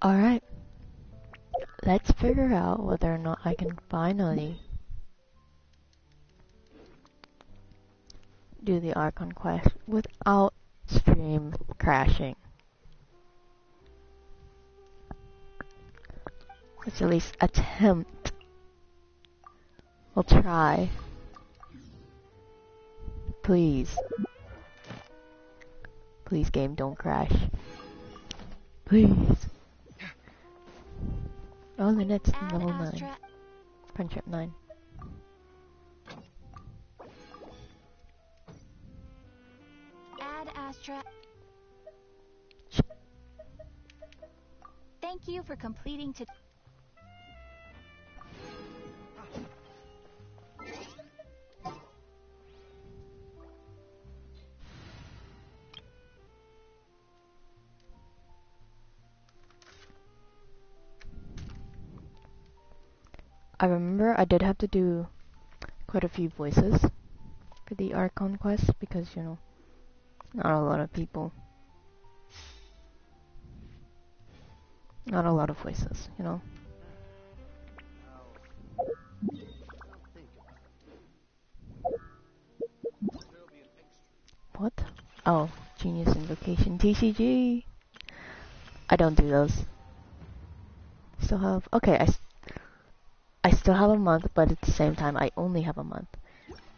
Alright, let's figure out whether or not I can finally do the Archon quest without stream crashing. Let's at least attempt. We'll try. Please. Please, game, don't crash. Please. Oh, the net's level 9. Friendship 9. Add Astra. Thank you for completing to. I remember I did have to do quite a few voices for the Archon quest because, you know, not a lot of people. Not a lot of voices, you know. What? Oh, Genius Invocation TCG. I don't do those. Still have, okay, I still have a month, but at the same time, I only have a month.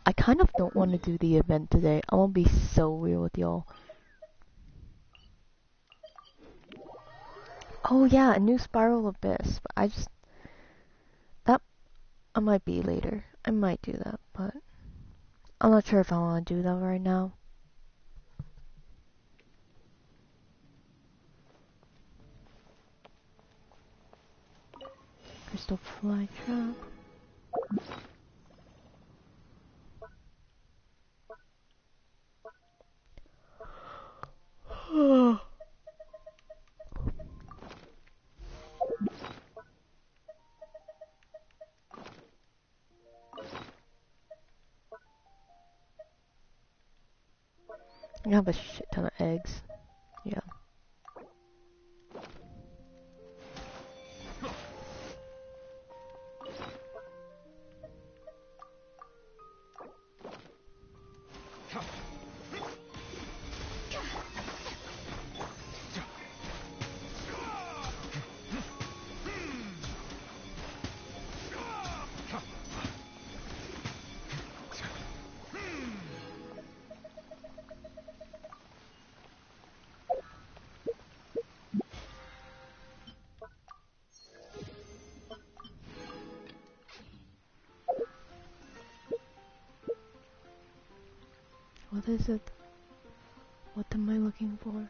I kind of don't want to do the event today. I'm gonna be so real with y'all. Oh yeah, a new Spiral Abyss. But I might be later. I might do that, but I'm not sure if I want to do that right now. Crystal Fly Trap. I have a shit ton of eggs. Yeah. What is it? What am I looking for?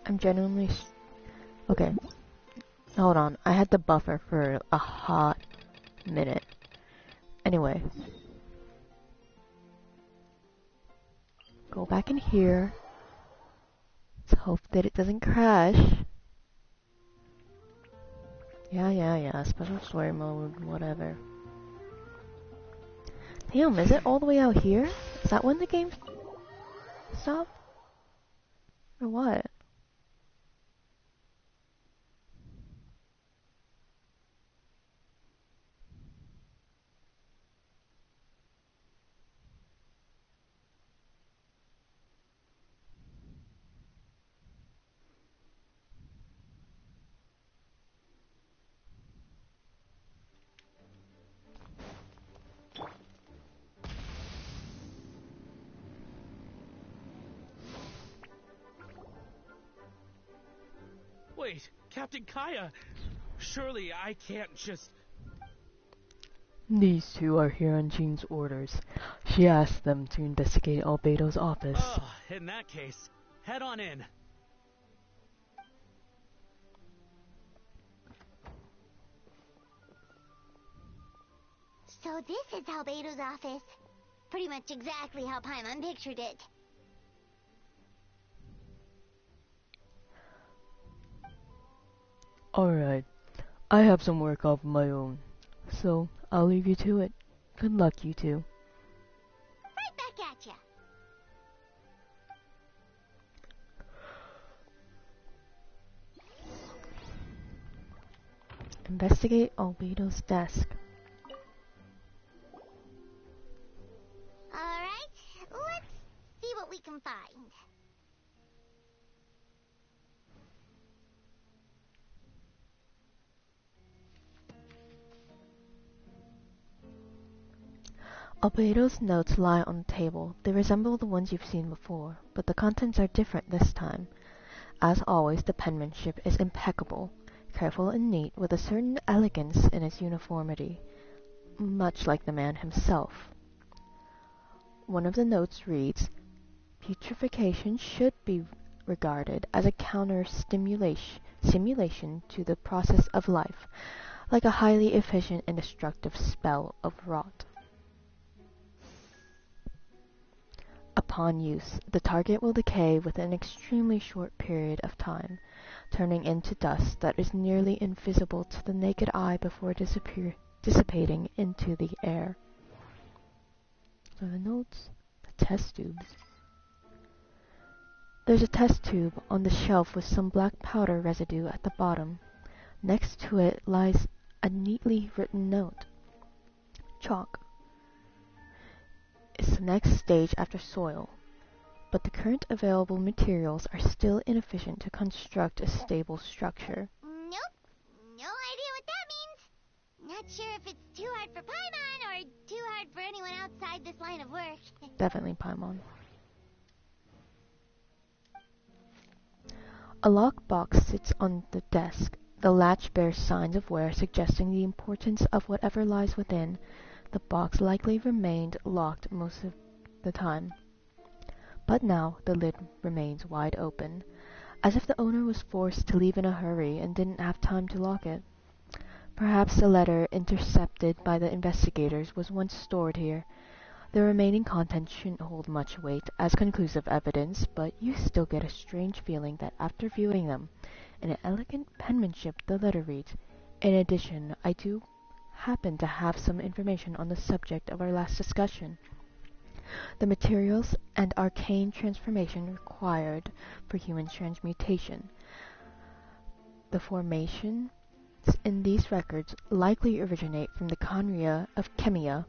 I'm genuinely okay. Hold on. I had to buffer for a hot minute. Anyway. Go back in here. Let's hope that it doesn't crash. Yeah. Special story mode, whatever. Damn, is it all the way out here? Is that when the game stopped? Or what? Wait, Captain Kaya! Surely I can't just... These two are here on Jean's orders. She asked them to investigate Albedo's office. Oh, in that case, head on in. So this is Albedo's office. Pretty much exactly how Paimon pictured it. Alright, I have some work of my own, so I'll leave you to it. Good luck, you two. Right back at ya. Investigate Albedo's desk. Alright, let's see what we can find. Albedo's notes lie on the table. They resemble the ones you've seen before, but the contents are different this time. As always, the penmanship is impeccable, careful and neat, with a certain elegance in its uniformity, much like the man himself. One of the notes reads, "Putrefaction should be regarded as a counter-simulation to the process of life, like a highly efficient and destructive spell of rot. Upon use, the target will decay within an extremely short period of time, turning into dust that is nearly invisible to the naked eye before dissipating into the air." So the notes, the test tubes. There's a test tube on the shelf with some black powder residue at the bottom. Next to it lies a neatly written note. Chalk is the next stage after soil, but the current available materials are still inefficient to construct a stable structure. Nope, no idea what that means. Not sure if it's too hard for Paimon or too hard for anyone outside this line of work. Definitely Paimon. A lockbox sits on the desk. The latch bears signs of wear, suggesting the importance of whatever lies within. The box likely remained locked most of the time. But now the lid remains wide open, as if the owner was forced to leave in a hurry and didn't have time to lock it. Perhaps the letter intercepted by the investigators was once stored here. The remaining contents shouldn't hold much weight as conclusive evidence, but you still get a strange feeling that after viewing them, in an elegant penmanship the letter reads, "In addition, I do happen to have some information on the subject of our last discussion. The materials and arcane transformation required for human transmutation. The formations in these records likely originate from the Conria of Chemia,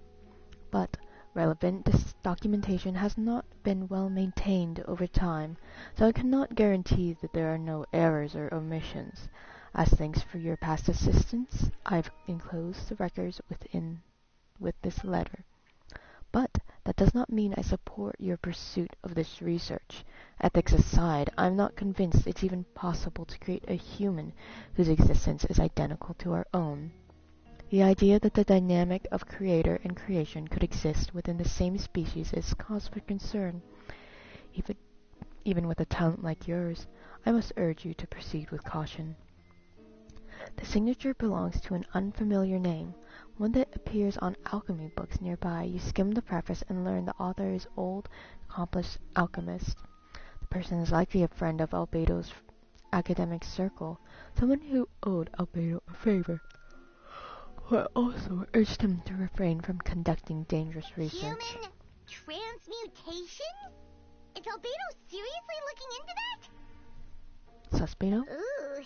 but relevant documentation has not been well maintained over time, so I cannot guarantee that there are no errors or omissions. As thanks for your past assistance, I've enclosed the records with this letter. But that does not mean I support your pursuit of this research. Ethics aside, I'm not convinced it's even possible to create a human whose existence is identical to our own. The idea that the dynamic of creator and creation could exist within the same species is cause for concern. Even with a talent like yours, I must urge you to proceed with caution." The signature belongs to an unfamiliar name, one that appears on alchemy books nearby. You skim the preface and learn the author is old, accomplished alchemist. The person is likely a friend of Albedo's academic circle, someone who owed Albedo a favor, but also urged him to refrain from conducting dangerous research. Human transmutation? Is Albedo seriously looking into that? Suspino? Ooh,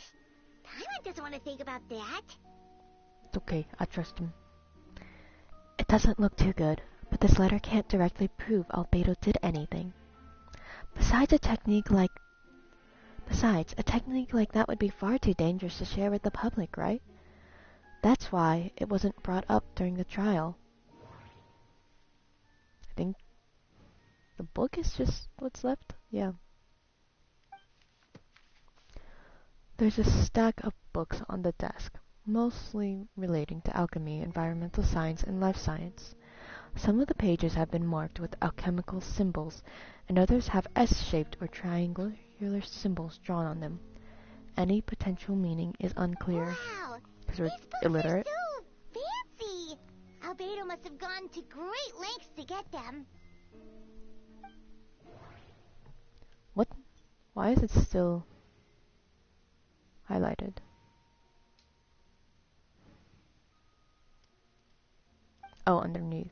Paimon doesn't want to think about that. It's okay, I trust him. It doesn't look too good, but this letter can't directly prove Albedo did anything. Besides, a technique like that would be far too dangerous to share with the public, right? That's why it wasn't brought up during the trial. I think the book is just what's left. Yeah. There's a stack of books on the desk, mostly relating to alchemy, environmental science, and life science. Some of the pages have been marked with alchemical symbols, and others have S-shaped or triangular symbols drawn on them. Any potential meaning is unclear. Wow, Because these we're books illiterate. are so fancy. Albedo must have gone to great lengths to get them. What? Why is it still highlighted? Oh, underneath.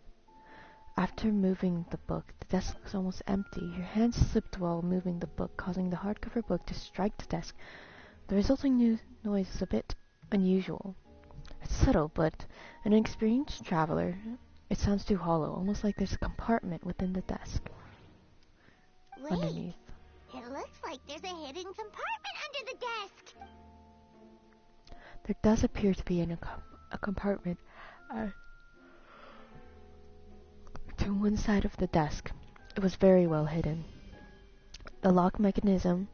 After moving the book, the desk was almost empty. Your hand slipped while moving the book, causing the hardcover book to strike the desk. The resulting noise is a bit unusual. It's subtle, but an experienced traveler, it sounds too hollow, almost like there's a compartment within the desk. Wait, Underneath. it looks like there's a hidden compartment under the desk. There does appear to be a compartment to one side of the desk. It was very well hidden. The lock mechanism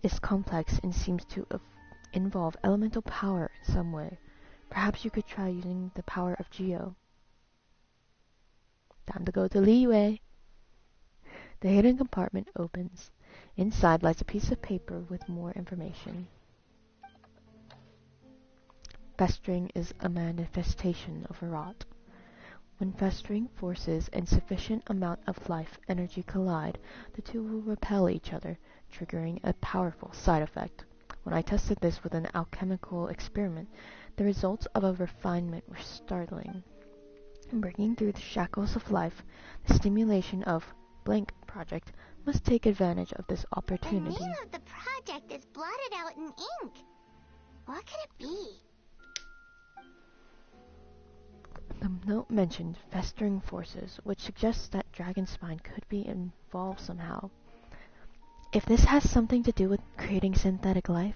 is complex and seems to involve elemental power in some way. Perhaps you could try using the power of Geo. Time to go to Leeway. The hidden compartment opens. Inside lies a piece of paper with more information. Festering is a manifestation of a rot. When festering forces and sufficient amount of life energy collide, the two will repel each other, triggering a powerful side effect. When I tested this with an alchemical experiment, the results of a refinement were startling. Breaking through the shackles of life, the stimulation of blank project must take advantage of this opportunity. The name of the project is blotted out in ink. What could it be? The note mentioned festering forces, which suggests that Dragonspine could be involved somehow. If this has something to do with creating synthetic life,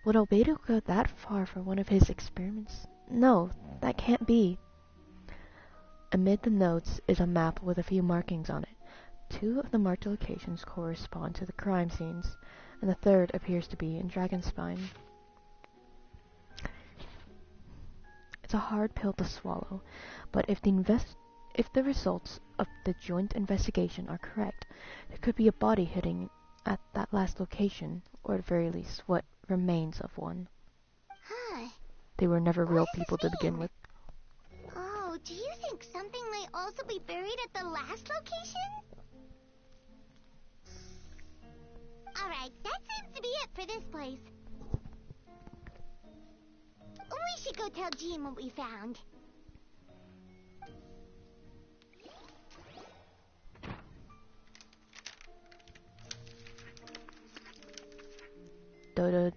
would Albedo go that far for one of his experiments? No, that can't be. Amid the notes is a map with a few markings on it. 2 of the marked locations correspond to the crime scenes, and the third appears to be in Dragonspine. It's a hard pill to swallow, but if the results of the joint investigation are correct, there could be a body hidden at that last location, or at very least what remains of one. Huh. They were never real What does people this to begin mean? with. Oh, do you think something might also be buried at the last location? Alright, that seems to be it for this place. We should go tell Jean what we found.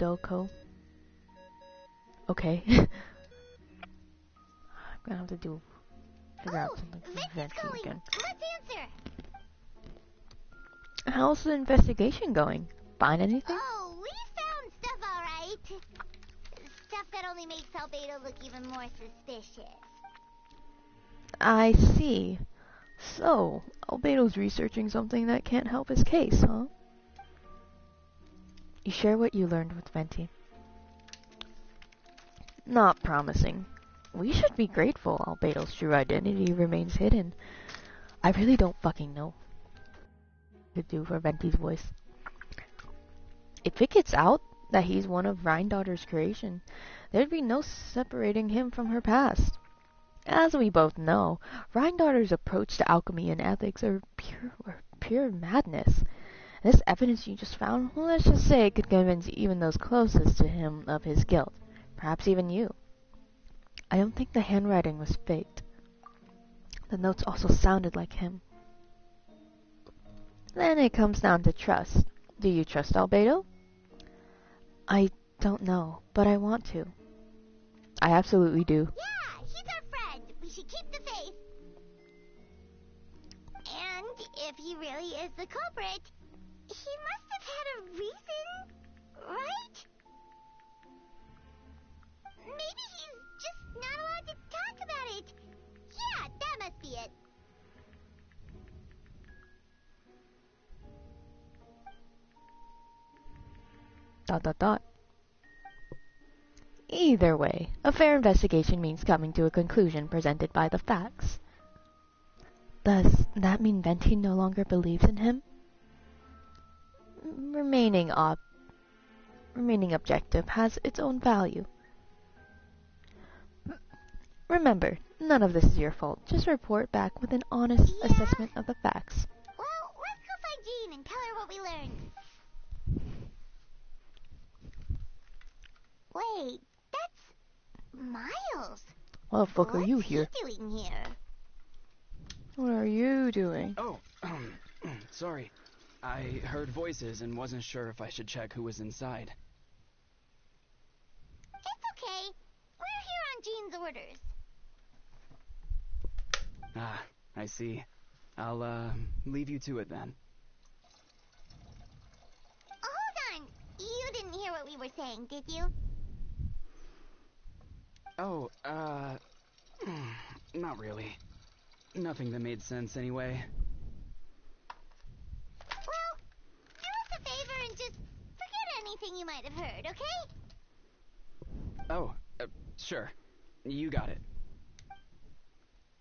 Doko. Okay. I'm gonna have to figure out something for Vince is Venti calling. again. Let's answer. How's the investigation going? Find anything? Oh, we found stuff alright. Stuff that only makes Albedo look even more suspicious. I see. So, Albedo's researching something that can't help his case, huh? You share what you learned with Venti. Not promising. We should be grateful Albedo's true identity remains hidden. I really don't fucking know what to do for Venti's voice. If it gets out that he's one of Rhindaughter's creation, there'd be no separating him from her past. As we both know, Rhindaughter's approach to alchemy and ethics are pure madness. This evidence you just found, well, let's just say it could convince even those closest to him of his guilt. Perhaps even you. I don't think the handwriting was faked. The notes also sounded like him. Then it comes down to trust. Do you trust Albedo? I don't know, but I want to. I absolutely do. Yeah, he's our friend. We should keep the faith. And if he really is the culprit, he must have had a reason, right? Maybe he's just not allowed to talk about it. Yeah, that must be it. ... Either way, a fair investigation means coming to a conclusion presented by the facts. Does that mean Venti no longer believes in him? Remaining objective has its own value. Remember, none of this is your fault. Just report back with an honest assessment of the facts. Well, let's go find Jean and tell her what we learned. Wait, that's Miles. What the fuck are you What's he here? doing here? What are you doing? Oh, sorry. I heard voices and wasn't sure if I should check who was inside. It's okay. We're here on Jean's orders. Ah, I see. I'll, leave you to it then. Hold on. You didn't hear what we were saying, did you? Oh, not really. Nothing that made sense anyway. Well, do us a favor and just forget anything you might have heard, okay? Oh, sure. You got it.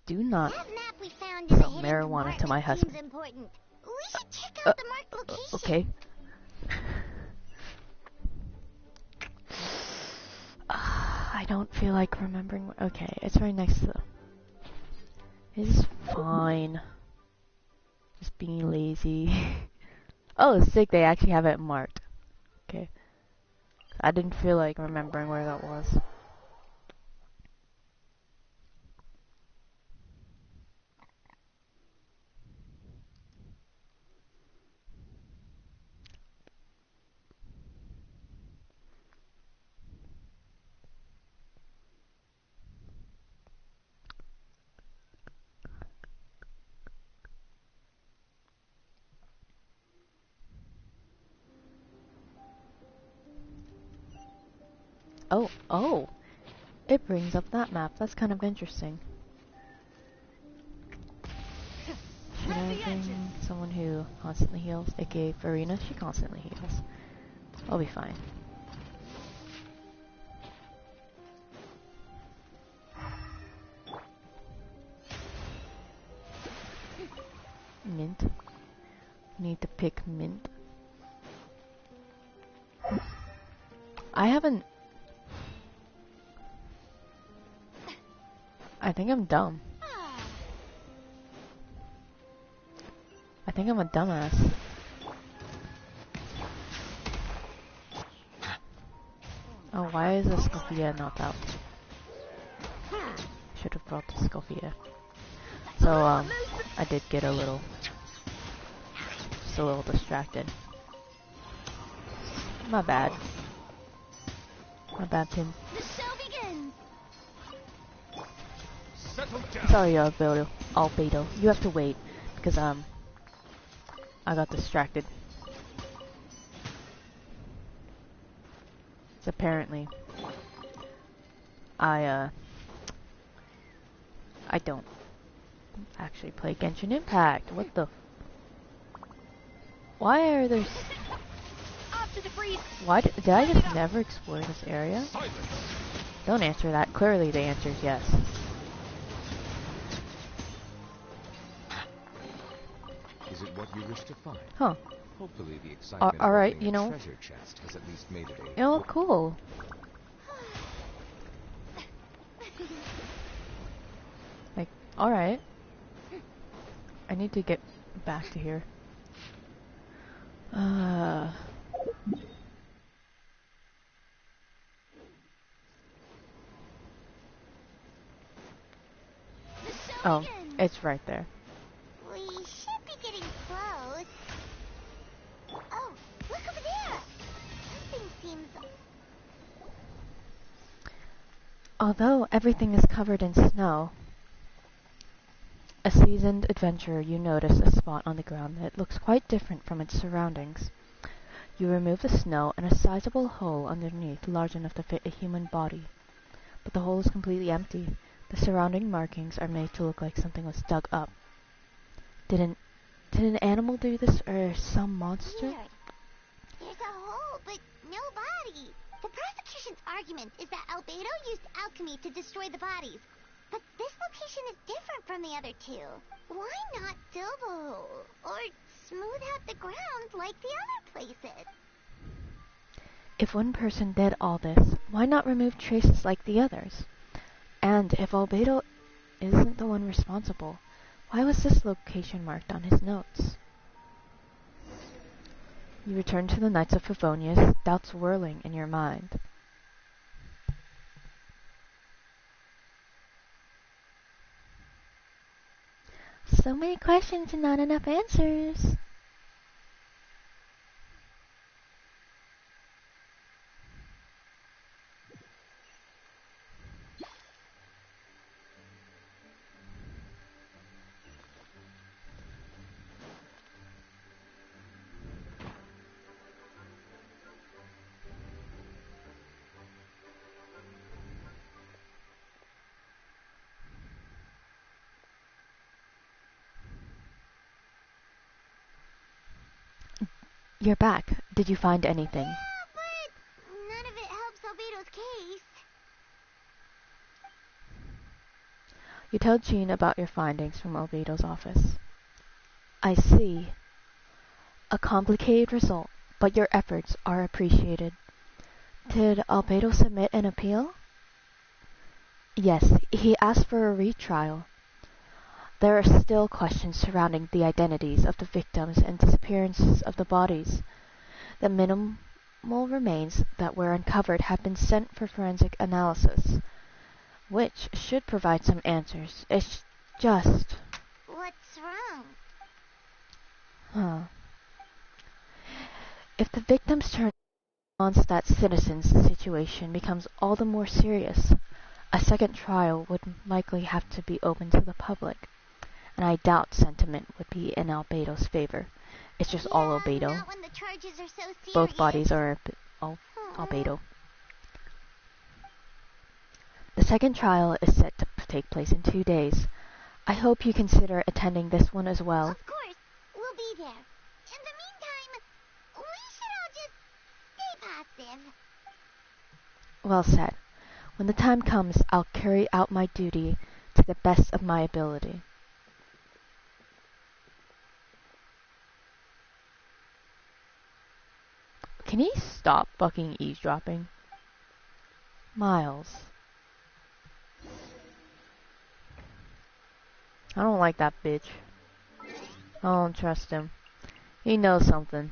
Do not That map we found in the sell hidden marijuana to my compartment husband. seems important. We should check out the marked location. Okay. I don't feel like remembering. Okay, it's right next to the. It's fine. Just being lazy. Oh, sick, they actually have it marked. Okay. I didn't feel like remembering where that was. Oh. It brings up that map. That's kind of interesting. Should I bring someone who constantly heals? AKA Farina, she constantly heals. I'll be fine. Mint. Need to pick mint. I haven't... I think I'm dumb. I think I'm a dumbass. Oh, why is the Scoffia not out? Should have brought the Scoffia. So, I did get a little... just a little distracted. My bad. My bad, Tim. The show begins. Sorry, Albedo. You have to wait, because, I got distracted. So apparently, I don't actually play Genshin Impact. What the? Why are there? Off to the breeze. Why did I just never explore this area? Don't answer that. Clearly, the answer is yes. Is it what you wish to find? Huh. Hopefully the excitement of Alright, opening you a know. treasure chest has at least made it a... You know, cool. Like, alright. I need to get back to here. Oh, it's right there. We should be getting close. Oh, look over there. Something seems... Although everything is covered in snow, a seasoned adventurer, you notice a spot on the ground that looks quite different from its surroundings. You remove the snow and a sizable hole underneath large enough to fit a human body. But the hole is completely empty. The surrounding markings are made to look like something was dug up. Did an animal do this, or some monster? Weird. There's a hole, but no body. The prosecution's argument is that Albedo used alchemy to destroy the bodies. But this location is different from the other two. Why not fill the hole? Or smooth out the ground like the other places? If one person did all this, why not remove traces like the others? And if Albedo isn't the one responsible, why was this location marked on his notes? You return to the Knights of Favonius, doubts whirling in your mind. So many questions and not enough answers. You're back. Did you find anything? Yeah, but none of it helps Albedo's case. You told Jean about your findings from Albedo's office. I see. A complicated result, but your efforts are appreciated. Did Albedo submit an appeal? Yes, he asked for a retrial. There are still questions surrounding the identities of the victims and disappearances of the bodies. The minimal remains that were uncovered have been sent for forensic analysis, which should provide some answers. It's just... What's wrong? Huh. If the victims turn Mondstadt citizens, the situation becomes all the more serious. A second trial would likely have to be open to the public, and I doubt sentiment would be in Albedo's favor. It's just all Albedo. Not when the charges are so serious. Both bodies are Albedo. The second trial is set to take place in 2 days. I hope you consider attending this one as well. Of course, we'll be there. In the meantime, we should all just stay positive. Well said. When the time comes, I'll carry out my duty to the best of my ability. Can he stop fucking eavesdropping? Miles. I don't like that bitch. I don't trust him. He knows something.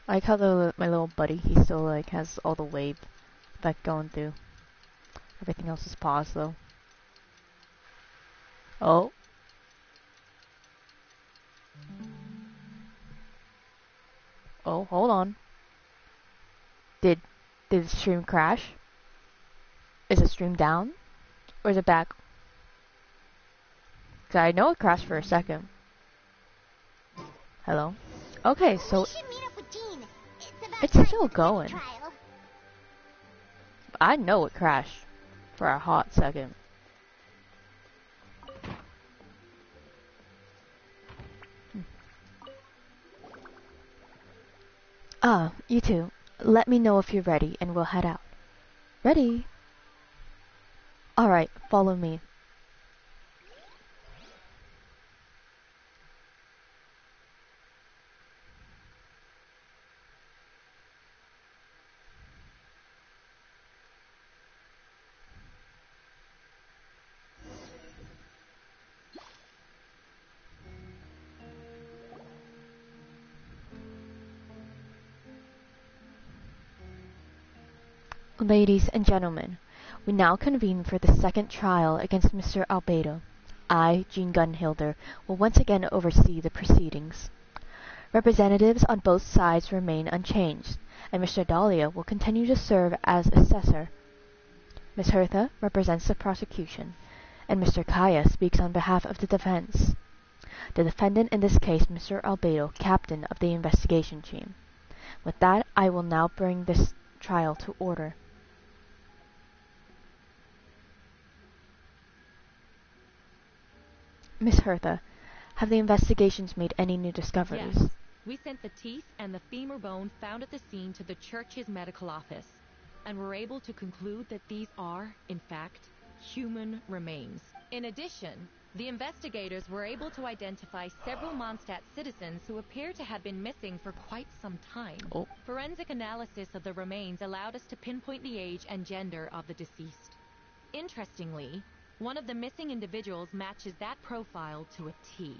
I like how my little buddy, he still like has all the wave effect going through. Everything else is paused though. Oh. Oh, hold on. Did the stream crash? Is the stream down? Or is it back? 'Cause I know it crashed for a second. Hello? Okay, so We should meet up with Jean. It's it's about still going. trial. I know it crashed for a hot second. Ah, you two. Let me know if you're ready and we'll head out. Ready? Alright, follow me. Ladies and gentlemen, we now convene for the second trial against Mr. Albedo. I, Jean Gunhilder, will once again oversee the proceedings. Representatives on both sides remain unchanged, and Mr. Dahlia will continue to serve as assessor. Ms. Hertha represents the prosecution, and Mr. Kaya speaks on behalf of the defense. The defendant in this case, Mr. Albedo, captain of the investigation team. With that, I will now bring this trial to order. Miss Hertha, have the investigations made any new discoveries? Yes. We sent the teeth and the femur bone found at the scene to the church's medical office, and were able to conclude that these are, in fact, human remains. In addition, the investigators were able to identify several Mondstadt citizens who appear to have been missing for quite some time. Oh. Forensic analysis of the remains allowed us to pinpoint the age and gender of the deceased. Interestingly, one of the missing individuals matches that profile to a T.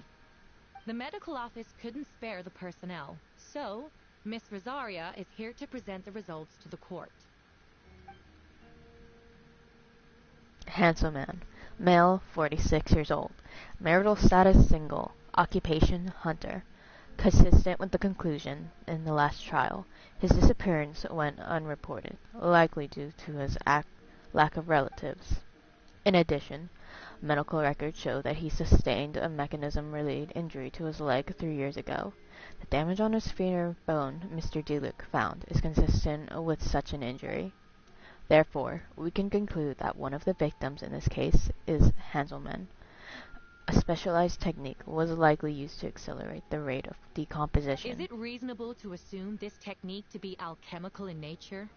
The medical office couldn't spare the personnel, so Miss Rosaria is here to present the results to the court. Handsome man. Male, 46 years old. Marital status single. Occupation hunter. Consistent with the conclusion in the last trial, his disappearance went unreported, likely due to his lack of relatives. In addition, medical records show that he sustained a mechanism-related injury to his leg 3 years ago. The damage on his femur bone Mr. Deluc found is consistent with such an injury. Therefore, we can conclude that one of the victims in this case is Hanselman. A specialized technique was likely used to accelerate the rate of decomposition. Is it reasonable to assume this technique to be alchemical in nature?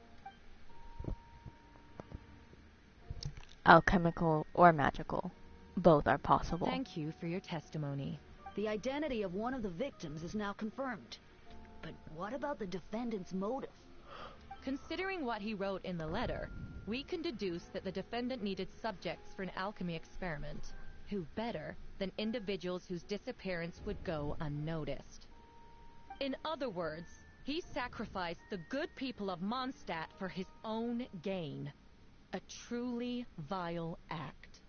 Alchemical or magical. Both are possible. Thank you for your testimony. The identity of one of the victims is now confirmed. But what about the defendant's motive? Considering what he wrote in the letter, we can deduce that the defendant needed subjects for an alchemy experiment. Who better than individuals whose disappearance would go unnoticed? In other words, he sacrificed the good people of Mondstadt for his own gain. A truly vile act.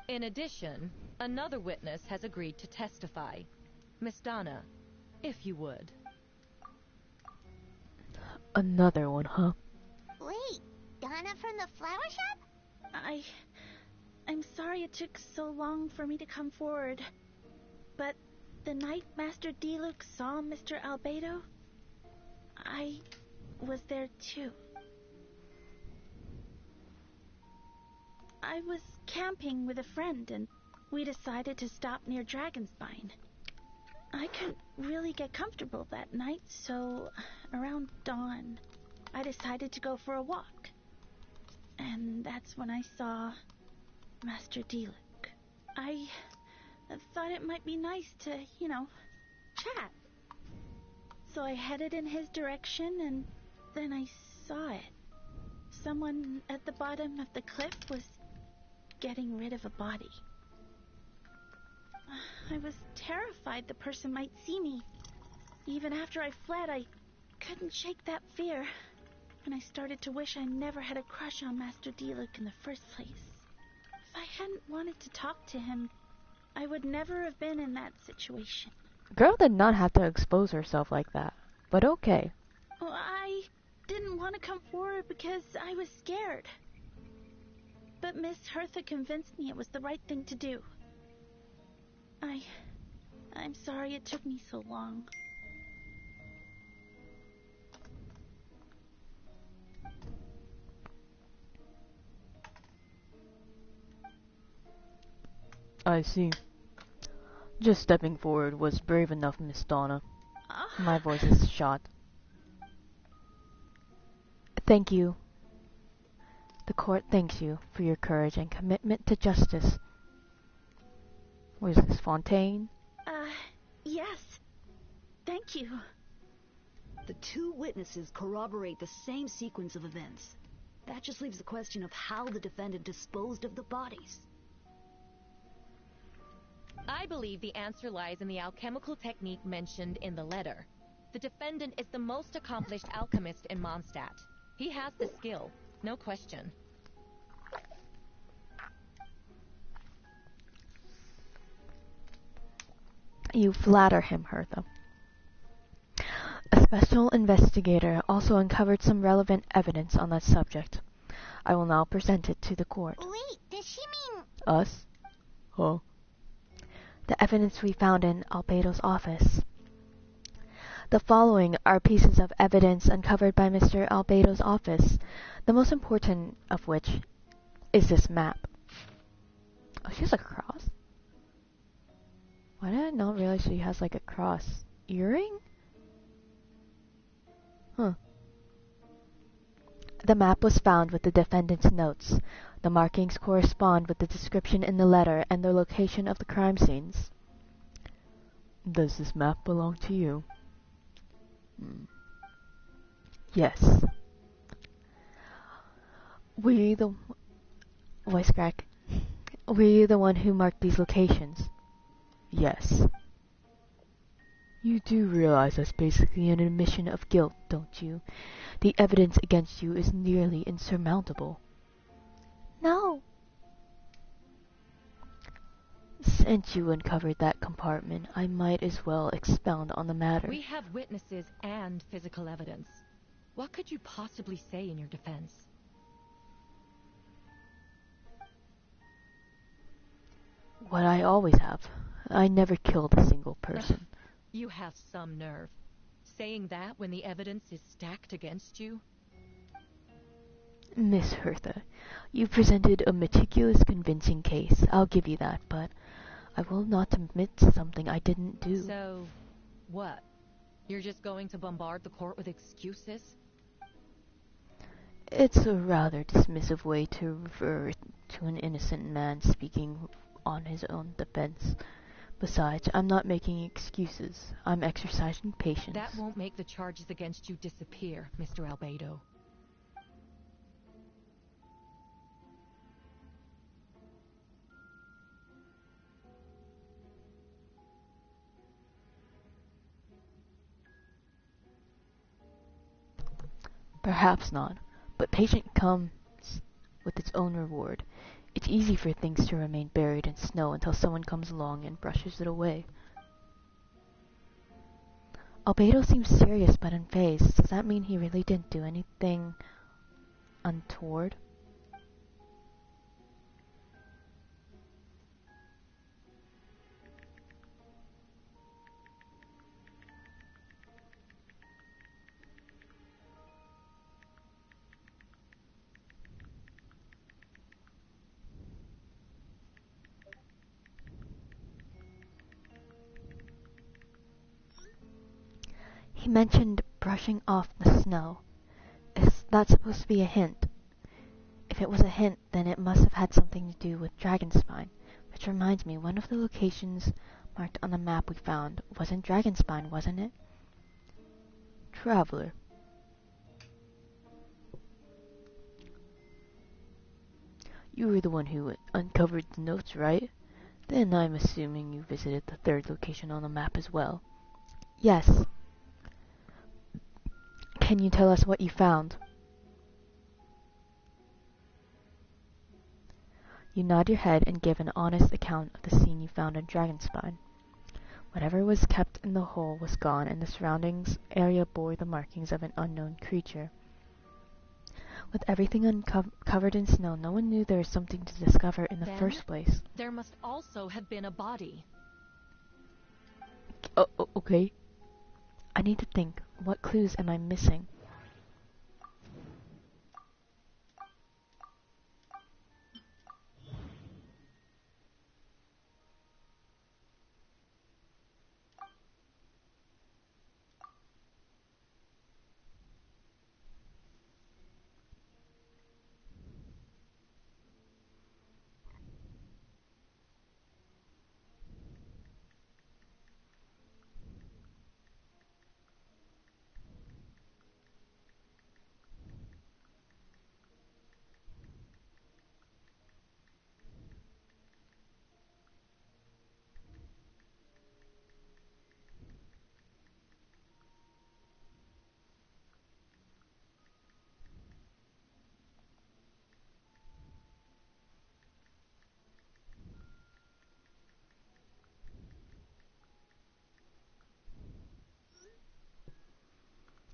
In addition, another witness has agreed to testify. Miss Donna, if you would. Another one, huh? Wait, Donna from the flower shop? I'm sorry it took so long for me to come forward. But the night Master Deluc saw Mr. Albedo, I was there too. I was camping with a friend and we decided to stop near Dragonspine. I couldn't really get comfortable that night, so around dawn, I decided to go for a walk. And that's when I saw Master Deluc. I thought it might be nice to, chat. So I headed in his direction and then I saw it. Someone at the bottom of the cliff was getting rid of a body. I was terrified the person might see me. Even after I fled, I couldn't shake that fear. And I started to wish I never had a crush on Master Deluc in the first place. If I hadn't wanted to talk to him, I would never have been in that situation. Girl did not have to expose herself like that, but okay. Well, I didn't want to come forward because I was scared. But Miss Hertha convinced me it was the right thing to do. I'm sorry it took me so long. I see. Just stepping forward was brave enough, Miss Donna. My voice is shot. Thank you. The court thanks you for your courage and commitment to justice. Was this Fontaine? Yes. Thank you. The two witnesses corroborate the same sequence of events. That just leaves the question of how the defendant disposed of the bodies. I believe the answer lies in the alchemical technique mentioned in the letter. The defendant is the most accomplished alchemist in Mondstadt. He has the skill, no question. You flatter him, Hertha. A special investigator also uncovered some relevant evidence on that subject. I will now present it to the court. Wait, does she mean... Us? Huh? The evidence we found in Albedo's office. The following are pieces of evidence uncovered by Mr. Albedo's office, the most important of which is this map. Oh, she has a cross? Why did I not realize she has like a cross earring? Huh. The map was found with the defendant's notes. The markings correspond with the description in the letter and the location of the crime scenes. Does this map belong to you? Yes. Voice crack. Were you the one who marked these locations? Yes. You do realize that's basically an admission of guilt, don't you? The evidence against you is nearly insurmountable. No. Since you uncovered that compartment, I might as well expound on the matter. We have witnesses and physical evidence. What could you possibly say in your defense? What I always have. I never killed a single person. You have some nerve. Saying that when the evidence is stacked against you? Miss Hertha, you presented a meticulous, convincing case. I'll give you that, but I will not admit to something I didn't do. So, what? You're just going to bombard the court with excuses? It's a rather dismissive way to refer to an innocent man speaking on his own defense. Besides, I'm not making excuses. I'm exercising patience. That won't make the charges against you disappear, Mr. Albedo. Perhaps not, but patience comes with its own reward. It's easy for things to remain buried in snow until someone comes along and brushes it away. Albedo seems serious but unfazed. Does that mean he really didn't do anything untoward? He mentioned brushing off the snow. Is that supposed to be a hint? If it was a hint, then it must have had something to do with Dragonspine. Which reminds me, one of the locations marked on the map we found was in Dragonspine, wasn't it? Traveler. You were the one who uncovered the notes, right? Then I'm assuming you visited the third location on the map as well. Yes. Can you tell us what you found? You nod your head and give an honest account of the scene you found in Dragonspine. Whatever was kept in the hole was gone, and the surroundings area bore the markings of an unknown creature. With everything covered in snow, no one knew there was something to discover in the first place. There must also have been a body. Okay. I need to think. What clues am I missing?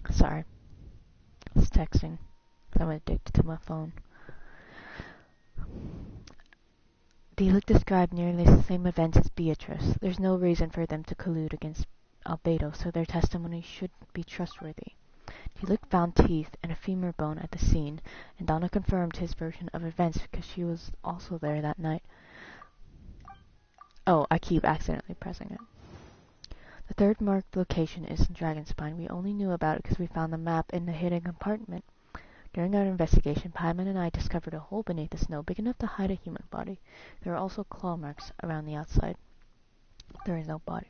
Sorry. I was texting. I'm addicted to my phone. They look described nearly the same events as Beatrice. There's no reason for them to collude against Albedo, so their testimony should be trustworthy. Diluc found teeth and a femur bone at the scene, and Donna confirmed his version of events because she was also there that night. Oh, I keep accidentally pressing it. The third marked location is in Dragonspine. We only knew about it because we found the map in the hidden compartment. During our investigation, Paimon and I discovered a hole beneath the snow big enough to hide a human body. There are also claw marks around the outside. There is no body.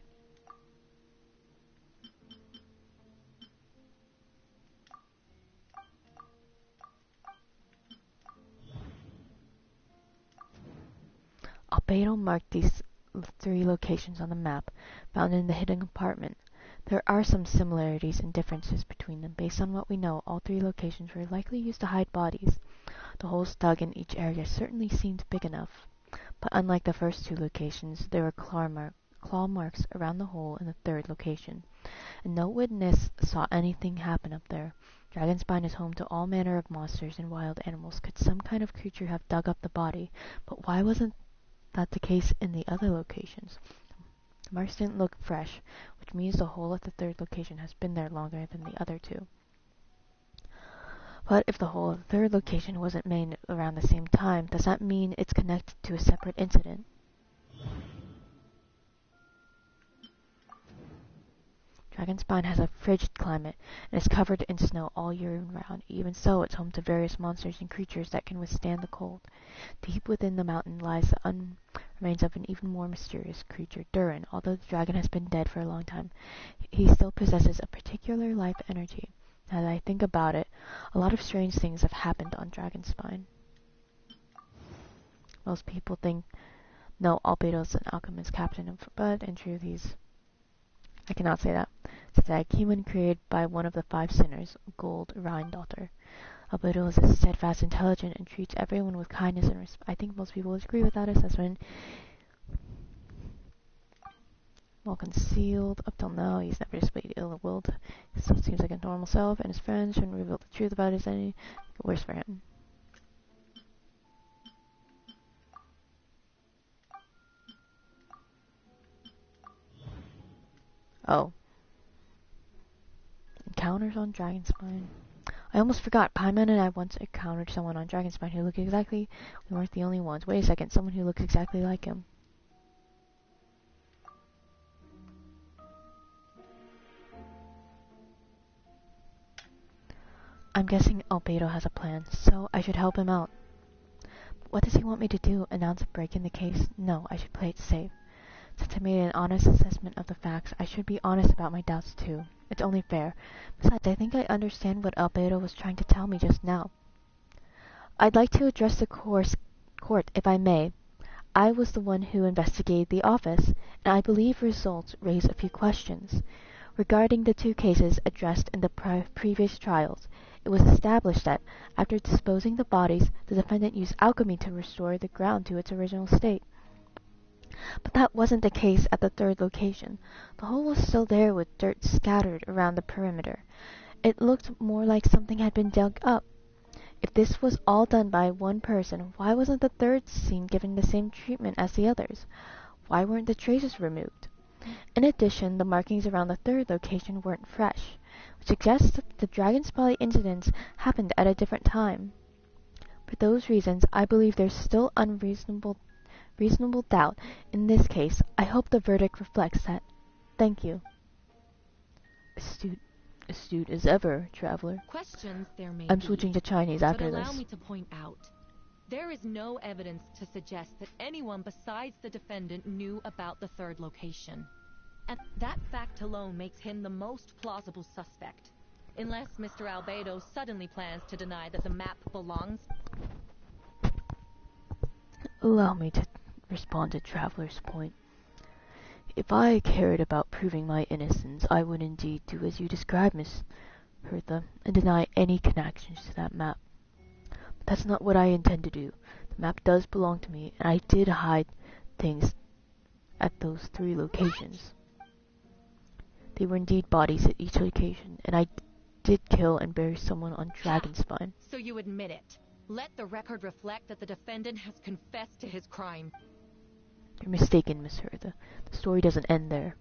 Albedo marked these three locations on the map found in the hidden compartment. There are some similarities and differences between them. Based on what we know, all three locations were likely used to hide bodies. The holes dug in each area certainly seemed big enough, but unlike the first two locations, there were claw marks around the hole in the third location, and no witness saw anything happen up there. Dragonspine is home to all manner of monsters and wild animals. Could some kind of creature have dug up the body? But why wasn't that the case in the other locations? The marks didn't look fresh, which means the hole at the third location has been there longer than the other two. But if the hole at the third location wasn't made around the same time, does that mean it's connected to a separate incident? Dragonspine has a frigid climate and is covered in snow all year round. Even so, it's home to various monsters and creatures that can withstand the cold. Deep within the mountain lies the remains of an even more mysterious creature, Durin. Although the dragon has been dead for a long time, he still possesses a particular life energy. Now that I think about it, a lot of strange things have happened on Dragonspine. Most people think, no, Albedo's an alchemist captain, but in truth I cannot say that. It's a human created by one of the five sinners, Gold Rhine-daughter. Albedo is steadfast, intelligent, and treats everyone with kindness and respect. I think most people would agree with that assessment. Well concealed. Up till now, he's never displayed ill-will. He still seems like a normal self, and his friends shouldn't reveal the truth about his identity. Worse for him. Oh. Encounters on Dragonspine. I almost forgot. Paimon and I once encountered someone on Dragonspine who looked exactly... We weren't the only ones. Wait a second. Someone who looks exactly like him. I'm guessing Albedo has a plan, so I should help him out. But what does he want me to do? Announce a break in the case? No, I should play it safe. Since I made an honest assessment of the facts, I should be honest about my doubts too. It's only fair. Besides, I think I understand what Albedo was trying to tell me just now. I'd like to address the court, if I may. I was the one who investigated the office, and I believe results raise a few questions. Regarding the two cases addressed in the previous trials, it was established that, after disposing the bodies, the defendant used alchemy to restore the ground to its original state. But that wasn't the case at the third location. The hole was still there with dirt scattered around the perimeter. It looked more like something had been dug up. If this was all done by one person, why wasn't the third scene given the same treatment as the others? Why weren't the traces removed? In addition, the markings around the third location weren't fresh, which suggests that the Dragonspine incidents happened at a different time. For those reasons, I believe there's still reasonable doubt in this case. I hope the verdict reflects that. Thank you. Astute as ever, traveler. Questions there may I'm be, switching to Chinese after but allow this. me to point out, there is no evidence to suggest that anyone besides the defendant knew about the third location. And that fact alone makes him the most plausible suspect. Unless Mr. Albedo suddenly plans to deny that the map belongs... Allow me to respond to Traveler's point. If I cared about proving my innocence, I would indeed do as you described, Miss Hertha, and deny any connections to that map. But that's not what I intend to do. The map does belong to me, and I did hide things at those three locations. They were indeed bodies at each location, and I did kill and bury someone on Dragonspine. So you admit it. Let the record reflect that the defendant has confessed to his crime. You're mistaken, Miss Hertha. The story doesn't end there.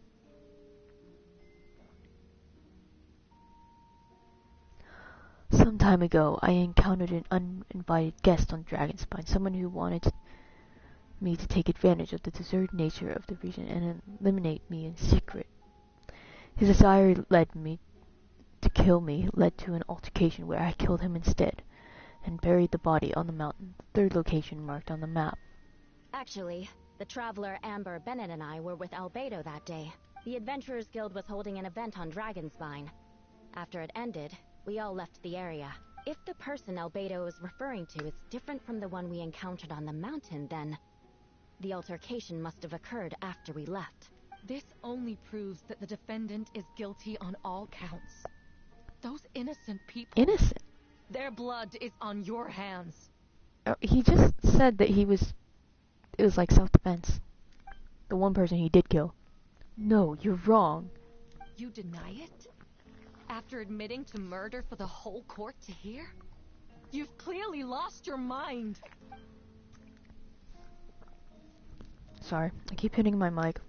Some time ago, I encountered an uninvited guest on Dragonspine, someone who wanted me to take advantage of the deserted nature of the region and eliminate me in secret. His desire led to an altercation where I killed him instead, and buried the body on the mountain, the third location marked on the map. Actually, the traveler Amber Bennett and I were with Albedo that day. The Adventurers Guild was holding an event on Dragonspine. After it ended, we all left the area. If the person Albedo is referring to is different from the one we encountered on the mountain, then... The altercation must have occurred after we left. This only proves that the defendant is guilty on all counts. Those innocent people... Innocent? Their blood is on your hands. He just said that it was like self-defense. The one person he did kill. No, you're wrong. You deny it? After admitting to murder for the whole court to hear? You've clearly lost your mind. Sorry, I keep hitting my mic.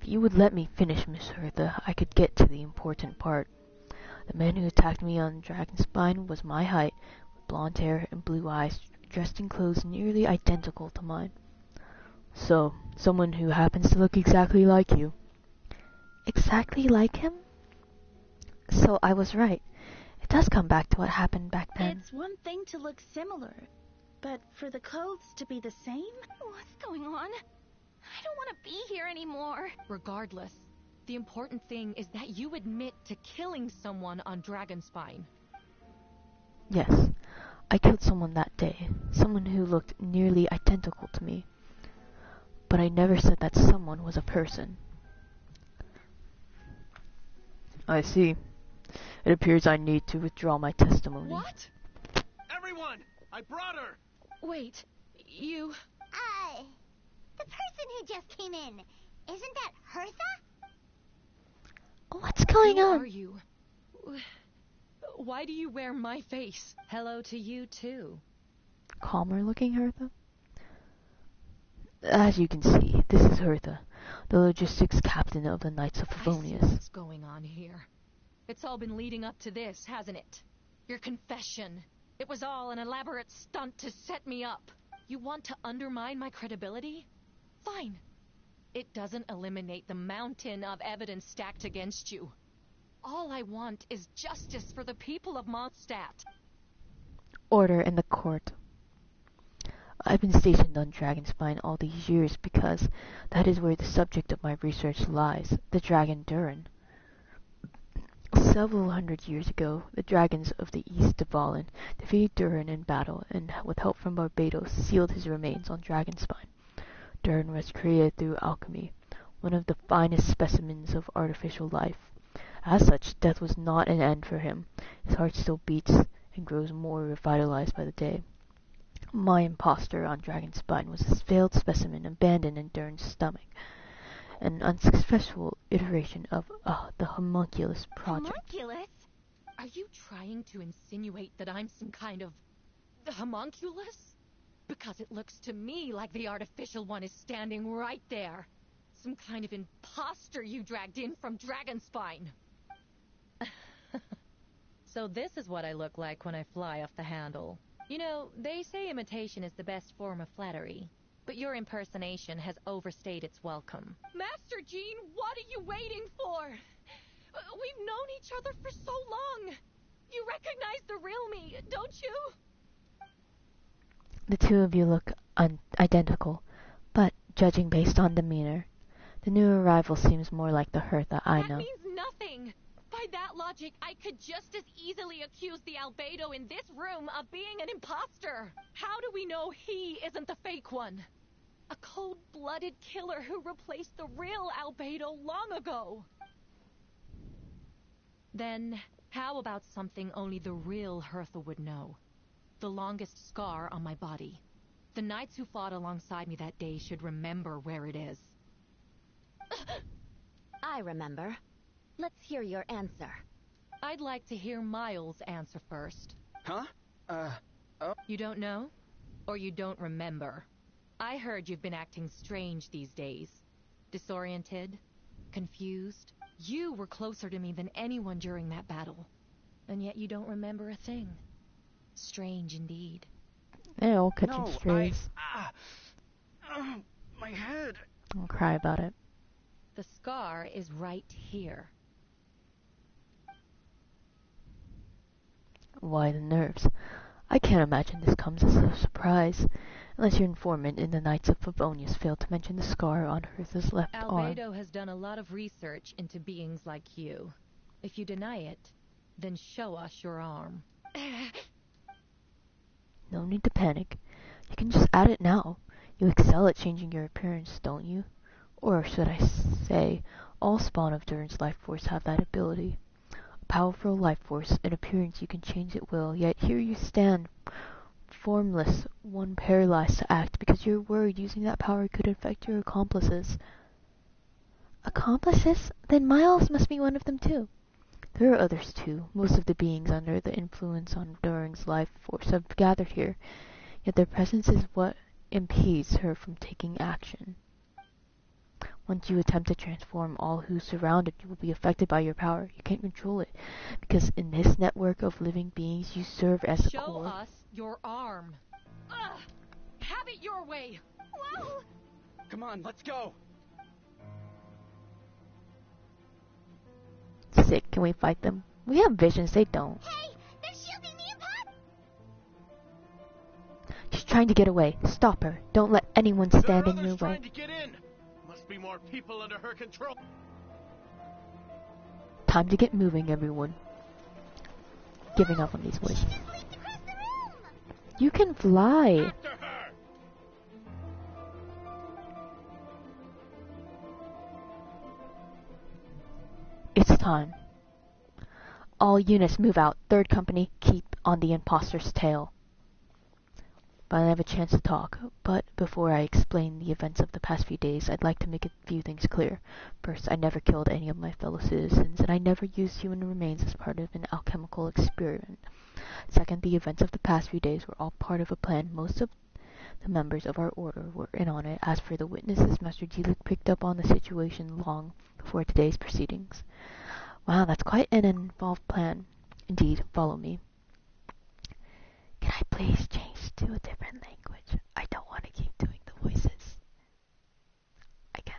If you would let me finish, Miss Hertha, I could get to the important part. The man who attacked me on Dragonspine was my height, with blonde hair and blue eyes, dressed in clothes nearly identical to mine. So, someone who happens to look exactly like you. Exactly like him? So I was right. It does come back to what happened back then. It's one thing to look similar, but for the clothes to be the same? What's going on? I don't want to be here anymore. Regardless, the important thing is that you admit to killing someone on Dragonspine. Yes, I killed someone that day. Someone who looked nearly identical to me. But I never said that someone was a person. I see. It appears I need to withdraw my testimony. What? Everyone! I brought her! Wait, you... The person who just came in, isn't that Hertha? What's going on? Who are you? Why do you wear my face? Hello to you, too. Calmer looking Hertha? As you can see, this is Hertha, the logistics captain of the Knights of I see Favonius. what's going on here. It's all been leading up to this, hasn't it? Your confession. It was all an elaborate stunt to set me up. You want to undermine my credibility? Fine. It doesn't eliminate the mountain of evidence stacked against you. All I want is justice for the people of Mondstadt. Order in the court. I've been stationed on Dragonspine all these years because that is where the subject of my research lies, the dragon Durin. Several hundred years ago, the dragons of the East of Valen defeated Durin in battle and, with help from Barbados, sealed his remains on Dragonspine. Durin was created through alchemy, one of the finest specimens of artificial life. As such, death was not an end for him. His heart still beats and grows more revitalized by the day. My impostor on Dragonspine was a failed specimen abandoned in Durin's stomach, an unsuccessful iteration of the homunculus project. Homunculus? Are you trying to insinuate that I'm some kind of... homunculus? Because it looks to me like the artificial one is standing right there. Some kind of imposter you dragged in from Dragonspine. So this is what I look like when I fly off the handle. You know, they say imitation is the best form of flattery, but your impersonation has overstayed its welcome. Master Jean, what are you waiting for? We've known each other for so long. You recognize the real me, don't you? The two of you look identical, but judging based on demeanor, the new arrival seems more like the Hertha I know. That means nothing. By that logic, I could just as easily accuse the Albedo in this room of being an imposter. How do we know he isn't the fake one? A cold-blooded killer who replaced the real Albedo long ago. Then, how about something only the real Hertha would know? The longest scar on my body. The knights who fought alongside me that day should remember where it is. I remember. Let's hear your answer. I'd like to hear Miles' answer first. Huh? Oh. You don't know? Or you don't remember? I heard you've been acting strange these days. Disoriented? Confused? You were closer to me than anyone during that battle. And yet you don't remember a thing. Strange indeed. They're all catching No, strays. My head. Don't cry about it. The scar is right here. Why the nerves? I can't imagine this comes as a surprise, unless your informant in the Knights of Favonius failed to mention the scar on Hertha's left arm. Albedo has done a lot of research into beings like you. If you deny it, then show us your arm. No need to panic. You can just add it now. You excel at changing your appearance, don't you? Or should I say, all spawn of Durin's life force have that ability. A powerful life force, an appearance you can change at will, yet here you stand, formless, one paralyzed to act because you're worried using that power could affect your accomplices. Accomplices? Then Miles must be one of them too. There are others too. Most of the beings under the influence on Durin's life force have gathered here, yet their presence is what impedes her from taking action. Once you attempt to transform, all who surround it will be affected by your power. You can't control it, because in this network of living beings, you serve as the core. Show us your arm. Have it your way. Whoa! Come on, let's go. Sick. Can we fight them? We have visions. They don't. Hey, they're shielding me and Pop! She's trying to get away. Stop her. Don't let anyone stand in your way. Trying to get in. Must be more people under her control. Time to get moving, everyone. Giving up on these wishes. You can fly. After her. It's time. All units move out. Third company, keep on the imposter's tail. But I have a chance to talk. But before I explain the events of the past few days, I'd like to make a few things clear. First, I never killed any of my fellow citizens, and I never used human remains as part of an alchemical experiment. Second, the events of the past few days were all part of a plan. Most of the members of our order were in on it. As for the witnesses, Master Jilik picked up on the situation long before today's proceedings. Wow, that's quite an involved plan. Indeed, follow me. Can I please change to a different language? I don't want to keep doing the voices. I can't.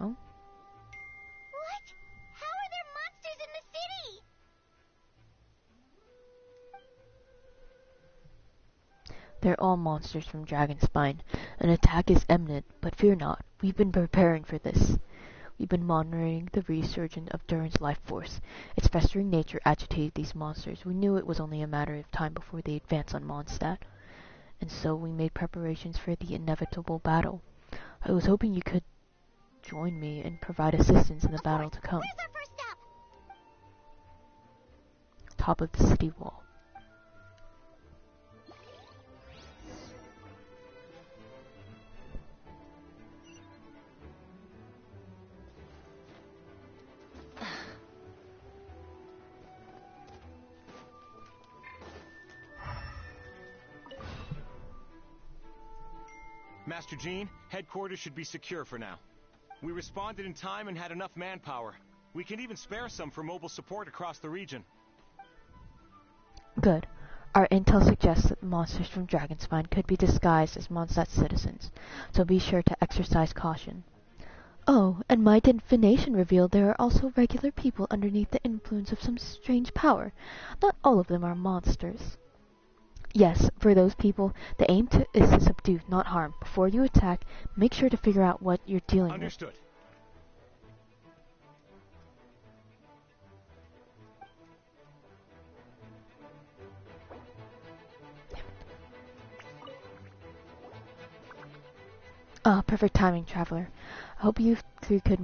Oh. What? How are there monsters in the city? They're all monsters from Dragonspine. An attack is imminent, but fear not. We've been preparing for this. We've been monitoring the resurgence of Durin's life force. Its festering nature agitated these monsters. We knew it was only a matter of time before they advanced on Mondstadt. And so we made preparations for the inevitable battle. I was hoping you could join me and provide assistance in the battle to come. Where's our first stop? Top of the city wall. Master Jean, headquarters should be secure for now. We responded in time and had enough manpower. We can even spare some for mobile support across the region. Good. Our intel suggests that the monsters from Dragonspine could be disguised as Mondstadt citizens, so be sure to exercise caution. Oh, and my divination revealed there are also regular people underneath the influence of some strange power. Not all of them are monsters. Yes, for those people, the aim is to subdue, not harm. Before you attack, make sure to figure out what you're dealing Understood. with. Perfect timing, Traveler. I hope you three could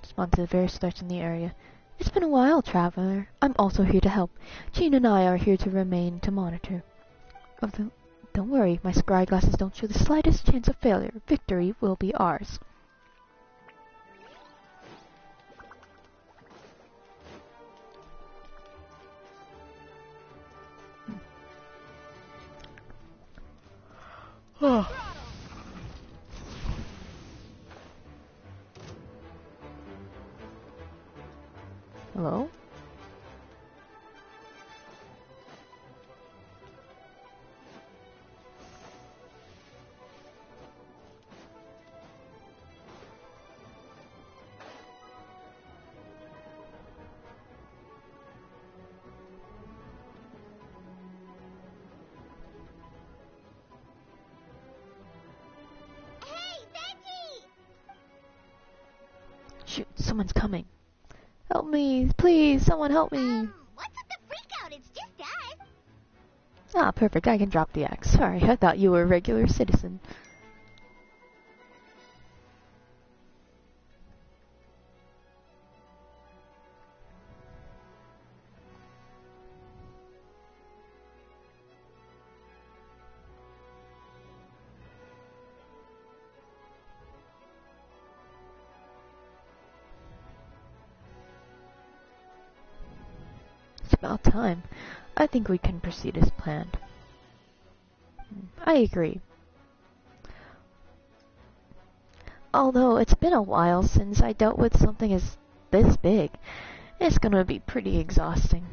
respond to the various threats in the area. It's been a while, Traveler. I'm also here to help. Jean and I are here to remain to monitor. Don't worry, my scry glasses don't show the slightest chance of failure. Victory will be ours. Hello? Shoot, someone's coming. Help me, please, someone help me. What's with the freak out? It's just us. Ah, perfect, I can drop the axe. Sorry, I thought you were a regular citizen. It's about time. I think we can proceed as planned. I agree. Although it's been a while since I dealt with something as this big, it's gonna be pretty exhausting.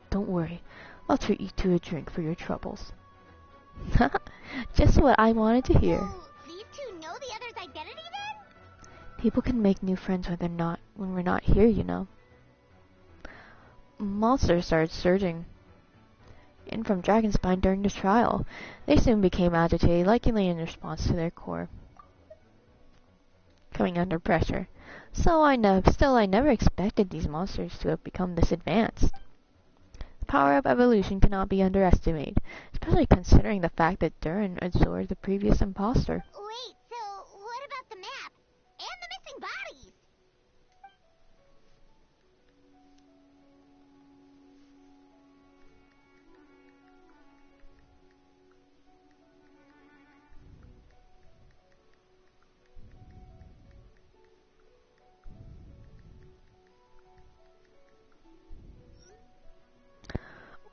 Don't worry, I'll treat you to a drink for your troubles. Just what I wanted to hear. So, these two know the other's identity then? People can make new friends when we're not here, you know. Monsters started surging in from Dragonspine during the trial. They soon became agitated, likely in response to their core coming under pressure. Still, I never expected these monsters to have become this advanced. The power of evolution cannot be underestimated, especially considering the fact that Durin absorbed the previous imposter. Wait, so what about the map? And the missing bodies?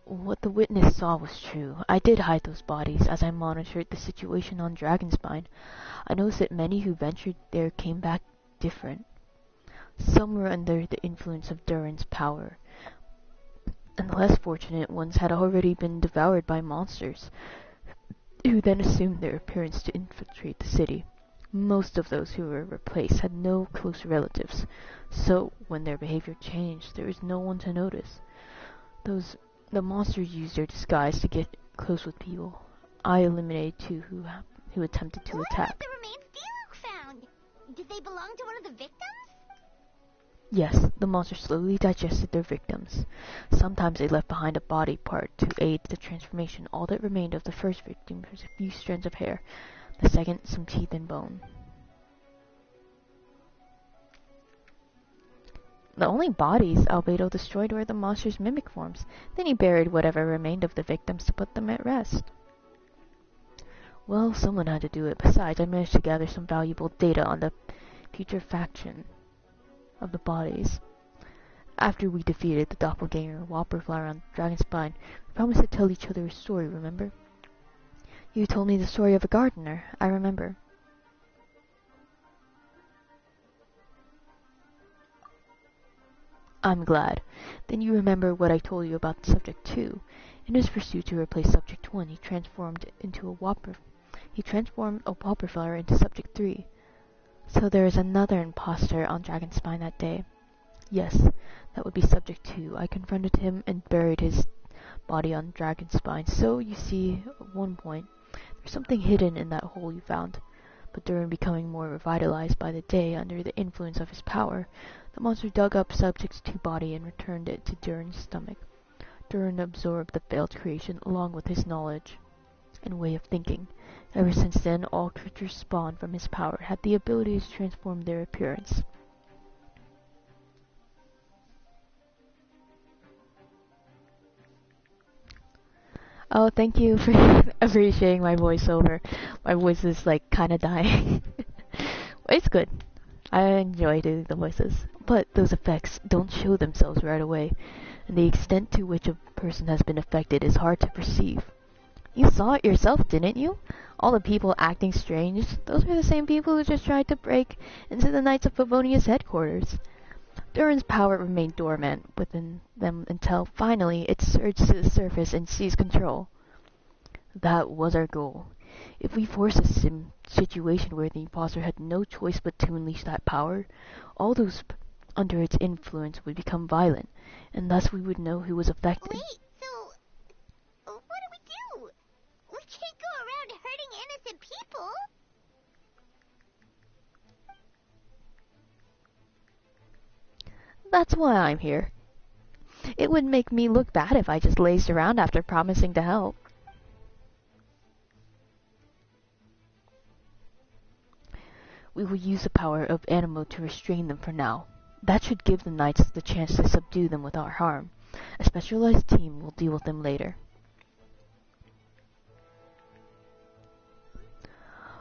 What the witness saw was true. I did hide those bodies as I monitored the situation on Dragonspine. I noticed that many who ventured there came back different. Some were under the influence of Durin's power, and the less fortunate ones had already been devoured by monsters, who then assumed their appearance to infiltrate the city. Most of those who were replaced had no close relatives, so when their behavior changed, there was no one to notice. The monsters used their disguise to get close with people. I eliminated two who attempted to attack. What about the remains Diluc found? Did they belong to one of the victims? Yes, the monsters slowly digested their victims. Sometimes they left behind a body part to aid the transformation. All that remained of the first victim was a few strands of hair, the second some teeth and bone. The only bodies Albedo destroyed were the monster's mimic forms. Then he buried whatever remained of the victims to put them at rest. Well, someone had to do it. Besides, I managed to gather some valuable data on the putrefaction of the bodies. After we defeated the doppelganger Whopperflower on Dragonspine, we promised to tell each other a story, remember? You told me the story of a gardener, I remember. I'm glad. Then you remember what I told you about Subject 2. In his pursuit to replace Subject 1, he transformed a Whopperflower into Subject 3. So there is another imposter on Dragonspine that day. Yes, that would be Subject 2. I confronted him and buried his body on Dragonspine. So, you see, at one point, there's something hidden in that hole you found. But during becoming more revitalized by the day under the influence of his power, the monster dug up Subject's 2 body and returned it to Durin's stomach. Durin absorbed the failed creation along with his knowledge and way of thinking. Ever since then, all creatures spawned from his power had the ability to transform their appearance. Oh, thank you for appreciating my voiceover. My voice is like kinda dying. It's good. I enjoy doing the voices. But those effects don't show themselves right away, and the extent to which a person has been affected is hard to perceive. You saw it yourself, didn't you? All the people acting strange, those were the same people who just tried to break into the Knights of Favonia's headquarters. Durin's power remained dormant within them until finally it surged to the surface and seized control. That was our goal. If we forced a situation where the imposter had no choice but to unleash that power, all those under its influence would become violent, and thus we would know who was affected. Wait, so what do? We can't go around hurting innocent people. That's why I'm here. It would make me look bad if I just lazed around after promising to help. We will use the power of Animo to restrain them for now. That should give the knights the chance to subdue them without harm. A specialized team will deal with them later.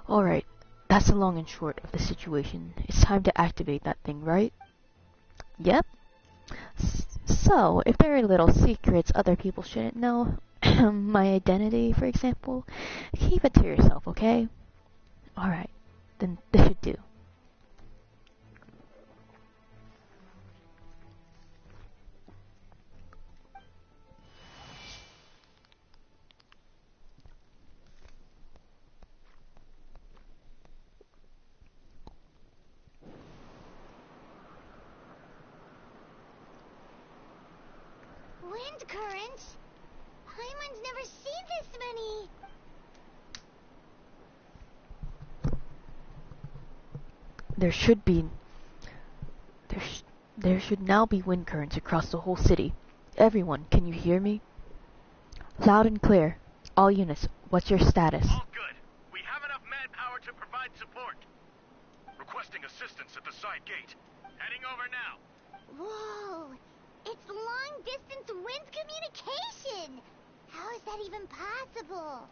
Alright, that's the long and short of the situation. It's time to activate that thing, right? Yep. So, if there are little secrets other people shouldn't know, my identity, for example, keep it to yourself, okay? Alright, then this should do. Wind currents? Paimon's never seen this many. There should now be wind currents across the whole city. Everyone, can you hear me? Loud and clear. All units, what's your status? All good. We have enough manpower to provide support. Requesting assistance at the side gate. Heading over now. Whoa! It's long-distance wind communication! How is that even possible?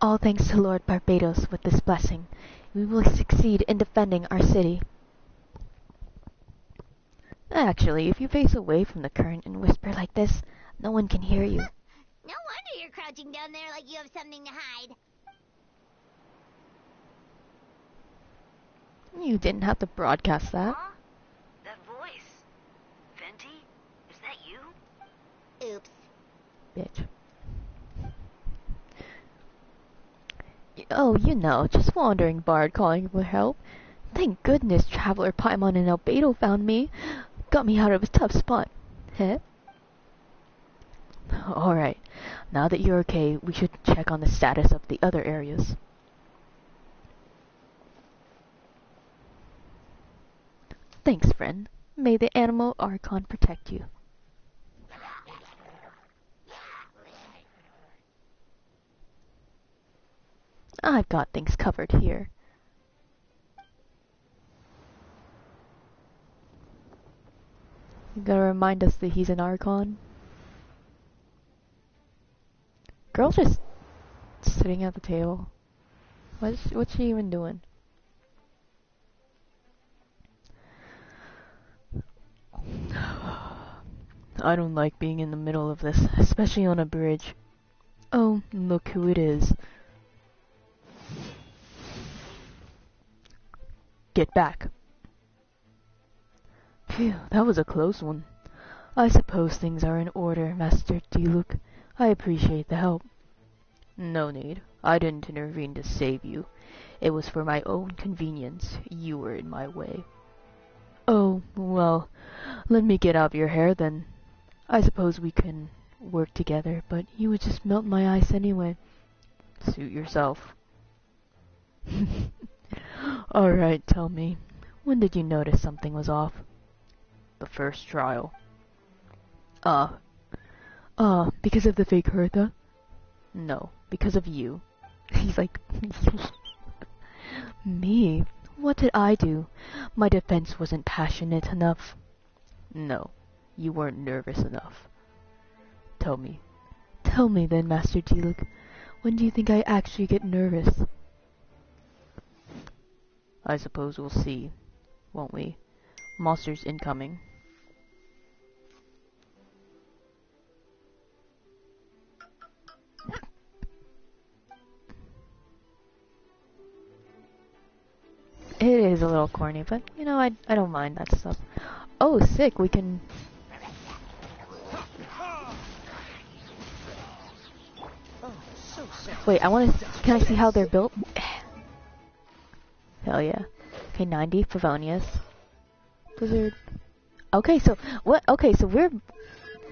All thanks to Lord Barbados with this blessing. We will succeed in defending our city. Actually, if you face away from the current and whisper like this, no one can hear you. No wonder you're crouching down there like you have something to hide. You didn't have to broadcast that. Huh? That voice. Venti? Is that you? Oops. Bitch. Oh, you know, just wandering bard calling for help. Thank goodness Traveler Paimon and Albedo found me. Got me out of a tough spot. Heh? Alright, now that you're okay, we should check on the status of the other areas. Thanks, friend. May the Animo Archon protect you. I've got things covered here. You gotta remind us that he's an Archon. Girl's just sitting at the table. What's she even doing? I don't like being in the middle of this, especially on a bridge. Oh, look who it is. Get back. Phew, that was a close one. I suppose things are in order, Master Diluc. I appreciate the help. No need. I didn't intervene to save you. It was for my own convenience. You were in my way. Oh, well, let me get out of your hair then. I suppose we can work together, but you would just melt my ice anyway. Suit yourself. Alright, tell me, when did you notice something was off? The first trial. Because of the fake Hertha? No, because of you. He's like, me? What did I do? My defense wasn't passionate enough. No, you weren't nervous enough. Tell me then, Master Diluc, when do you think I actually get nervous? I suppose we'll see, won't we? Monsters incoming. It is a little corny, but, you know, I don't mind that stuff. Oh, sick, we can... Wait, can I see how they're built? Hell yeah. Okay, 90, Favonius. Blizzard. Okay, so, what? Okay, so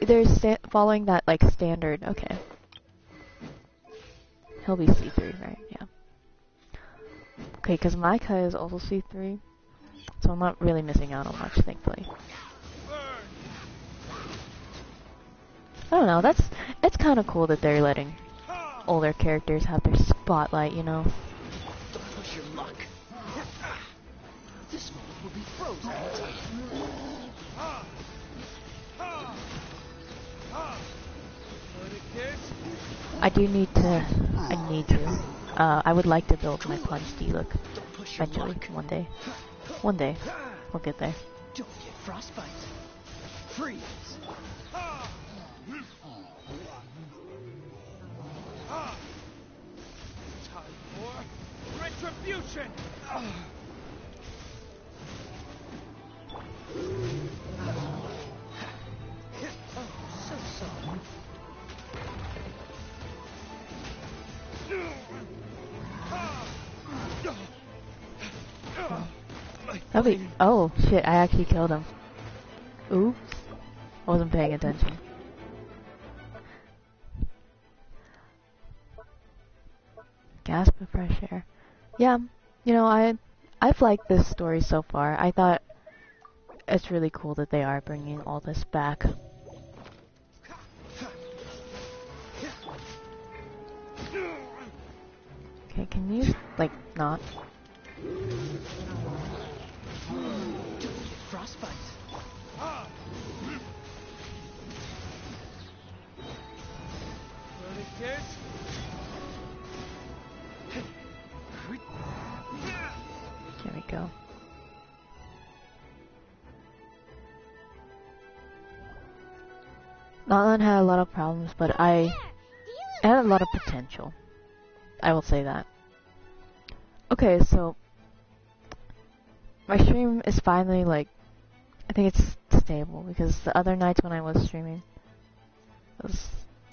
they're following that, like, standard. Okay. He'll be C3, right? Yeah. Okay, because my Kai is also C3. So I'm not really missing out on much, thankfully. I don't know, it's kind of cool that they're letting older characters have their spotlight, you know? Don't push your luck. This moment will be frozen. I would like to build my plunge D-look eventually, one day. One day, we'll get there. Don't get frostbite. Freeze. Time for retribution. So sorry. Oh shit, I actually killed him. Oops. I wasn't paying attention. Gasp of fresh air. Yeah, you know, I've liked this story so far. I thought it's really cool that they are bringing all this back. Okay, can you, like, not? Frostbite. There we go. Notland had a lot of problems, but it had a lot of potential. I will say that. Okay, so my stream is finally, like, I think it's stable, because the other nights when I was streaming, it was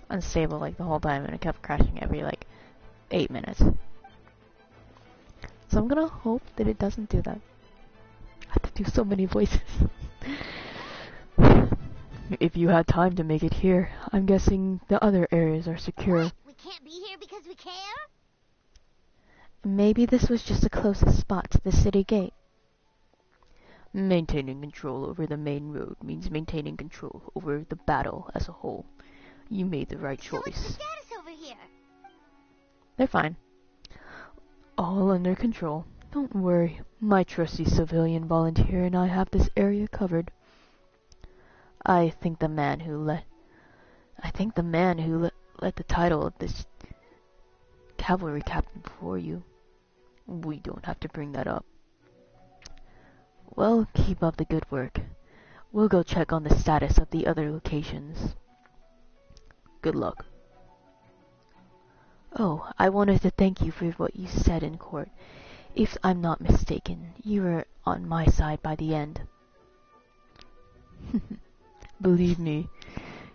unstable, like, the whole time, and it kept crashing every, like, 8 minutes. So I'm gonna hope that it doesn't do that. I have to do so many voices. If you had time to make it here, I'm guessing the other areas are secure. What? We can't be here because we care? Maybe this was just the closest spot to the city gate. Maintaining control over the main road means maintaining control over the battle as a whole. You made the right choice. So what's the status over here? They're fine. All under control. Don't worry. My trusty civilian volunteer and I have this area covered. I think the man who let the title of this cavalry captain before you. We don't have to bring that up. Well, keep up the good work. We'll go check on the status of the other locations. Good luck. Oh, I wanted to thank you for what you said in court. If I'm not mistaken, you were on my side by the end. Believe me,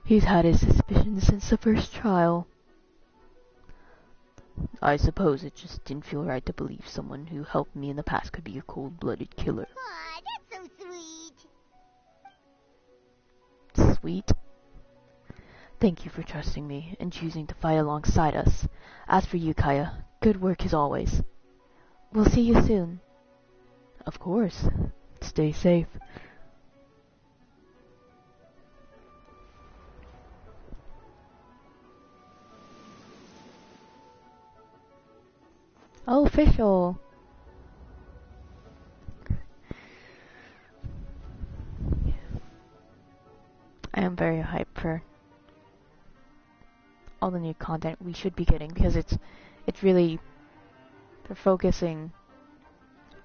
he's had his suspicions since the first trial. I suppose it just didn't feel right to believe someone who helped me in the past could be a cold-blooded killer. Aw, that's so sweet. Sweet? Thank you for trusting me and choosing to fight alongside us. As for you, Kaya, good work as always. We'll see you soon. Of course. Stay safe. Oh, official. I am very hyped for all the new content we should be getting, because it's really, they're focusing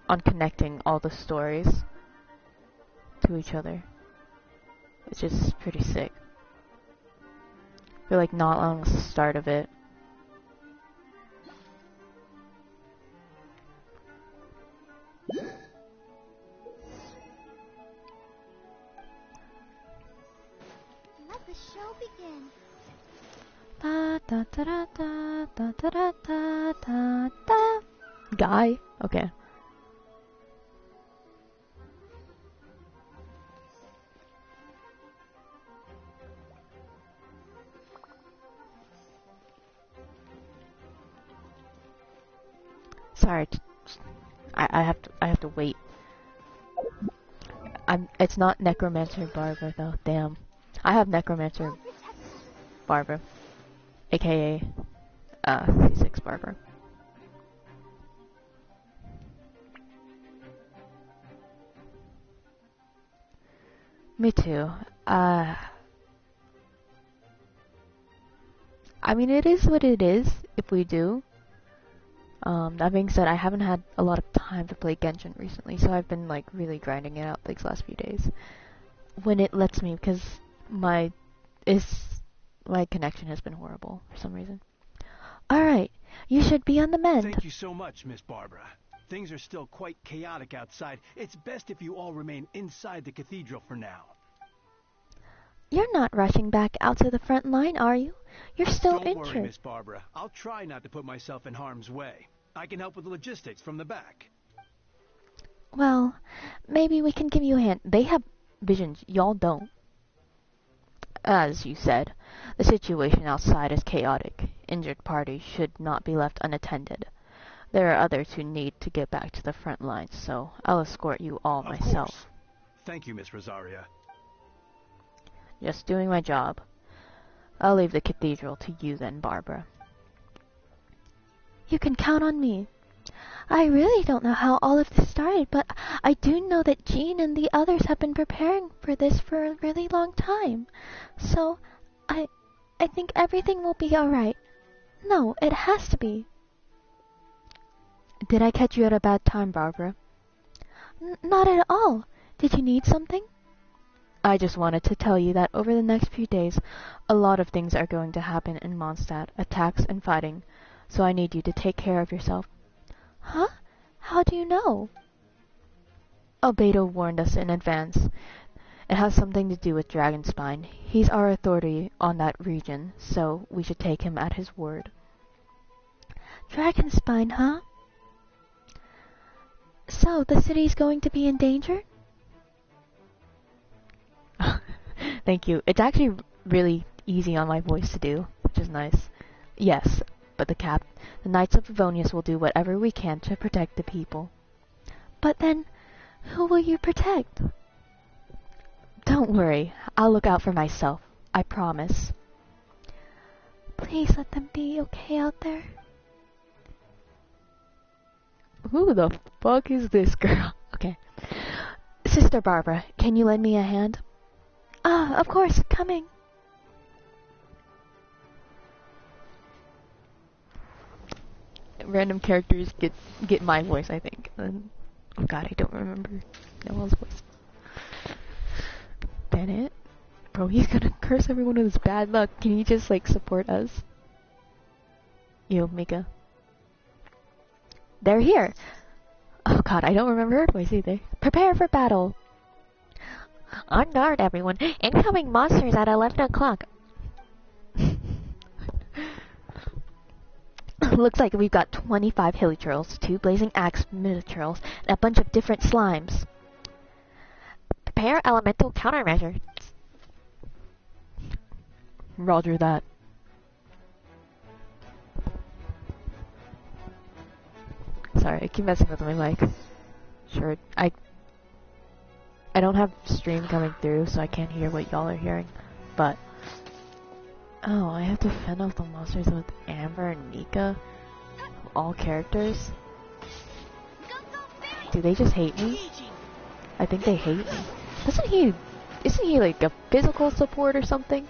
on connecting all the stories to each other, which is pretty sick. I feel like Not Long was the start of it. Let the show begin. Da da da da da da da da da da. Guy? Okay. Sorry, I have to wait It's not Necromancer Barbara though. Damn. I have Necromancer Barbara, aka C6 Barbara. Me too. I mean, it is what it is if we do. That being said, I haven't had a lot of time to play Genshin recently, so I've been like really grinding it out these last few days. When it lets me, because my connection has been horrible for some reason. Alright, you should be on the mend. Thank you so much, Miss Barbara. Things are still quite chaotic outside. It's best if you all remain inside the cathedral for now. You're not rushing back out to the front line, are you? You're still injured. Don't worry, Miss injured. Barbara. I'll try not to put myself in harm's way. I can help with the logistics from the back. Well, maybe we can give you a hand. They have visions, y'all don't. As you said, the situation outside is chaotic. Injured parties should not be left unattended. There are others who need to get back to the front lines, so I'll escort you all myself. Course. Thank you, Miss Rosaria. Just doing my job. I'll leave the cathedral to you then, Barbara. You can count on me. I really don't know how all of this started, but I do know that Jean and the others have been preparing for this for a really long time. So, I think everything will be alright. No, it has to be. Did I catch you at a bad time, Barbara? Not at all. Did you need something? I just wanted to tell you that over the next few days, a lot of things are going to happen in Mondstadt, attacks and fighting, so I need you to take care of yourself. Huh? How do you know? Albedo warned us in advance. It has something to do with Dragonspine. He's our authority on that region, so we should take him at his word. Dragonspine, huh? So, the city's going to be in danger? Thank you. It's actually really easy on my voice to do, which is nice. Yes, but the Knights of Favonius will do whatever we can to protect the people. But then, who will you protect? Don't worry, I'll look out for myself. I promise. Please let them be okay out there. Who the fuck is this girl? Okay. Sister Barbara, can you lend me a hand? Ah, of course, coming. Random characters get my voice, I think. Oh god, I don't remember Noel's voice. Bennett? Bro, he's gonna curse everyone with his bad luck. Can you just, like, support us? You, Mika. They're here! Oh god, I don't remember her voice either. Prepare for battle! On guard, everyone. Incoming monsters at 11 o'clock. Looks like we've got 25 hilichurls, 2 blazing axe minichurls, and a bunch of different slimes. Prepare elemental countermeasures. Roger that. Sorry, I keep messing with my mic. Sure, I don't have stream coming through, so I can't hear what y'all are hearing, but... Oh, I have to fend off the monsters with Amber and Nika? All characters? Do they just hate me? I think they hate me. Isn't he like a physical support or something?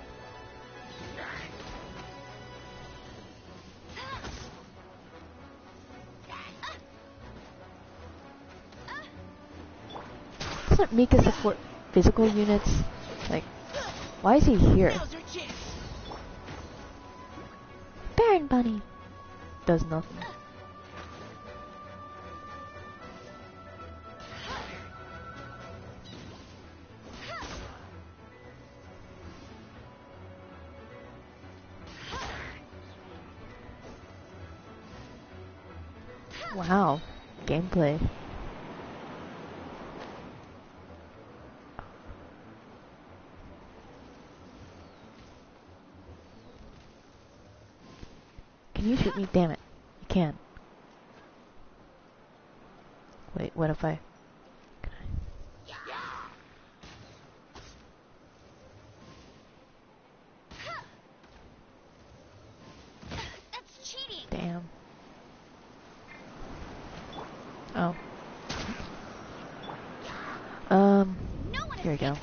Doesn't Mika support physical units? Like, why is he here? Baron Bunny does nothing. Wow, gameplay. Can you shoot me? Damn it. You can. Wait, what if I... Here we go.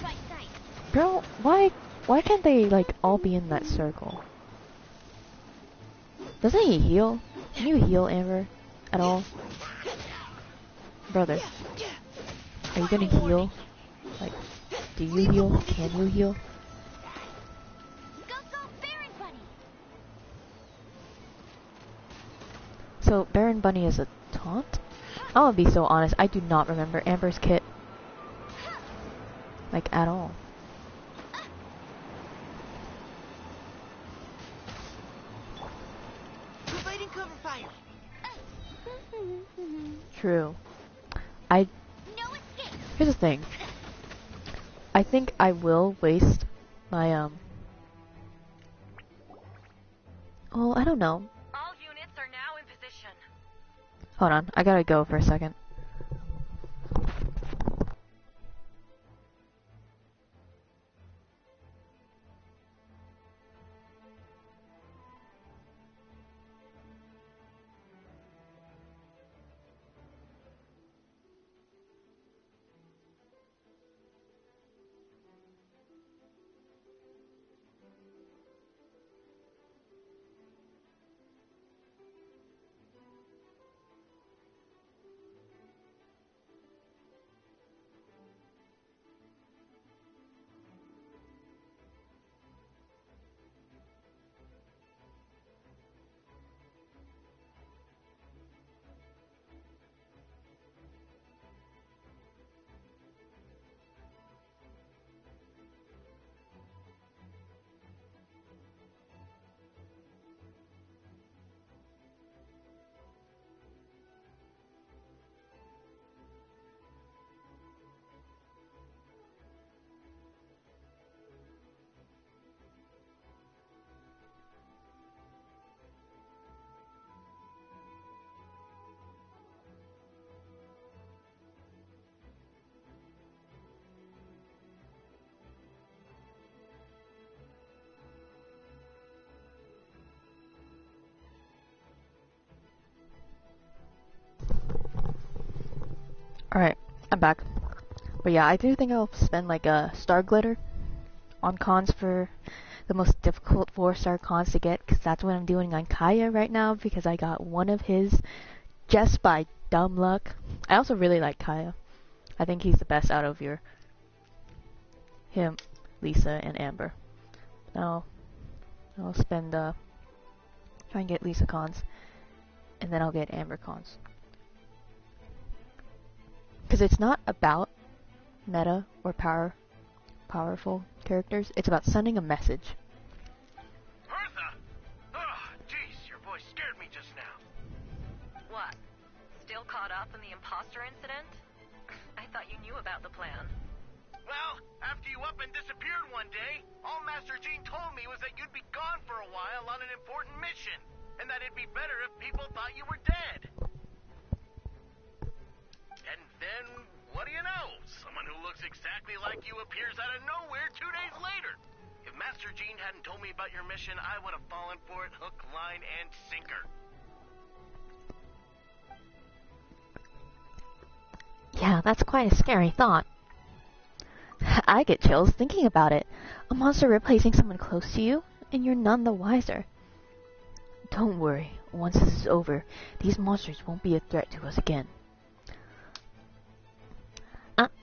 Bro, why can't they, like, all be in that circle? Doesn't he heal? Can you heal, Amber? At all? Brother. Are you gonna heal? Like, do you heal? Can you heal? So, Baron Bunny is a taunt? I'm gonna be so honest, I do not remember Amber's kit. Like, at all. Providing cover fire. True. Here's the thing. I think I will waste my, well, I don't know. All units are now in position. Hold on, I gotta go for a second. Alright, I'm back. But yeah, I do think I'll spend like a star glitter on cons for the most difficult 4-star cons to get, because that's what I'm doing on Kaya right now, because I got one of his just by dumb luck. I also really like Kaya. I think he's the best out of him, Lisa, and Amber. Now, I'll spend, try and get Lisa cons, and then I'll get Amber cons. Because it's not about meta or powerful characters, it's about sending a message. Hertha! Oh, jeez, your voice scared me just now. What? Still caught up in the imposter incident? I thought you knew about the plan. Well, after you up and disappeared one day, all Master Jean told me was that you'd be gone for a while on an important mission, and that it'd be better if people thought you were dead. And then, what do you know? Someone who looks exactly like you appears out of nowhere 2 days later. If Master Jean hadn't told me about your mission, I would have fallen for it hook, line, and sinker. Yeah, that's quite a scary thought. I get chills thinking about it. A monster replacing someone close to you, and you're none the wiser. Don't worry, once this is over, these monsters won't be a threat to us again.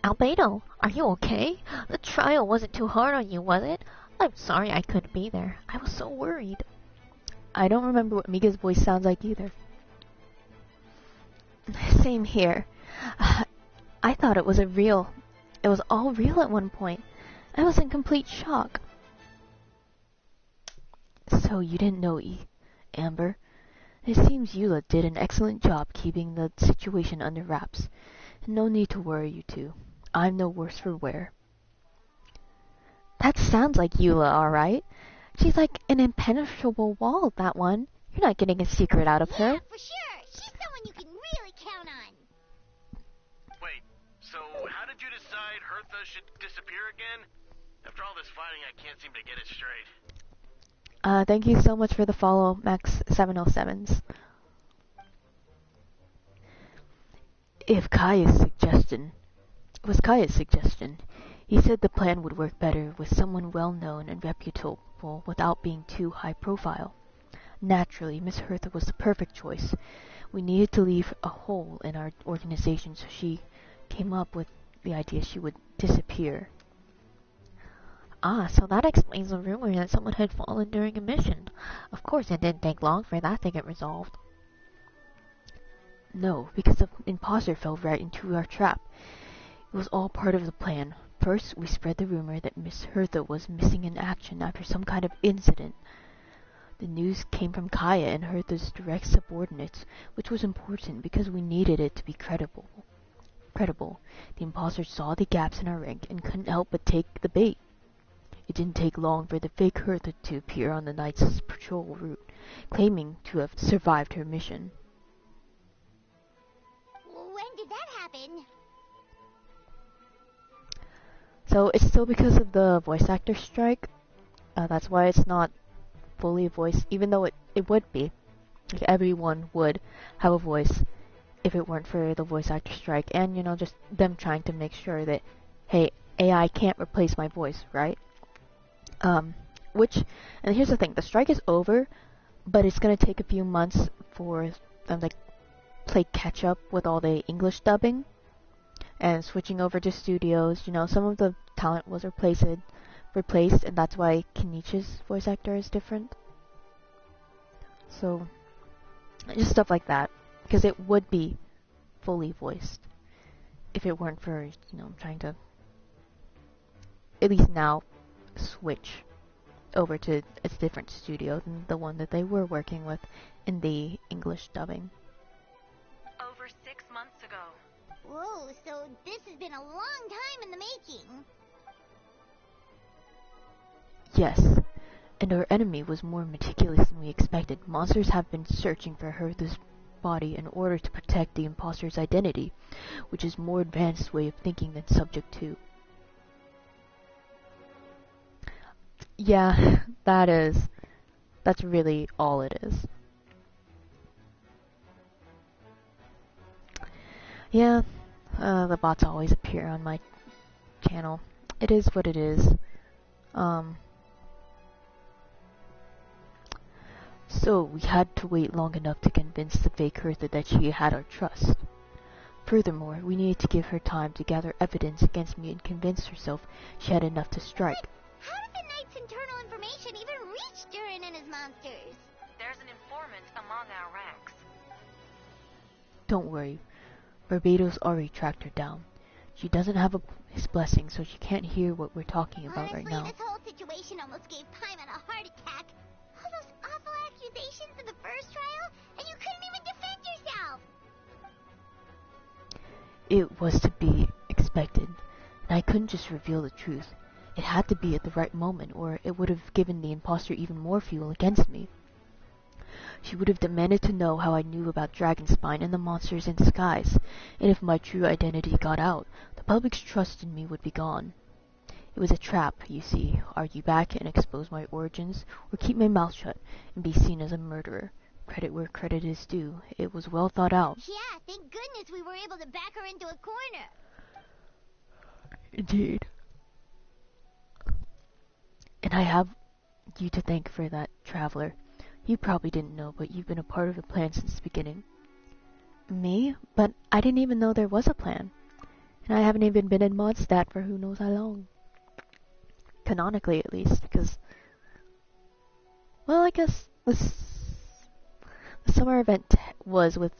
Albedo, are you okay? The trial wasn't too hard on you, was it? I'm sorry I couldn't be there. I was so worried. I don't remember what Mika's voice sounds like either. Same here. I thought it was all real at one point. I was in complete shock. So you didn't know, Amber? It seems Eula did an excellent job keeping the situation under wraps. No need to worry, you two. I'm no worse for wear. That sounds like Eula, alright. She's like an impenetrable wall, that one. You're not getting a secret out of her. Yeah, for sure. She's someone you can really count on. Wait, so how did you decide Hertha should disappear again? After all this fighting, I can't seem to get it straight. Thank you so much for the follow, Max707s. It was Kaya's suggestion, He said the plan would work better with someone well-known and reputable without being too high-profile. Naturally, Miss Hertha was the perfect choice. We needed to leave a hole in our organization, so she came up with the idea she would disappear. Ah, so that explains the rumor that someone had fallen during a mission. Of course, it didn't take long for that to get resolved. No, because the imposter fell right into our trap. It was all part of the plan. First, we spread the rumor that Miss Hertha was missing in action after some kind of incident. The news came from Kaya and Hertha's direct subordinates, which was important because we needed it to be credible. The imposter saw the gaps in our rank and couldn't help but take the bait. It didn't take long for the fake Hertha to appear on the night's patrol route, claiming to have survived her mission. When did that happen? So it's still because of the voice actor strike. That's why it's not fully voiced, even though it would be. Like, everyone would have a voice if it weren't for the voice actor strike, and just them trying to make sure that, hey, AI can't replace my voice, right? And here's the thing, the strike is over, but it's gonna take a few months for them to play catch up with all the English dubbing and switching over to studios. Some of the talent was replaced, and that's why Kenichi's voice actor is different. So, just stuff like that, because it would be fully voiced if it weren't for, trying to, at least now, switch over to a different studio than the one that they were working with in the English dubbing. Over 6 months ago. Whoa, so this has been a long time in the making. Yes, and our enemy was more meticulous than we expected. Monsters have been searching for Hertha's body in order to protect the imposter's identity, which is a more advanced way of thinking than Subject 2. Yeah, that's really all it is. Yeah, the bots always appear on my channel. It is what it is. So we had to wait long enough to convince the fake Hertha that she had our trust. Furthermore, we needed to give her time to gather evidence against me and convince herself she had enough to strike. But how did the Knight's internal information even reach Durin and his monsters? There's an informant among our ranks. Don't worry. Barbados already tracked her down. She doesn't have his blessing, so she can't hear what we're talking about right now. Honestly, this whole situation almost gave Paimon a heart attack. All those awful accusations in the first trial, and you couldn't even defend yourself! It was to be expected, and I couldn't just reveal the truth. It had to be at the right moment, or it would have given the imposter even more fuel against me. She would have demanded to know how I knew about Dragonspine and the monsters in disguise, and if my true identity got out, the public's trust in me would be gone. It was a trap, you see, argue back and expose my origins, or keep my mouth shut and be seen as a murderer. Credit where credit is due. It was well thought out. Yeah, thank goodness we were able to back her into a corner. Indeed. And I have you to thank for that, Traveler. You probably didn't know, but you've been a part of the plan since the beginning. Me? But I didn't even know there was a plan. And I haven't even been in Mondstadt for who knows how long. Canonically, at least, because... Well, I guess the summer event was with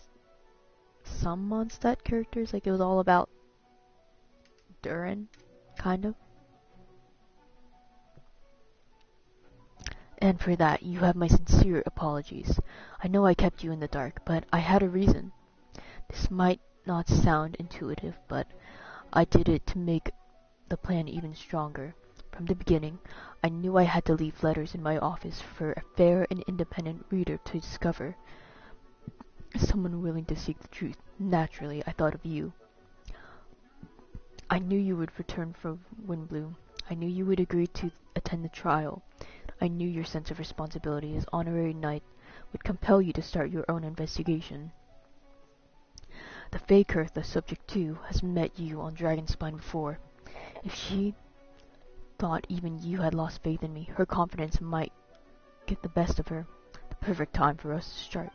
some Mondstadt characters. Like, it was all about Durin, kind of. And for that, you have my sincere apologies. I know I kept you in the dark, but I had a reason. This might not sound intuitive, but I did it to make the plan even stronger. From the beginning, I knew I had to leave letters in my office for a fair and independent reader to discover. Someone willing to seek the truth. Naturally, I thought of you. I knew you would return from Windbloom. I knew you would agree to attend the trial. I knew your sense of responsibility as honorary knight would compel you to start your own investigation. The Faker, the subject 2, has met you on Dragonspine before. If she thought even you had lost faith in me, her confidence might get the best of her. The perfect time for us to strike.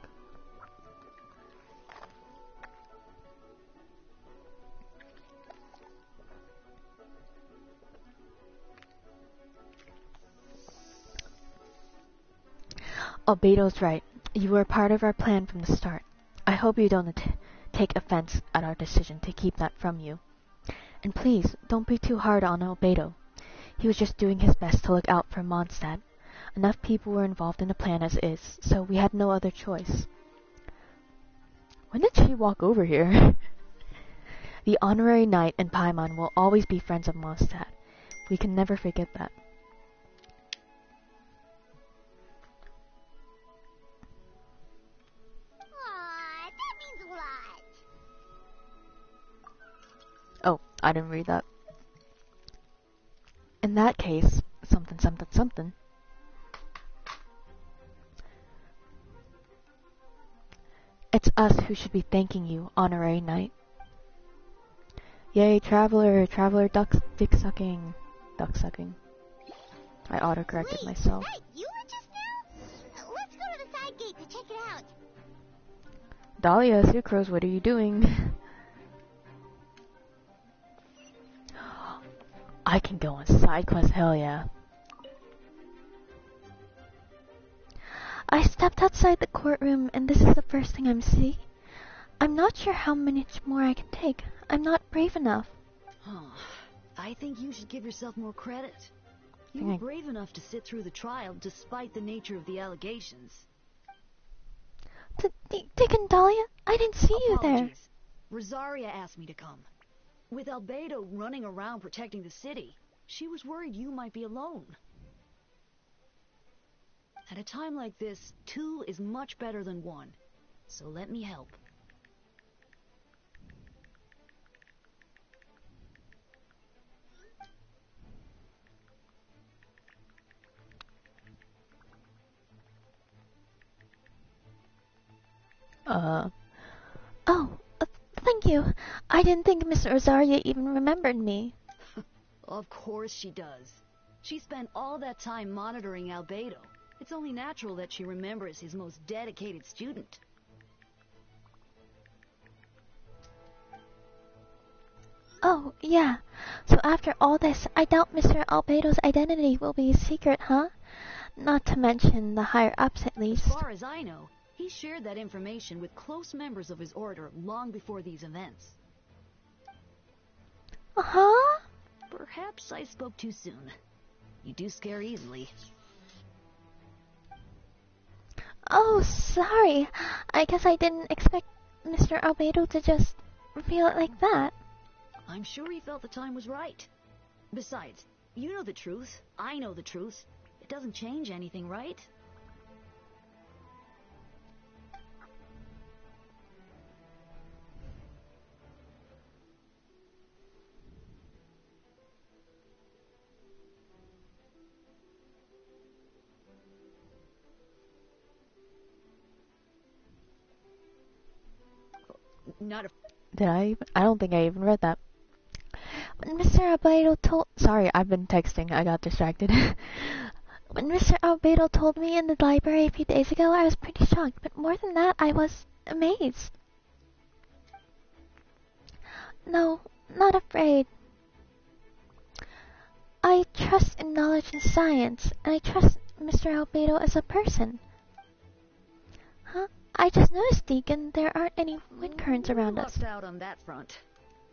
Albedo's right. You were part of our plan from the start. I hope you don't take offense at our decision to keep that from you. And please, don't be too hard on Albedo. He was just doing his best to look out for Mondstadt. Enough people were involved in the plan as is, so we had no other choice. When did she walk over here? The honorary knight and Paimon will always be friends of Mondstadt. We can never forget that. Oh, I didn't read that. In that case, something, something, something. It's us who should be thanking you, honorary knight. Yay, traveler, dick sucking. Duck sucking. I auto-corrected myself. That you were just now? Let's go to the side gate to check it out. Dahlia, Sucrose, what are you doing? I can go on side quest, hell yeah. I stepped outside the courtroom and this is the first thing I'm seeing. I'm not sure how much more I can take. I'm not brave enough. I think you should give yourself more credit. You were brave enough to sit through the trial despite the nature of the allegations. Dick and Dahlia, I didn't see you there. Rosaria asked me to come. With Albedo running around protecting the city, she was worried you might be alone. At a time like this, 2 is much better than 1. So let me help. Thank you. I didn't think Miss Rosaria even remembered me. Of course she does. She spent all that time monitoring Albedo. It's only natural that she remembers his most dedicated student. Oh, yeah. So after all this, I doubt Mr. Albedo's identity will be a secret, huh? Not to mention the higher-ups, at least. As far as I know, he shared that information with close members of his order long before these events. Uh-huh? Perhaps I spoke too soon. You do scare easily. Oh, sorry. I guess I didn't expect Mr. Albedo to just reveal it like that. I'm sure he felt the time was right. Besides, you know the truth. I know the truth. It doesn't change anything, right? I don't think I even read that. When Mr. Albedo told... Sorry, I've been texting. I got distracted. When Mr. Albedo told me in the library a few days ago, I was pretty shocked. But more than that, I was amazed. No, not afraid. I trust in knowledge and science, and I trust Mr. Albedo as a person. Huh? I just noticed, Deacon, there aren't any wind currents around us. Lucked out on that front.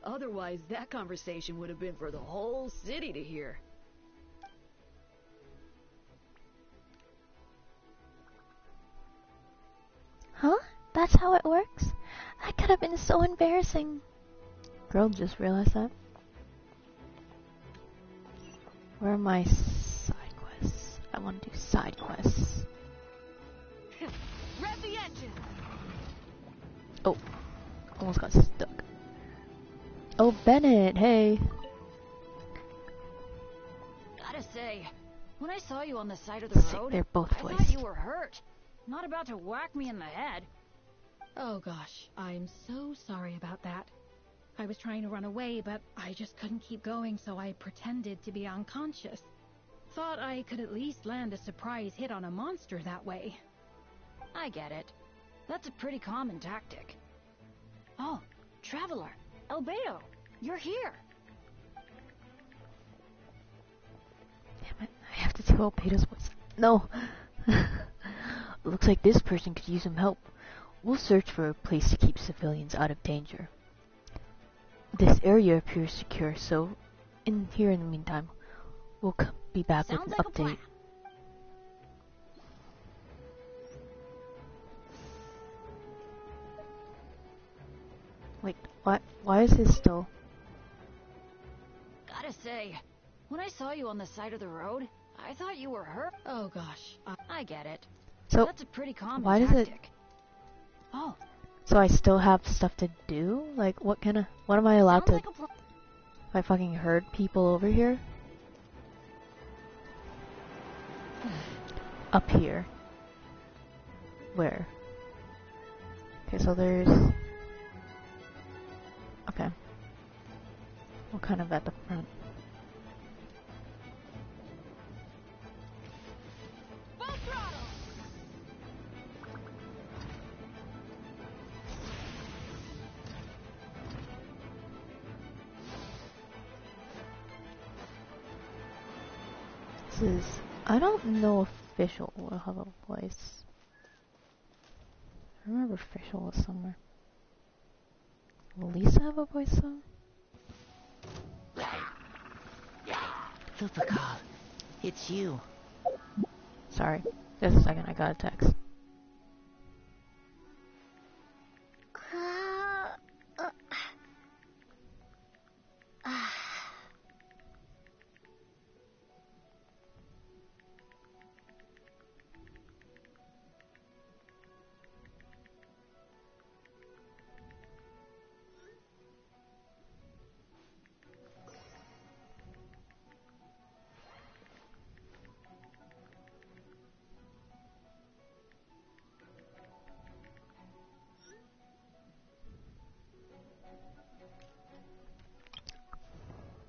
Otherwise, that conversation would have been for the whole city to hear. Huh? That's how it works? That could have been so embarrassing. Girl, just realized that. Where are my side quests? I want to do side quests. Rev the engine. Oh, almost got stuck. Oh, Bennett, hey. Gotta say, when I saw you on the side of the road, they're both I thought voiced. you were hurt. Not about to whack me in the head. Oh gosh, I'm so sorry about that. I was trying to run away, but I just couldn't keep going, so I pretended to be unconscious. Thought I could at least land a surprise hit on a monster that way. I get it. That's a pretty common tactic. Oh, Traveler, Albedo, you're here. Damn it, I have to do Albedo's voice. No! Looks like this person could use some help. We'll search for a place to keep civilians out of danger. This area appears secure, so in the meantime, we'll be back with an update. Wait, what? Why is this still? Gotta say, when I saw you on the side of the road, I thought you were hurt. Oh gosh, I get it. So that's a pretty common why does tactic. it? Oh. So I still have stuff to do? Like, what am I allowed to? I fucking heard people over here? Up here. Where? Okay, so there's... Okay. We're kind of at the front. This is... I don't know official will have a voice. I remember official was somewhere. Will Lisa have a voice though? Lupical, it's you. Sorry, just a second, I got a text.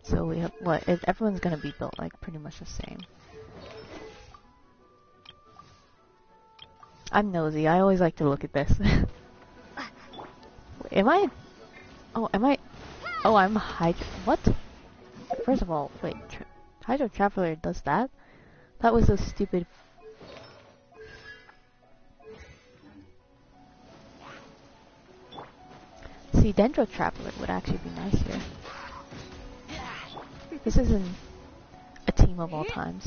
So we have, what, everyone's gonna be built like pretty much the same. I'm nosy, I always like to look at this. Am I? Oh, am I? Oh, I'm Hydro. What? First of all, wait, Hydro Traveler does that? That was so stupid. See, Dendro Traveler would actually be nice here. This isn't a team of all times.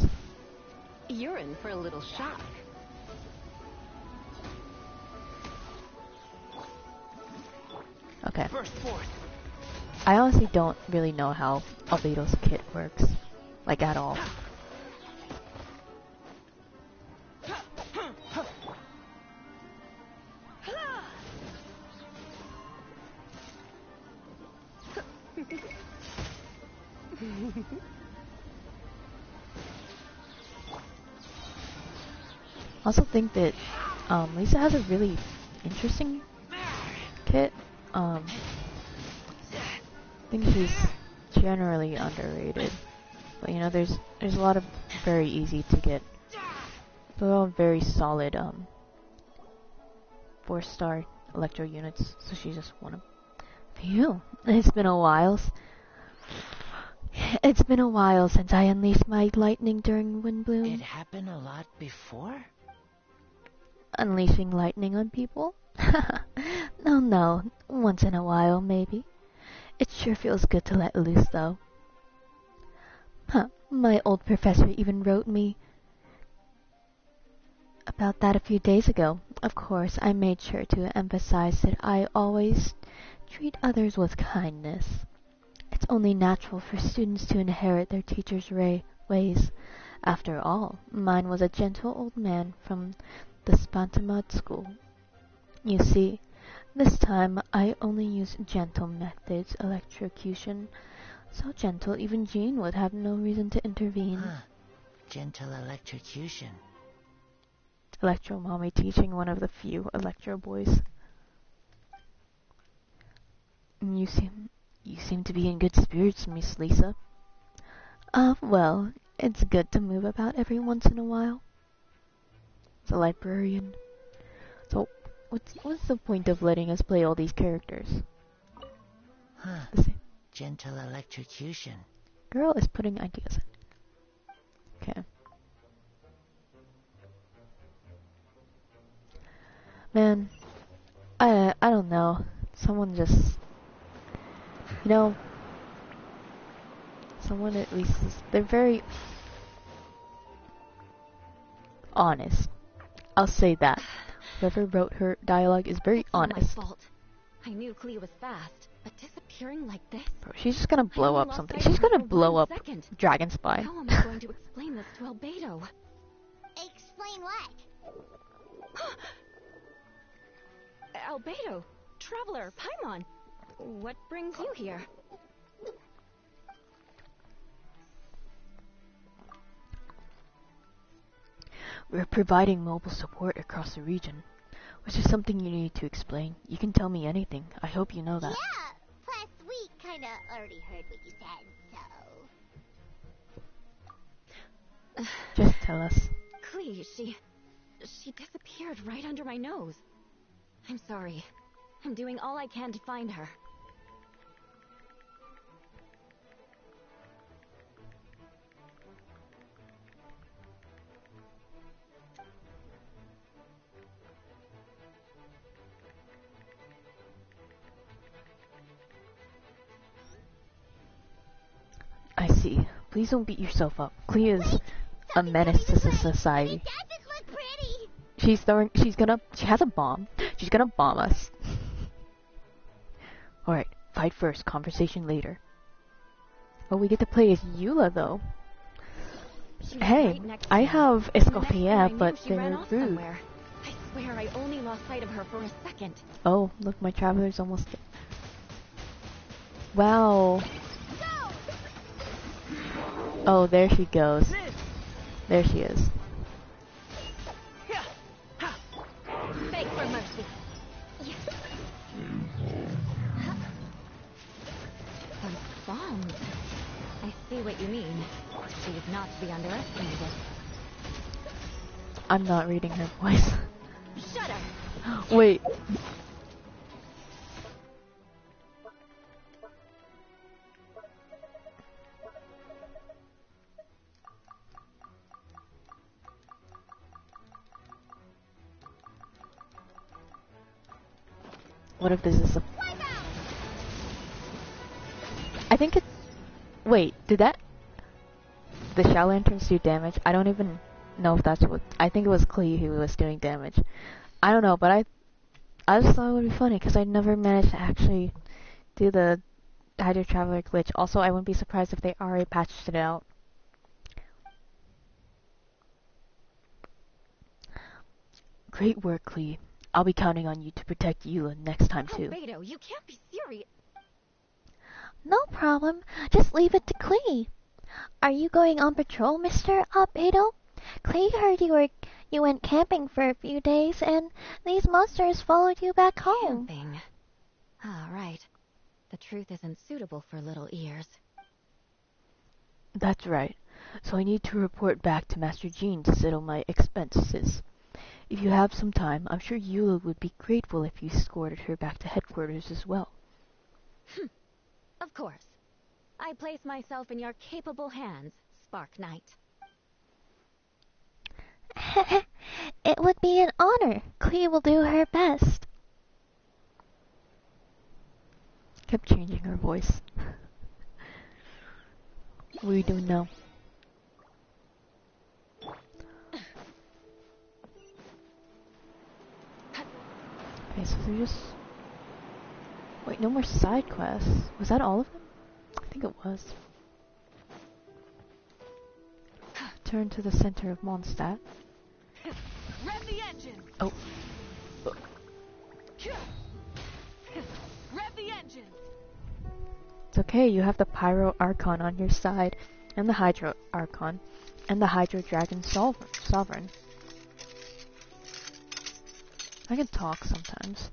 You're in for a little shock. Okay. First forth. I honestly don't really know how Albedo's kit works, like at all. I also think that Lisa has a really interesting kit. I think she's generally underrated, but you know, there's a lot of very easy to get, they're all very solid 4-star electro units. So she's just one of few. It's been a while. It's been a while since I unleashed my lightning during Windbloom. It happened a lot before? Unleashing lightning on people? No, once in a while, maybe. It sure feels good to let loose, though. Huh, my old professor even wrote me about that a few days ago. Of course, I made sure to emphasize that I always treat others with kindness. It's only natural for students to inherit their teachers' ways. After all, mine was a gentle old man from the Spantamud school. You see, this time I only use gentle methods, electrocution. So gentle, even Jean would have no reason to intervene. Huh. Gentle electrocution. Electro Mommy teaching one of the few Electro boys. You seem to be in good spirits, Miss Lisa. Well, it's good to move about every once in a while. It's a librarian. So, what's the point of letting us play all these characters? Huh. Gentle electrocution. Girl is putting ideas in. Okay. Man, I don't know. Someone just, you know, someone at least they're very honest. I'll say that. Whoever wrote her dialogue is very honest. My fault. I knew Clea was fast, but disappearing like this? Bro, she's just gonna blow up something. She's gonna blow up Dragon Spy. How am I going to explain this to Albedo? Explain what? Albedo, Traveler, Paimon, what brings you here? We're providing mobile support across the region, which is something you need to explain. You can tell me anything. I hope you know that. Yeah, plus we kinda already heard what you said, so... Just tell us. Clea, she disappeared right under my nose. I'm sorry. I'm doing all I can to find her. I see. Please don't beat yourself up. Clea is a menace to society. She has a bomb. She's gonna bomb us. Alright, fight first, conversation later. Oh, we get to play as Eula though. Hey, I have Escoffier, but they're rude. I swear I only lost sight of her for a second. Oh, look, my traveler's almost... Wow. Oh, there she goes. There she is. Beg for mercy. Those bombs. I see what you mean. She is not to be underestimated. I'm not reading her voice. Shut up. Wait. What if this is a... I think it's... Wait, did that... The Shadow Lanterns do damage? I don't even know if that's what... I think it was Clea who was doing damage. I don't know, but I just thought it would be funny, because I never managed to actually do the Hydro Traveler glitch. Also, I wouldn't be surprised if they already patched it out. Great work, Clea. I'll be counting on you to protect Eula next time, too. Albedo, you can't be serious. No problem. Just leave it to Clea. Are you going on patrol, Mr. Albedo? Clea heard you went camping for a few days, and these monsters followed you back home. Camping? Ah, right. The truth isn't suitable for little ears. That's right. So I need to report back to Master Jean to settle my expenses. If you have some time, I'm sure Eula would be grateful if you escorted her back to headquarters as well. Of course. I place myself in your capable hands, Spark Knight. It would be an honor. Clea will do her best. Kept changing her voice. What are you doing now? Okay, so they're just... Wait, no more side quests. Was that all of them? I think it was. Turn to the center of Mondstadt. Rev the engine. Oh. Rev the engine. It's okay, you have the Pyro Archon on your side, and the Hydro Archon, and the Hydro Dragon Sovereign. I can talk sometimes.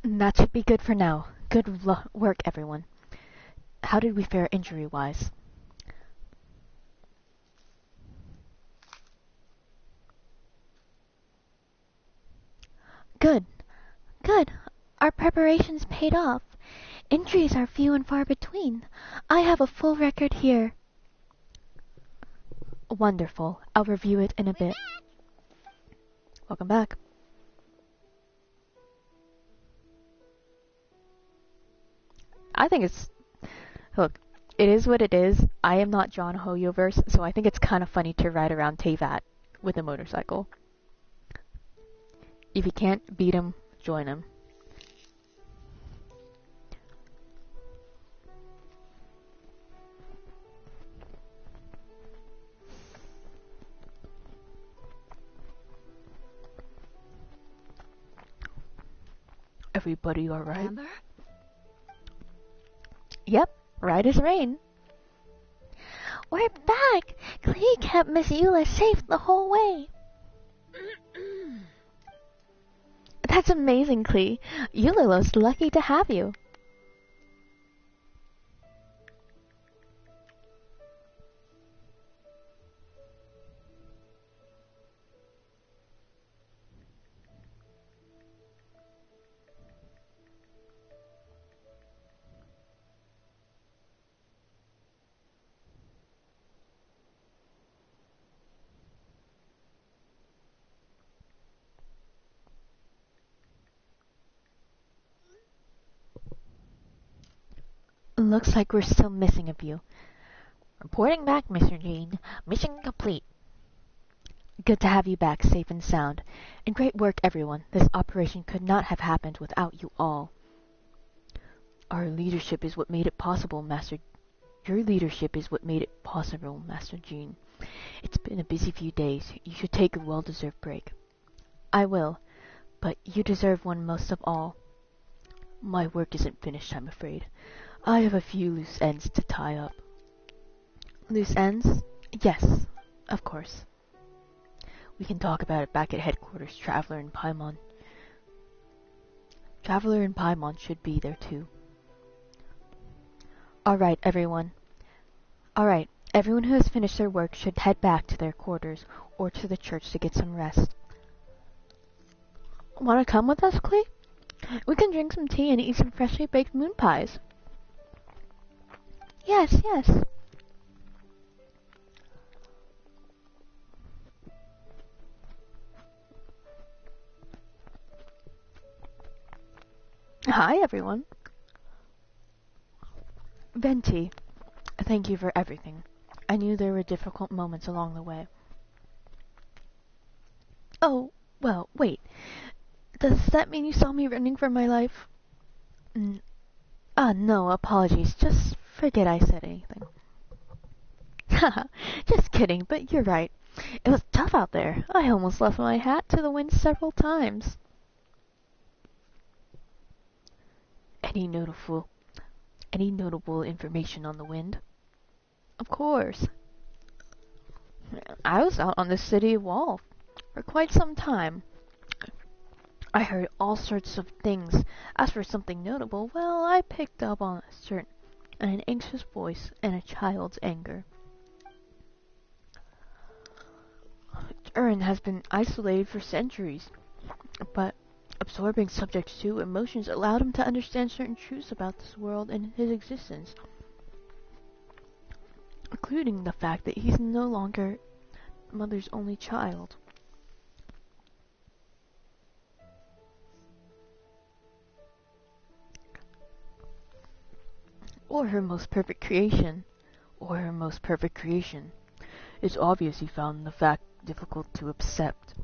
That should be good for now. Good work, everyone. How did we fare injury-wise? Good. Good. Our preparations paid off. Injuries are few and far between. I have a full record here. Wonderful. I'll review it in a bit. Welcome back. I think it's... Look, it is what it is. I am not John Hoyoverse, so I think it's kind of funny to ride around Teyvat with a motorcycle. If you can't beat him, join him. Everybody alright? Amber? Yep, right as rain. We're back! Klee kept Miss Eula safe the whole way. That's amazing, Klee. Eula's lucky to have you. Looks like we're still missing a few. Reporting back, Mr. Jean. Mission complete. Good to have you back, safe and sound. And great work, everyone. This operation could not have happened without you all. Our leadership is what made it possible, Master... Your leadership is what made it possible, Master Jean. It's been a busy few days. You should take a well-deserved break. I will, but you deserve one most of all. My work isn't finished, I'm afraid. I have a few loose ends to tie up. Loose ends? Yes, of course. We can talk about it back at headquarters, Traveler and Paimon. Traveler and Paimon should be there too. Alright, everyone. Alright, everyone who has finished their work should head back to their quarters or to the church to get some rest. Wanna come with us, Klee? We can drink some tea and eat some freshly baked moon pies. Yes, yes. Hi, everyone. Venti, thank you for everything. I knew there were difficult moments along the way. Oh, well, wait. Does that mean you saw me running for my life? No, apologies. Just forget I said anything. Haha, just kidding, but you're right. It was tough out there. I almost left my hat to the wind several times. Any notable information on the wind? Of course. I was out on the city wall for quite some time. I heard all sorts of things. As for something notable, well, I picked up on an anxious voice and a child's anger. Durin has been isolated for centuries, but absorbing Subject 2 emotions allowed him to understand certain truths about this world and his existence, including the fact that he's no longer Mother's only child. Or her most perfect creation. It's obvious he found the fact difficult to accept.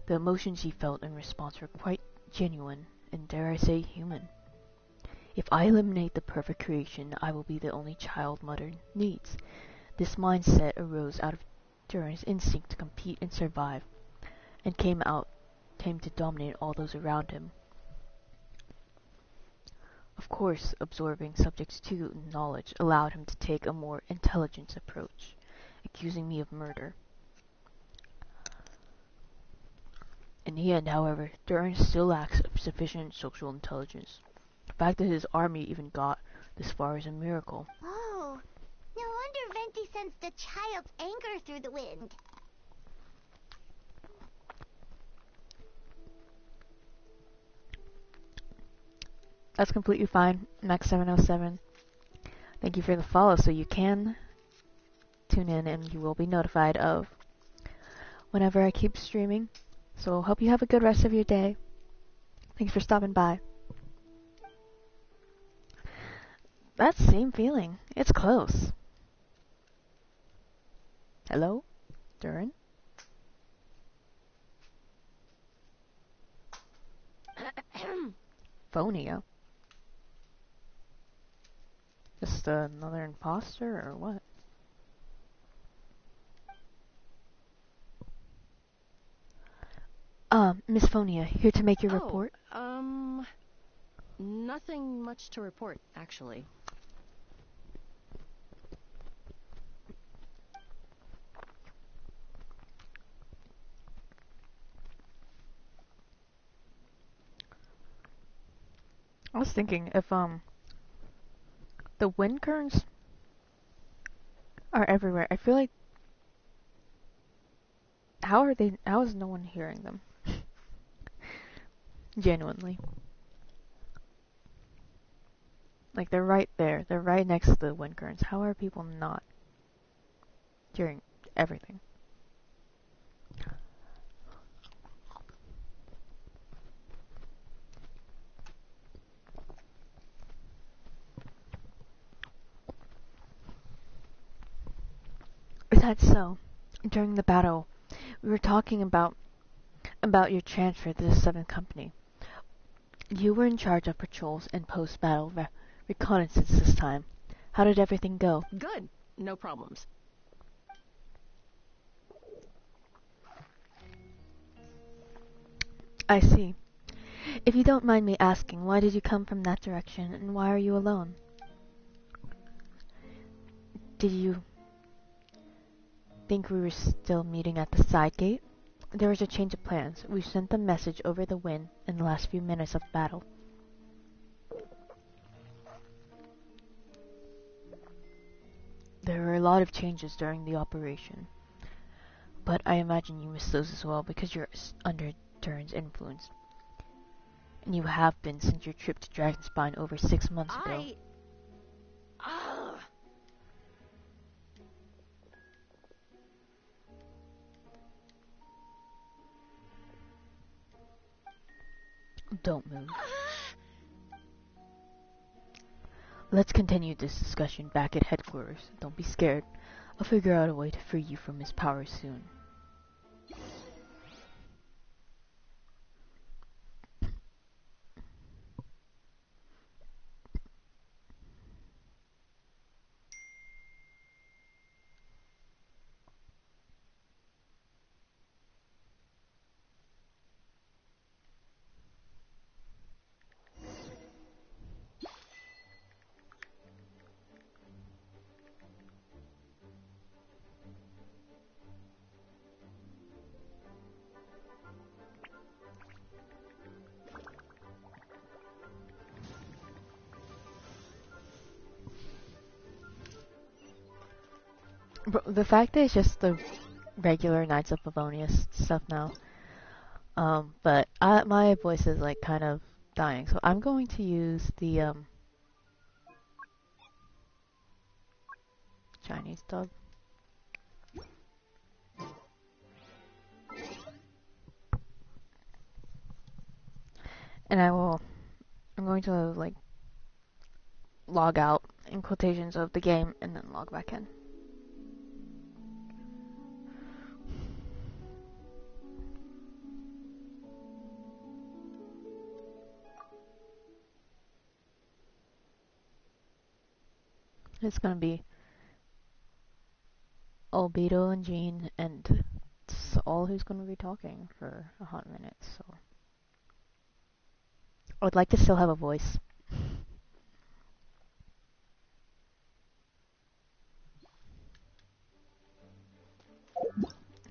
The emotions he felt in response were quite genuine, and dare I say human. If I eliminate the perfect creation, I will be the only child Mother needs. This mindset arose out of Durin's instinct to compete and survive, and came to dominate all those around him. Of course, absorbing Subject 2 knowledge allowed him to take a more intelligent approach, accusing me of murder. In the end, however, Durin still lacks sufficient social intelligence. The fact that his army even got this far is a miracle. Oh, no wonder Venti sensed a child's anger through the wind. That's completely fine, Max707. Thank you for the follow, so you can tune in and you will be notified of whenever I keep streaming. So hope you have a good rest of your day. Thanks for stopping by. That same feeling. It's close. Hello? Durin? Phonia? Just another imposter or what? Miss Phonia, here to make your report. Nothing much to report, actually. I was thinking if, the wind currents are everywhere. I feel like, how is no one hearing them? Genuinely. Like, they're right there. They're right next to the wind currents. How are people not hearing everything? That's so. During the battle, we were talking about your transfer to the 7th Company. You were in charge of patrols and post-battle reconnaissance this time. How did everything go? Good. No problems. I see. If you don't mind me asking, why did you come from that direction, and why are you alone? Did you think we were still meeting at the side gate? There was a change of plans. We sent the message over the wind in the last few minutes of battle. There were a lot of changes during the operation, but I imagine you missed those as well because you're under Durin's influence. And you have been since your trip to Dragonspine over 6 months ago. Don't move. Let's continue this discussion back at headquarters. Don't be scared. I'll figure out a way to free you from his power soon. The fact that it's just the regular Knights of Livonia stuff now, but my voice is like kind of dying, so I'm going to use the Chinese dub. And I'm going to like log out in quotations of the game and then log back in. It's gonna be Albedo and Jean, and it's all who's gonna be talking for a hot minute, so I would like to still have a voice.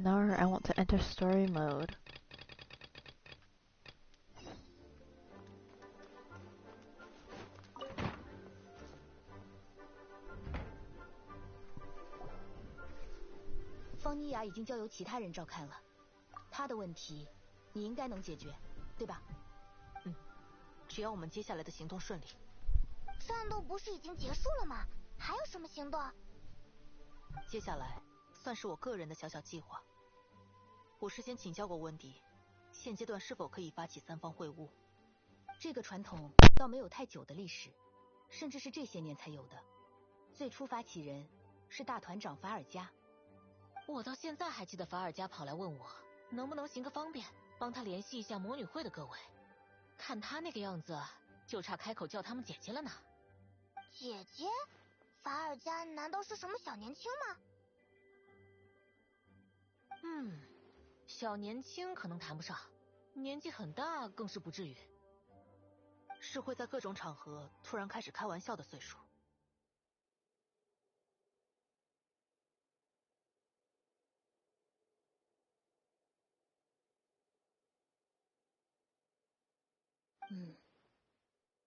Now I want to enter story mode. 奥尼亚已经交由其他人照看了，他的问题你应该能解决，对吧？只要我们接下来的行动顺利。战斗不是已经结束了吗？还有什么行动？接下来算是我个人的小小计划。我事先请教过温迪，现阶段是否可以发起三方会晤？这个传统倒没有太久的历史，甚至是这些年才有的。最初发起人是大团长法尔加。我到现在还记得法尔加跑来问我，能不能行个方便，帮他联系一下魔女会的各位。看他那个样子，就差开口叫他们姐姐了呢。姐姐？法尔加难道是什么小年轻吗？小年轻可能谈不上，年纪很大更是不至于。是会在各种场合突然开始开玩笑的岁数。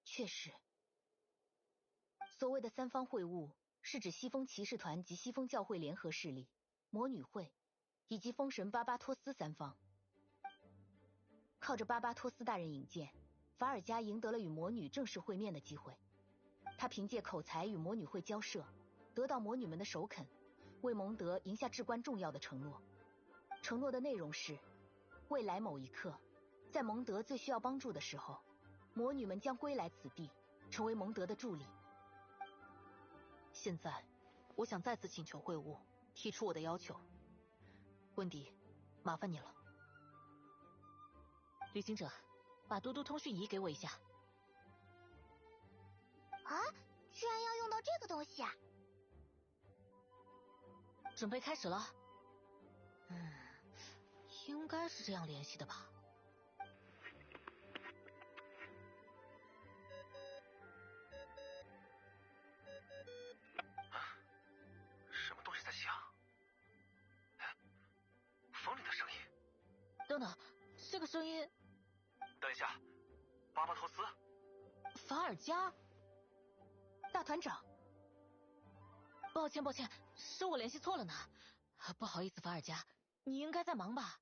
确实。所谓的三方会晤，是指西风骑士团及西风教会联合势力、魔女会以及风神巴巴托斯三方。靠着巴巴托斯大人引荐，法尔加赢得了与魔女正式会面的机会。他凭借口才与魔女会交涉，得到魔女们的首肯，为蒙德赢下至关重要的承诺。承诺的内容是，未来某一刻，在蒙德最需要帮助的时候，魔女们将归来此地，成为蒙德的助力。现在，我想再次请求会晤，提出我的要求。温迪，麻烦你了。旅行者，把嘟嘟通讯仪给我一下。啊，居然要用到这个东西啊！准备开始了。应该是这样联系的吧。什么东西在响？哎，风里的声音。等等，这个声音……等一下，巴巴托斯，法尔加，大团长。抱歉，是我联系错了呢。不好意思，法尔加，你应该在忙吧？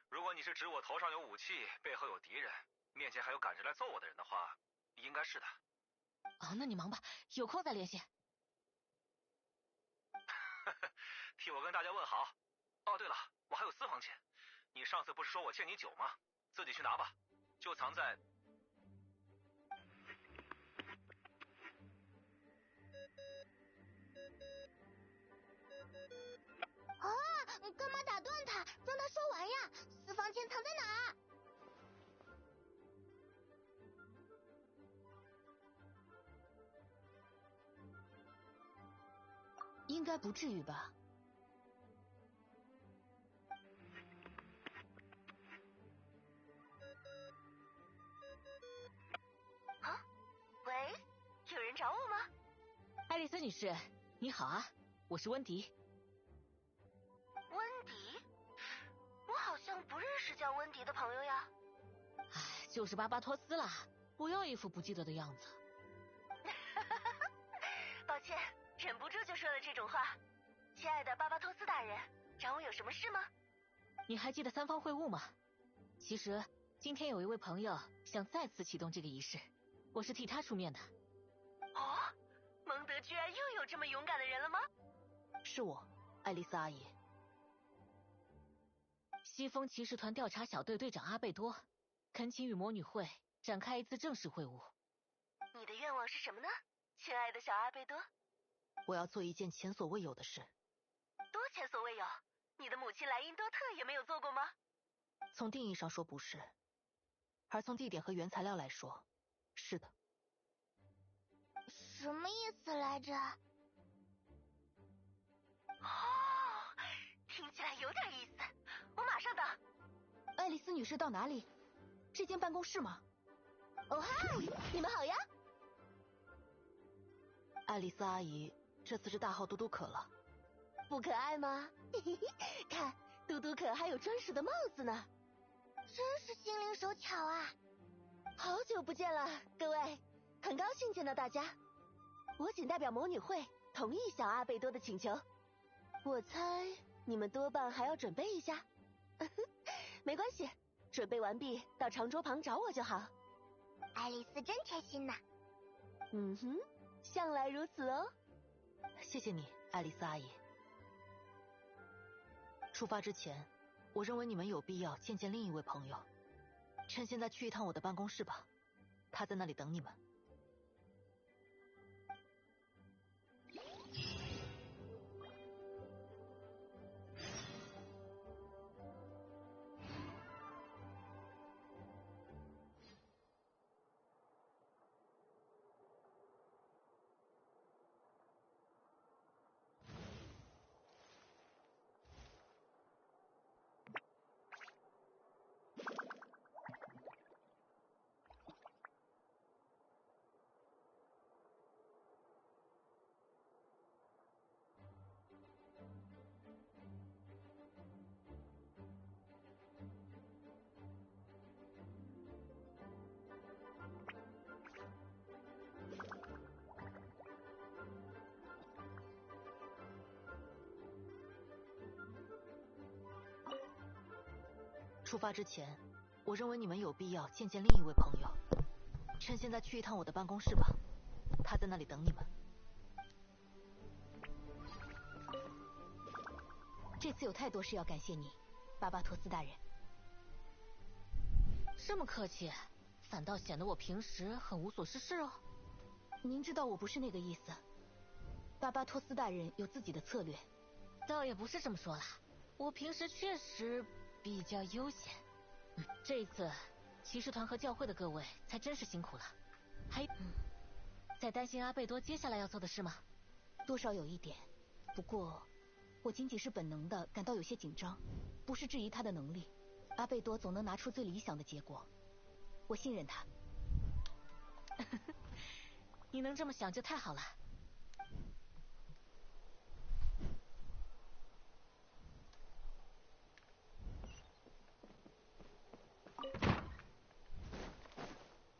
如果你是指我头上有武器，背后有敌人，面前还有赶着来揍我的人的话，应该是的。那你忙吧，有空再联系。替我跟大家问好。哦，对了，我还有私房钱，你上次不是说我欠你酒吗？自己去拿吧，就藏在……啊！干嘛打断他？让他说完呀！私房钱藏在哪？应该不至于吧？啊？喂，有人找我吗？爱丽丝女士，你好啊，我是温迪。温迪？我好像不认识叫温迪的朋友呀。就是巴巴托斯啦，不要一副不记得的样子。抱歉，忍不住就说了这种话。亲爱的巴巴托斯大人，找我有什么事吗？你还记得三方会晤吗？其实今天有一位朋友想再次启动这个仪式，我是替他出面的。哦，蒙德居然又有这么勇敢的人了吗？是我，爱丽丝阿姨。西风骑士团调查小队队长阿贝多恳请与魔女会展开一次正式会晤。你的愿望是什么呢，亲爱的小阿贝多？我要做一件前所未有的事。多前所未有？你的母亲莱因多特也没有做过吗？从定义上说不是，而从地点和原材料来说，是的。什么意思来着？哦，听起来有点意思，我马上到。爱丽丝女士到哪里？这间办公室吗？哦嗨，你们好呀。爱丽丝阿姨这次是大号嘟嘟可了。不可爱吗？看，嘟嘟可还有专属的帽子呢。真是心灵手巧啊！好久不见了，各位，很高兴见到大家。我仅代表魔女会同意小阿贝多的请求，我猜你们多半还要准备一下。没关系，准备完毕到长桌旁找我就好。爱丽丝真贴心呐。嗯哼，向来如此哦。谢谢你，爱丽丝阿姨。出发之前，我认为你们有必要见见另一位朋友。趁现在去一趟我的办公室吧，他在那里等你们。出发之前，我认为你们有必要见见另一位朋友。趁现在去一趟我的办公室吧，他在那里等你们。这次有太多事要感谢你，巴巴托斯大人。这么客气，反倒显得我平时很无所事事哦。您知道我不是那个意思。巴巴托斯大人有自己的策略。倒也不是这么说啦，我平时确实比较悠闲。这一次骑士团和教会的各位才真是辛苦了。在担心阿贝多接下来要做的事吗？多少有一点，不过我仅仅是本能的感到有些紧张，不是质疑他的能力。阿贝多总能拿出最理想的结果，我信任他。你能这么想就太好了。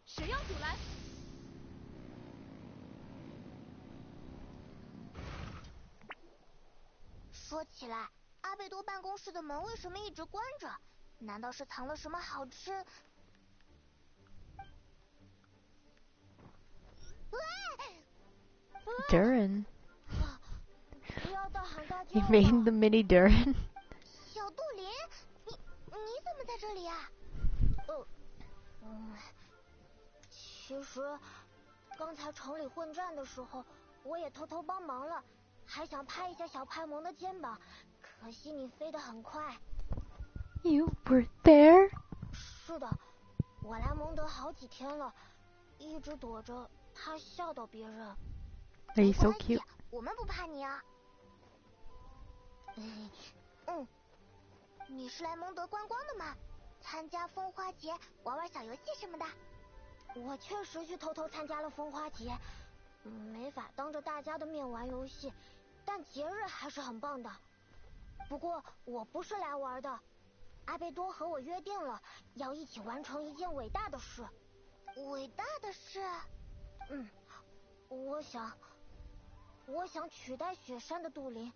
使用阻拦。说起来，阿贝多办公室的门为什么一直关着？难道是藏了什么好吃？Durin. 不要大喊大 He 叫 made the mini Durin. 小杜林，你怎么在这里啊？其实刚才城里混战的时候，我也偷偷帮忙了，还想拍一下小派蒙的肩膀，可惜你飞得很快。You were there? 是的，我来蒙德好几天了，一直躲着他笑到别人。Are you so cute? 我们不怕你啊。你是来蒙德观光的吗？参加风花节，玩玩小游戏什么的？我确实去偷偷参加了风花节，没法当着大家的面玩游戏，但节日还是很棒的。不过我不是来玩的，阿贝多和我约定了，要一起完成一件伟大的事。伟大的事？我想取代雪山的杜林，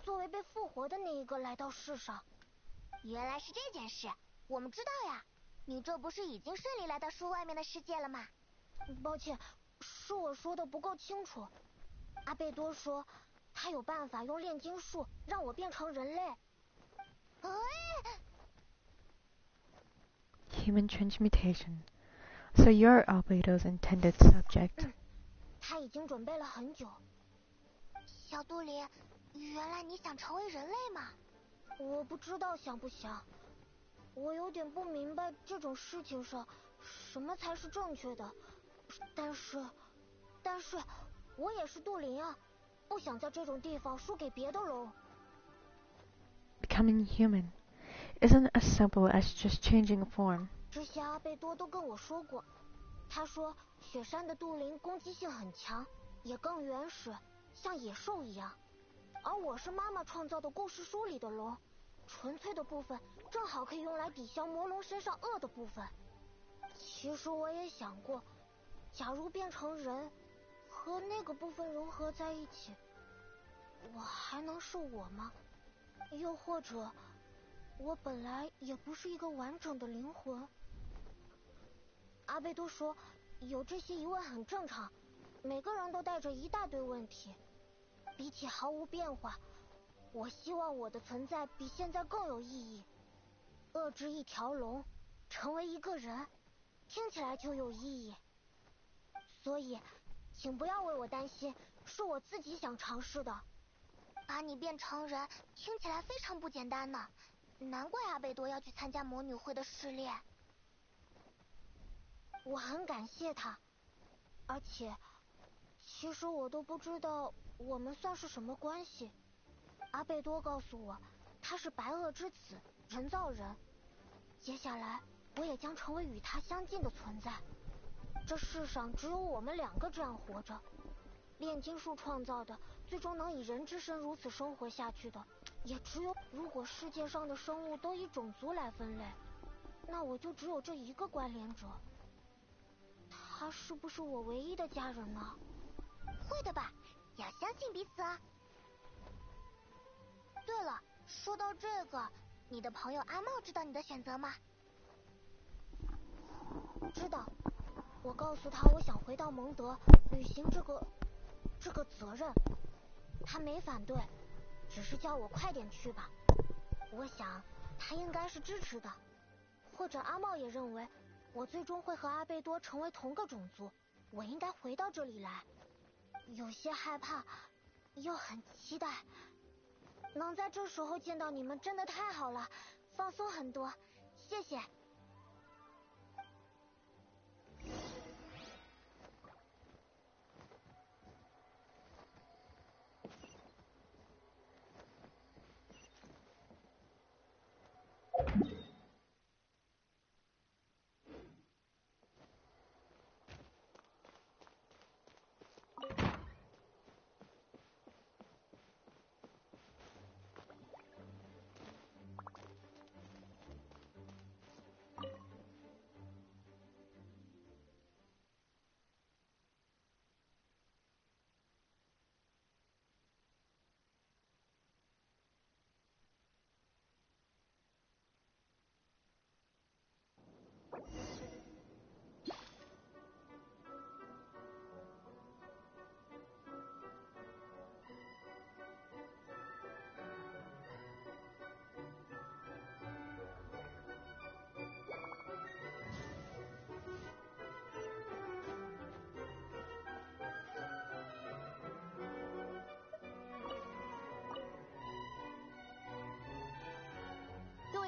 作为被复活的那一个来到世上。原来是这件事，我们知道呀。你这不是已经顺利来到树外面的世界了吗？抱歉，是我说的不够清楚。阿贝多说，他有办法用炼金术让我变成人类。Human transmutation. So you're Albedo's intended subject. 他已经准备了很久。小杜林，原来你想成为人类吗？我不知道想不想，我有点不明白这种事情上什么才是正确的。但是，我也是杜林啊，不想在这种地方输给别的龙。Becoming human isn't as simple as just changing form. 之前阿贝多都跟我说过，他说雪山的杜林攻击性很强，也更原始，像野兽一样。而我是妈妈创造的故事书里的龙，纯粹的部分正好可以用来抵消魔龙身上恶的部分。其实我也想过，假如变成人，和那个部分融合在一起，我还能是我吗？又或者，我本来也不是一个完整的灵魂？阿贝多说，有这些疑问很正常，每个人都带着一大堆问题。比起毫无变化，我希望我的存在比现在更有意义。遏制一条龙，成为一个人，听起来就有意义。所以，请不要为我担心，是我自己想尝试的。把你变成人，听起来非常不简单呢。难怪阿贝多要去参加魔女会的试炼。我很感谢他，而且，其实我都不知道我们算是什么关系。阿贝多告诉我，他是白垩之子，人造人。接下来，我也将成为与他相近的存在。这世上只有我们2个这样活着。炼金术创造的，最终能以人之身如此生活下去的，也只有。如果世界上的生物都以种族来分类，那我就只有这一个关联者。他是不是我唯一的家人呢？会的吧，要相信彼此啊。对了，说到这个，你的朋友阿茂知道你的选择吗？知道，我告诉他我想回到蒙德，履行这个责任。他没反对，只是叫我快点去吧。我想他应该是支持的，或者阿茂也认为我最终会和阿贝多成为同个种族，我应该回到这里来。有些害怕，又很期待。能在这时候见到你们真的太好了，放松很多，谢谢。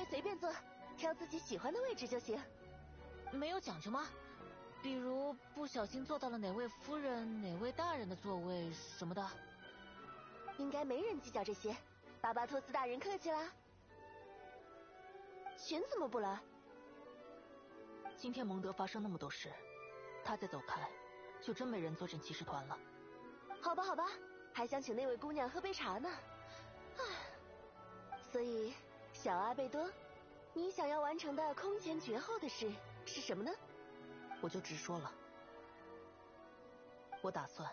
随便坐，挑自己喜欢的位置就行。没有讲究吗？比如不小心坐到了哪位夫人、哪位大人的座位什么的？应该没人计较这些。巴巴托斯大人客气啦。群怎么不来？今天蒙德发生那么多事，他再走开，就真没人坐镇骑士团了。好吧，好吧，还想请那位姑娘喝杯茶呢。所以，小阿贝多，你想要完成的空前绝后的事是什么呢？我就直说了，我打算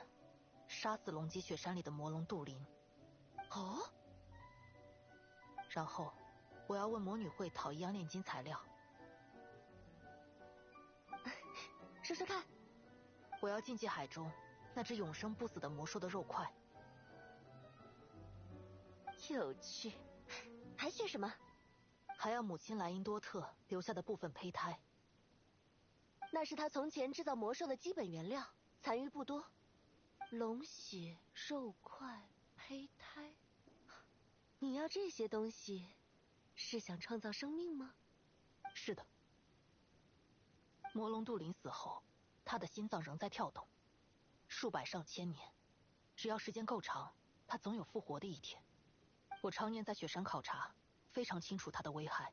杀死龙脊雪山里的魔龙杜林。哦。然后，我要问魔女会讨一样炼金材料。说说看。我要禁忌海中那只永生不死的魔兽的肉块。有趣。还需什么？还要母亲莱因多特留下的部分胚胎。那是他从前制造魔兽的基本原料，残余不多。龙血、肉块、胚胎，你要这些东西，是想创造生命吗？是的。魔龙杜林死后，他的心脏仍在跳动，数百上千年，只要时间够长，他总有复活的一天。我常年在雪山考察，非常清楚他的危害。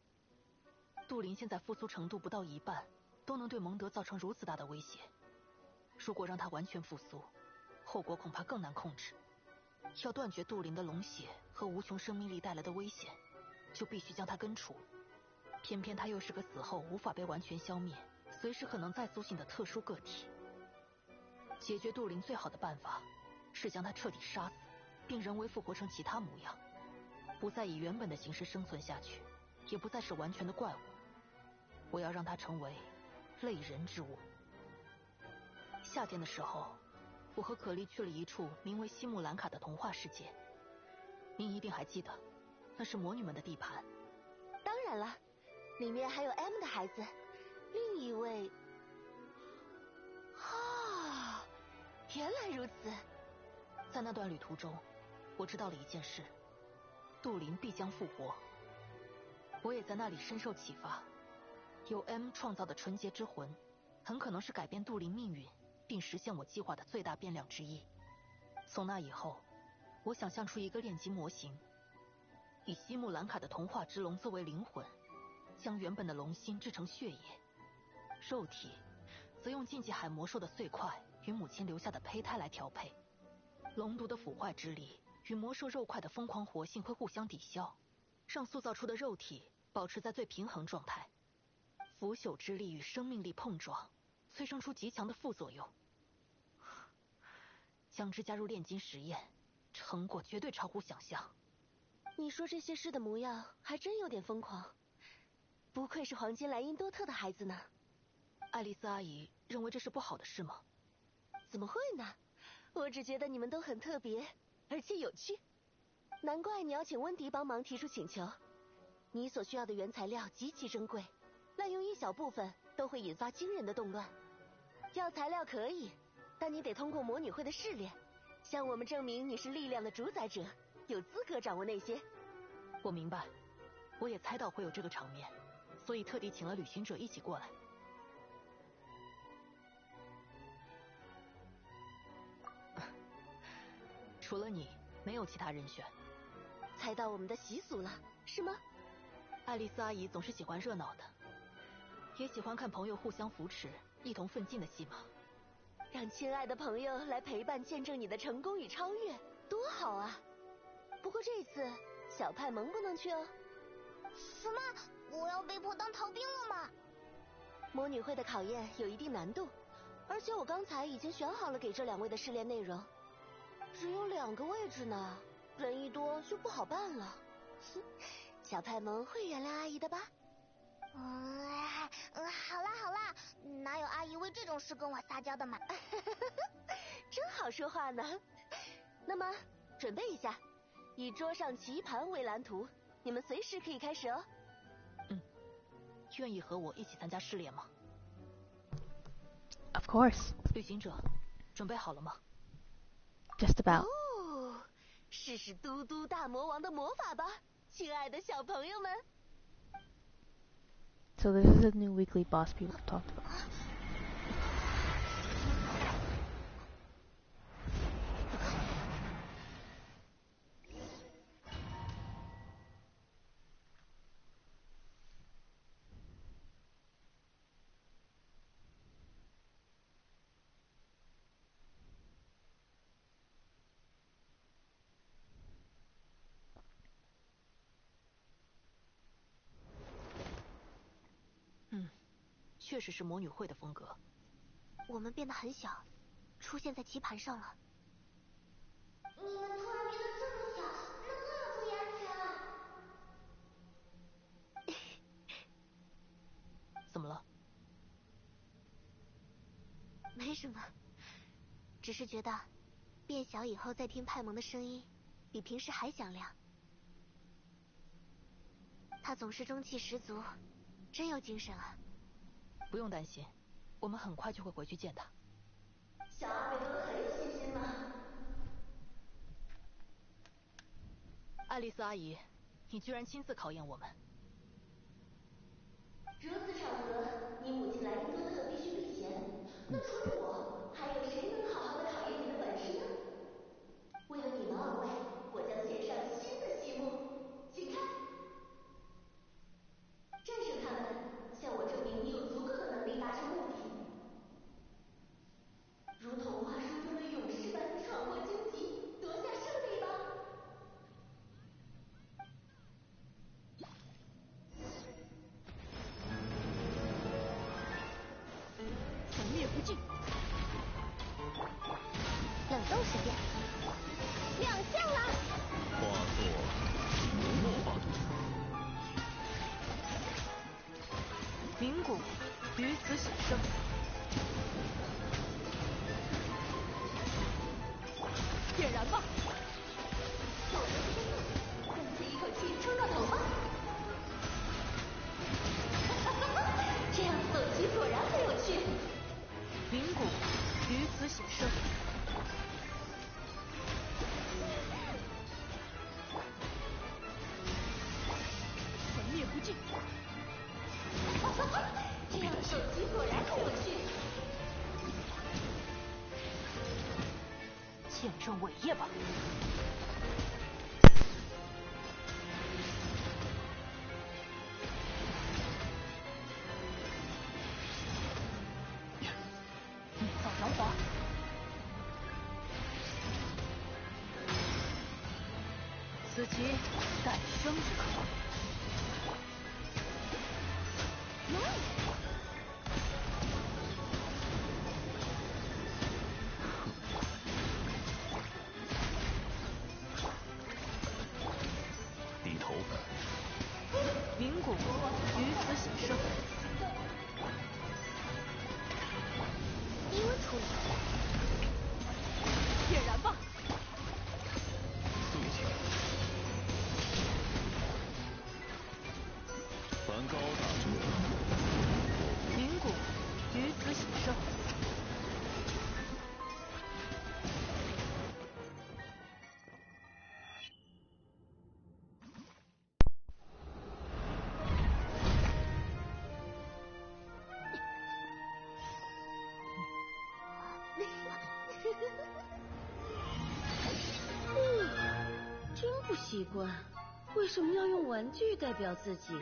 杜林现在复苏程度不到一半，都能对蒙德造成如此大的威胁。如果让他完全复苏，后果恐怕更难控制。要断绝杜林的龙血和无穷生命力带来的危险，就必须将他根除。偏偏他又是个死后无法被完全消灭，随时可能再苏醒的特殊个体。解决杜林最好的办法是将他彻底杀死，并人为复活成其他模样，不再以原本的形式生存下去，也不再是完全的怪物。我要让它成为类人之物。夏天的时候，我和可莉去了一处名为西木兰卡的童话世界。您一定还记得，那是魔女们的地盘。当然了，里面还有 M 的孩子，另一位。啊，原来如此。在那段旅途中，我知道了一件事：杜林必将复活。我也在那里深受启发，由 M 创造的纯洁之魂，很可能是改变杜林命运并实现我计划的最大变量之一。从那以后，我想象出一个炼金模型，以西木兰卡的童话之龙作为灵魂，将原本的龙心制成血液，肉体则用禁忌海魔兽的碎块与母亲留下的胚胎来调配。龙毒的腐坏之力与魔兽肉块的疯狂活性会互相抵消，让塑造出的肉体保持在最平衡状态。腐朽之力与生命力碰撞，催生出极强的副作用。将之加入炼金实验，成果绝对超乎想象。你说这些事的模样还真有点疯狂，不愧是黄金莱茵多特的孩子呢。爱丽丝阿姨认为这是不好的事吗？怎么会呢？我只觉得你们都很特别，而且有趣。难怪你要请温迪帮忙提出请求。你所需要的原材料极其珍贵，滥用一小部分都会引发惊人的动乱。要材料可以，但你得通过魔女会的试炼，向我们证明你是力量的主宰者，有资格掌握那些。我明白，我也猜到会有这个场面，所以特地请了旅行者一起过来。除了你，没有其他人选。猜到我们的习俗了，是吗？爱丽丝阿姨总是喜欢热闹的，也喜欢看朋友互相扶持、一同奋进的戏码。让亲爱的朋友来陪伴见证你的成功与超越，多好啊！不过这次小派蒙不能去哦。什么？我要被迫当逃兵了吗？魔女会的考验有一定难度，而且我刚才已经选好了给这2位的试炼内容。只有2个位置呢，人一多就不好办了。小派蒙会原谅阿姨的吧？好啦，哪有阿姨为这种事跟我撒娇的嘛？真好说话呢。那么准备一下，以桌上棋盘为蓝图，你们随时可以开始哦。愿意和我一起参加试炼吗？ Of course. 旅行者，准备好了吗？ Just about. 哦，试试嘟嘟大魔王的魔法吧，亲爱的小朋友们。So this is the new weekly boss people talked about.嗯，确实是魔女会的风格。我们变得很小，出现在棋盘上了。你们突然变得这么小，那更要注意安全了。怎么了？没什么，只是觉得变小以后再听派蒙的声音，比平时还响亮。他总是中气十足，真有精神啊。不用担心，我们很快就会回去见他。小阿贝多很有信心嘛。爱丽丝阿姨，你居然亲自考验我们。如此场合，你母亲莱茵多特必须避嫌。那除了我，还有谁能好好的考验你的本事呢？为了你们2位，我将献上新的戏目，请看。战胜他们，向我证明你有足够的能力达成目的。如童话书中的勇士般闯过荆棘，夺下胜利吧！毁灭不尽。冷冻时间，亮相啦！于此显圣。点燃吧！我的天呐，让这一口气冲到头吧！这样做局果然很有趣。灵骨于此显圣。毁灭不尽。这样做局果然很有趣。见证伟业吧！灭造阳华。此即诞生之刻。低头。灵骨于此显圣。给我处理。点燃吧！肃静。梵高大者。灵骨于此显圣。真不习惯，为什么要用玩具代表自己？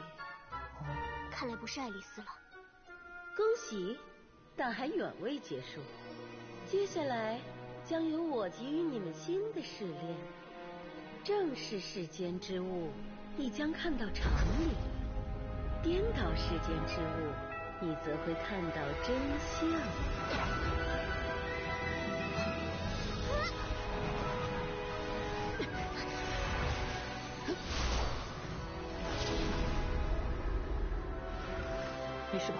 看来不是爱丽丝了。恭喜，但还远未结束。接下来将由我给予你们新的试炼。正是世间之物，你将看到常理；颠倒世间之物，你则会看到真相。没事吧？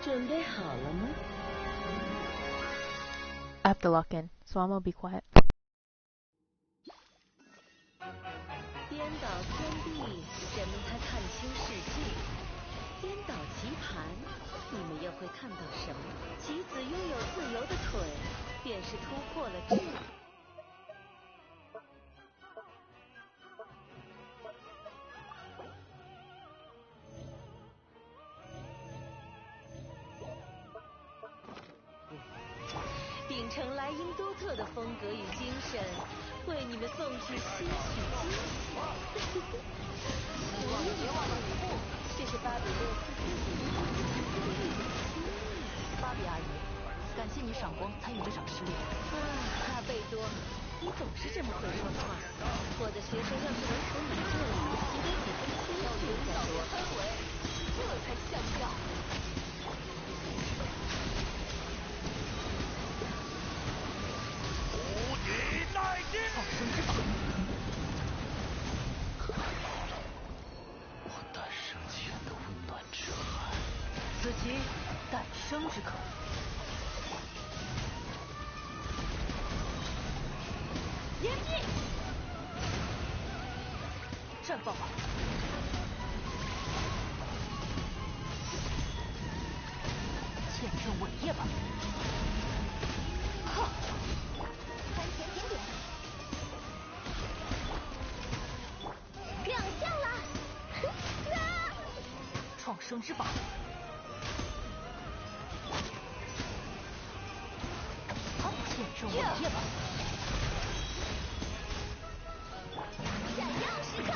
准备好了吗？ I have to lock in, so I'm gonna be quiet. 颠倒天地，人们才看清世界；颠倒棋盘，你们又会看到什么？棋子拥有自由的腿，便是突破了智。秉承莱茵多特的风格与精神，为你们送去些许惊喜。希望别忘了舞步。这是巴比勒斯自己的芭比阿姨，感谢你赏光参与这场试炼。大贝多，你总是这么会说话。我的学生要是能从你这里习得几分心术再说。参围，这才像样。无敌耐金！放生之法。我诞生前的温暖之海。此即诞生之刻。炎帝，绽放吧！见证伟业吧！哈！餐前甜点，亮相了！创生之法！见证伟业吧！闪耀时刻！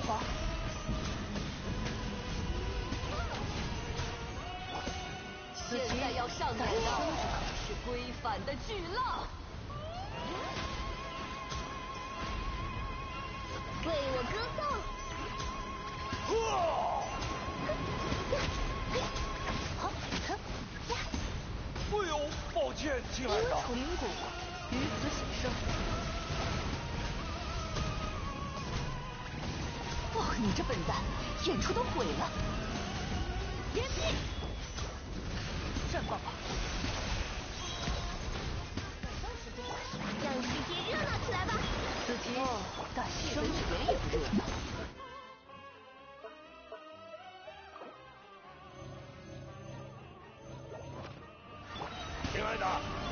法。现在要上演的是规范的巨浪。为我歌颂！哎呦，抱歉，亲爱的。楚灵谷，于此喜生。哦，你这笨蛋，演出都毁了。延期。战挂吧。让世界热闹起来吧！司机，但生一点也不热闹。亲爱的，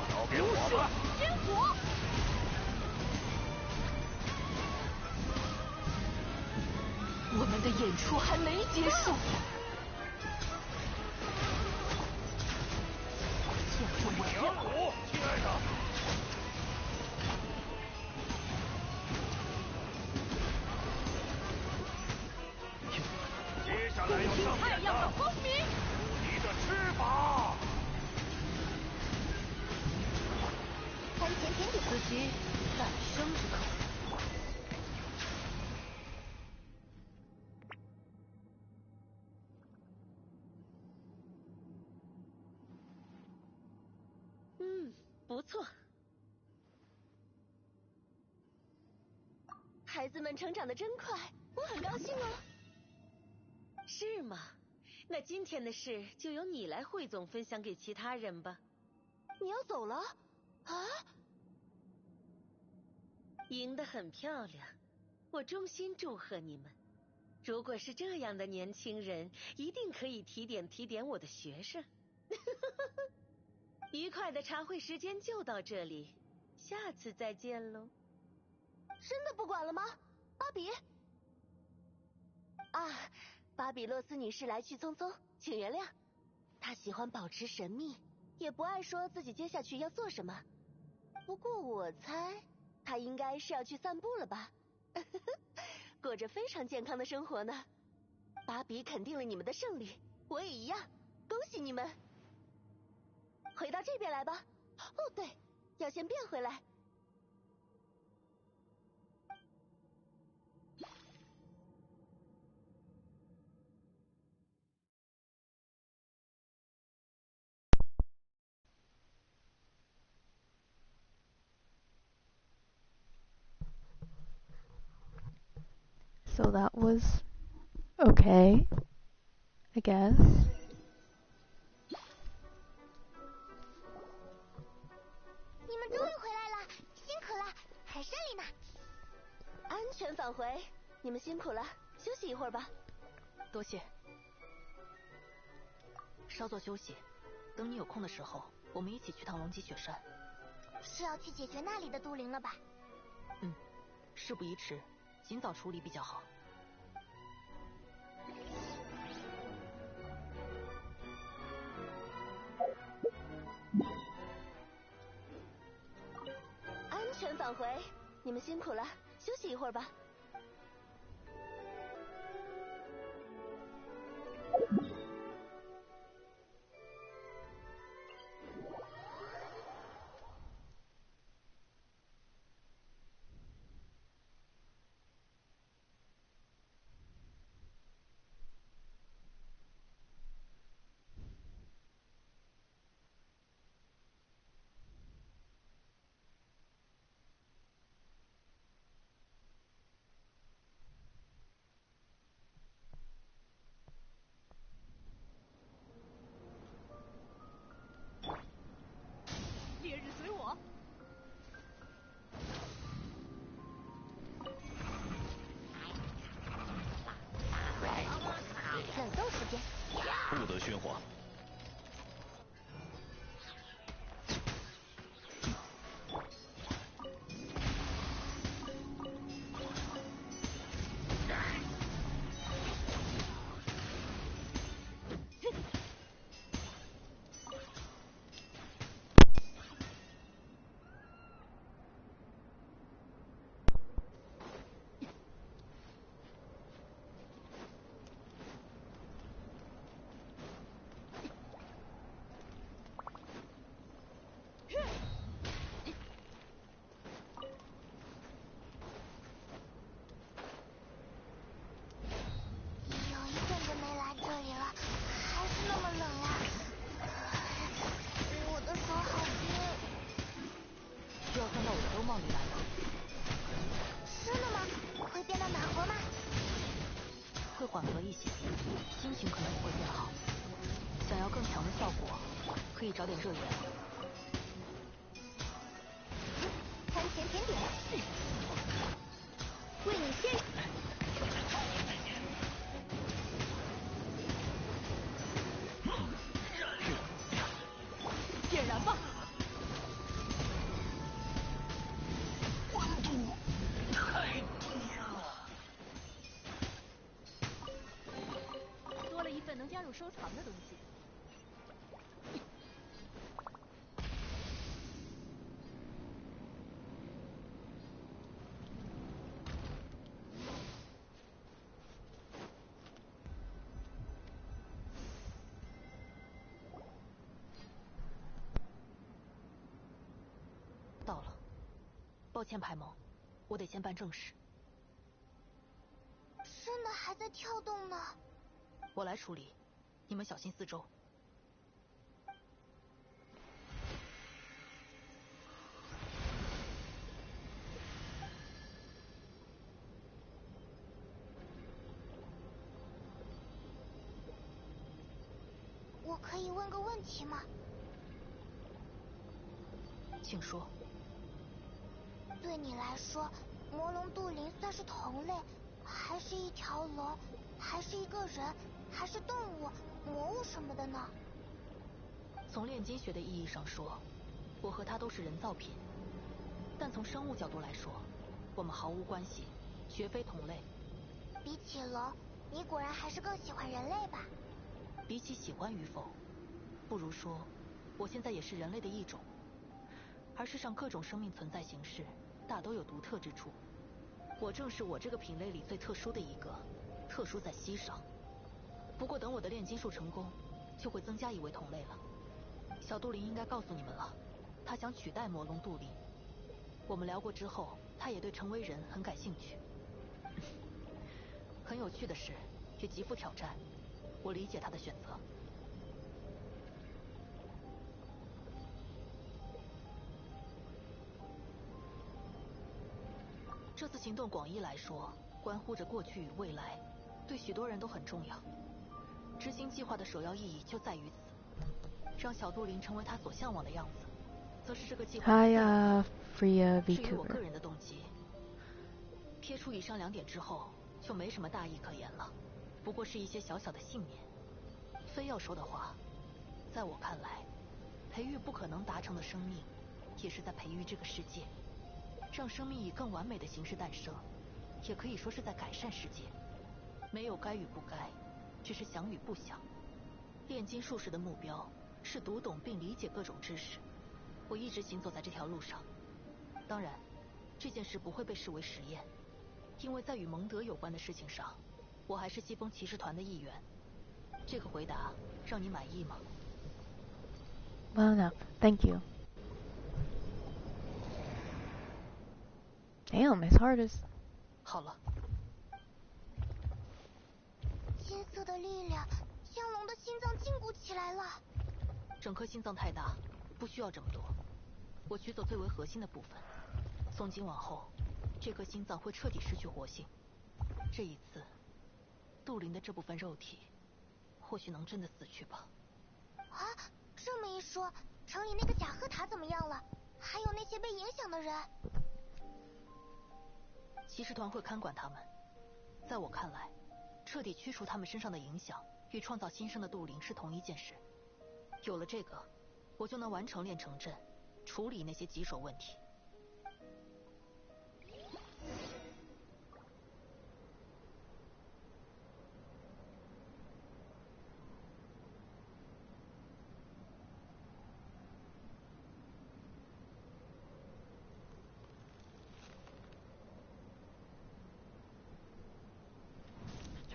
交给我吧。烟火。我们的演出还没结束。小虎，亲爱的。接下来要上演的，你的翅膀。番茄甜点。司机，再生一口。不错。孩子们成长得真快，我很高兴哦。是吗？那今天的事就由你来汇总分享给其他人吧。你要走了？啊？赢得很漂亮，我衷心祝贺你们。如果是这样的年轻人，一定可以提点我的学生。愉快的茶会时间就到这里，下次再见喽。真的不管了吗？芭比？啊，巴比洛斯女士来去匆匆，请原谅。她喜欢保持神秘，也不爱说自己接下去要做什么。不过我猜，她应该是要去散步了吧？过着非常健康的生活呢。芭比肯定了你们的胜利，我也一样，恭喜你们。回到这边来吧。哦，对，要先变回来。So that was okay, I guess. 你们终于回来了，辛苦了，还顺利呢。安全返回，你们辛苦了，休息一会儿吧。多谢。稍作休息，等你有空的时候，我们一起去趟龙脊雪山。是要去解决那里的毒灵了吧？事不宜迟，尽早处理比较好。安全返回，你们辛苦了，休息一会儿吧。烈日随我。冷冻时间。不得喧哗。缓和一些，心情可能也会变好。想要更强的效果，可以找点热源。餐前甜点，为你先。点燃吧！温度太低了。多了一份能加入收藏的东西。到了，抱歉派蒙，我得先办正事。真的还在跳动呢。我来处理，你们小心四周。我可以问个问题吗？请说。对你来说，魔龙杜林算是同类，还是一条龙，还是一个人，还是动物、魔物什么的呢？从炼金学的意义上说，我和他都是人造品，但从生物角度来说，我们毫无关系，绝非同类。比起龙，你果然还是更喜欢人类吧？比起喜欢与否，不如说，我现在也是人类的一种。而世上各种生命存在形式，大都有独特之处。我正是我这个品类里最特殊的一个，特殊在稀少。不过等我的炼金术成功，就会增加一位同类了。小杜林应该告诉你们了，他想取代魔龙杜林。我们聊过之后，他也对成为人很感兴趣。很有趣的是，也极富挑战。我理解他的选择。这次行动广义来说，关乎着过去与未来，对许多人都很重要。执行计划的首要意义就在于此，让小杜林成为他所向往的样子，则是这个计划。Freya 至于我个 VTuber。人的动机，撇除以上2点之后，就没什么大义可言了，不过是一些小小的信念。非要说的话，在我看来，培育不可能达成的生命，也是在培育这个世界，让生命以更完美的形式诞生，也可以说是在改善世界。没有该与不该，只是想与不想。炼金术士的目标是读懂并理解各种知识，我一直行走在这条路上。当然，这件事不会被视为实验，因为在与蒙德有关的事情上，我还是西风骑士团的一员。这个回答让你满意吗？ Well enough, thank you. Damn, his heart is. 好了。金色的力量将龙的心脏禁锢起来了。整颗心脏太大，不需要这么多。我取走最为核心的部分。从今往后，这颗心脏会彻底失去活性。这一次，杜林的这部分肉体，或许能真的死去吧。啊，这么一说，城里那个贾赫塔怎么样了？还有那些被影响的人？骑士团会看管他们。在我看来，彻底驱除他们身上的影响，与创造新生的杜林是同一件事。有了这个，我就能完成炼成阵，处理那些棘手问题。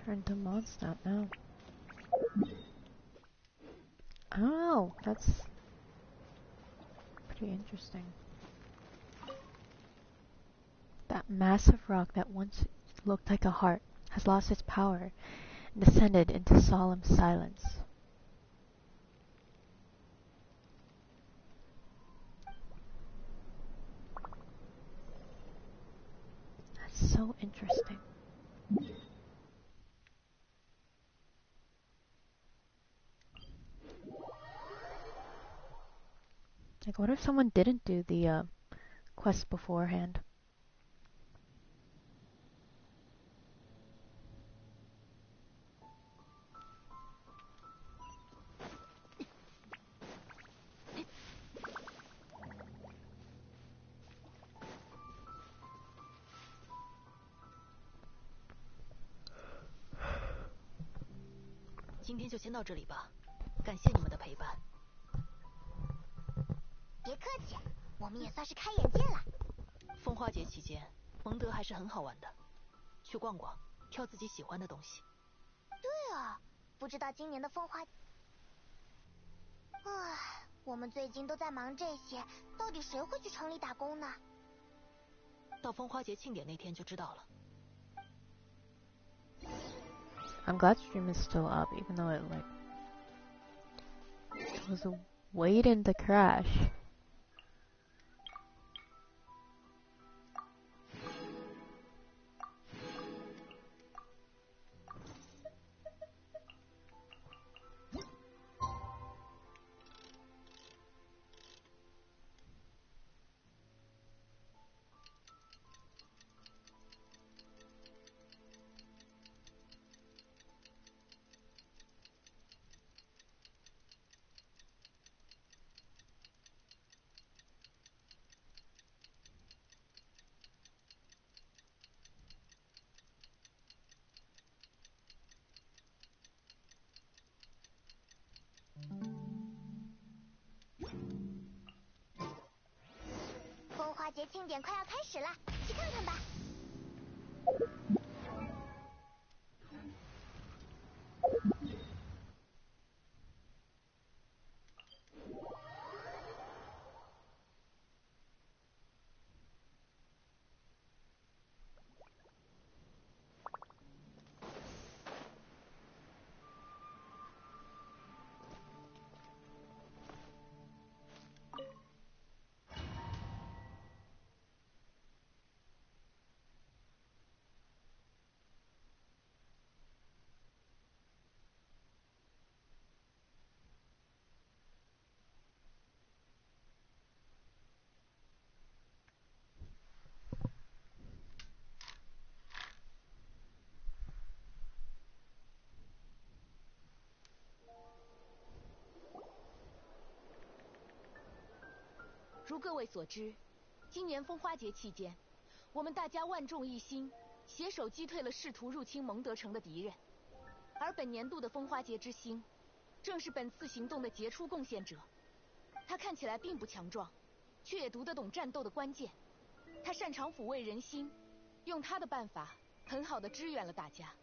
Turn to monster now. I don't know. That's pretty interesting. That massive rock that once looked like a heart has lost its power and descended into solemn silence. That's so interesting. Like, what if someone didn't do the quest beforehand?今天就先到这里吧，感谢你们的陪伴。别客气，我们也算是开眼界了。风花节期间，蒙德还是很好玩的，去逛逛，挑自己喜欢的东西。对啊，不知道今年的风花……唉，我们最近都在忙这些，到底谁会去城里打工呢？到风花节庆典那天就知道了。I'm glad stream is still up, even though it was waiting to crash.风花节庆典快要开始了，去看看吧。如各位所知，今年风花节期间，我们大家万众一心，携手击退了试图入侵蒙德城的敌人。而本年度的风花节之星，正是本次行动的杰出贡献者。他看起来并不强壮，却也读得懂战斗的关键。他擅长抚慰人心，用他的办法很好的支援了大家。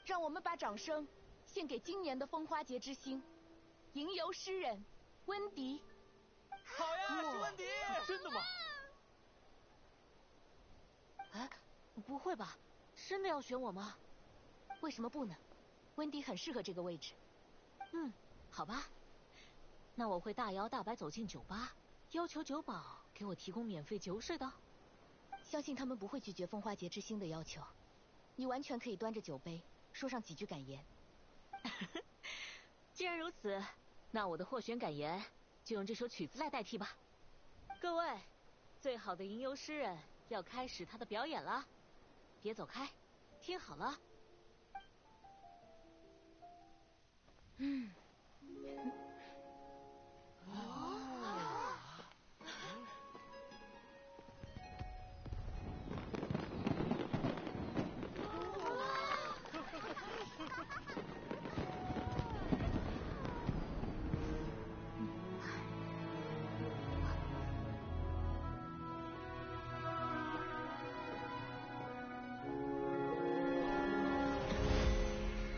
让我们把掌声献给今年的风花节之星——吟游诗人温迪。好呀，是温迪！真的吗？哎，不会吧？真的要选我吗？为什么不呢？温迪很适合这个位置。好吧。那我会大摇大摆走进酒吧，要求酒保给我提供免费酒水的。相信他们不会拒绝风花节之星的要求。你完全可以端着酒杯，说上几句感言。既然如此，那我的获选感言就用这首曲子来代替吧。各位，最好的吟游诗人要开始他的表演了，别走开，听好了。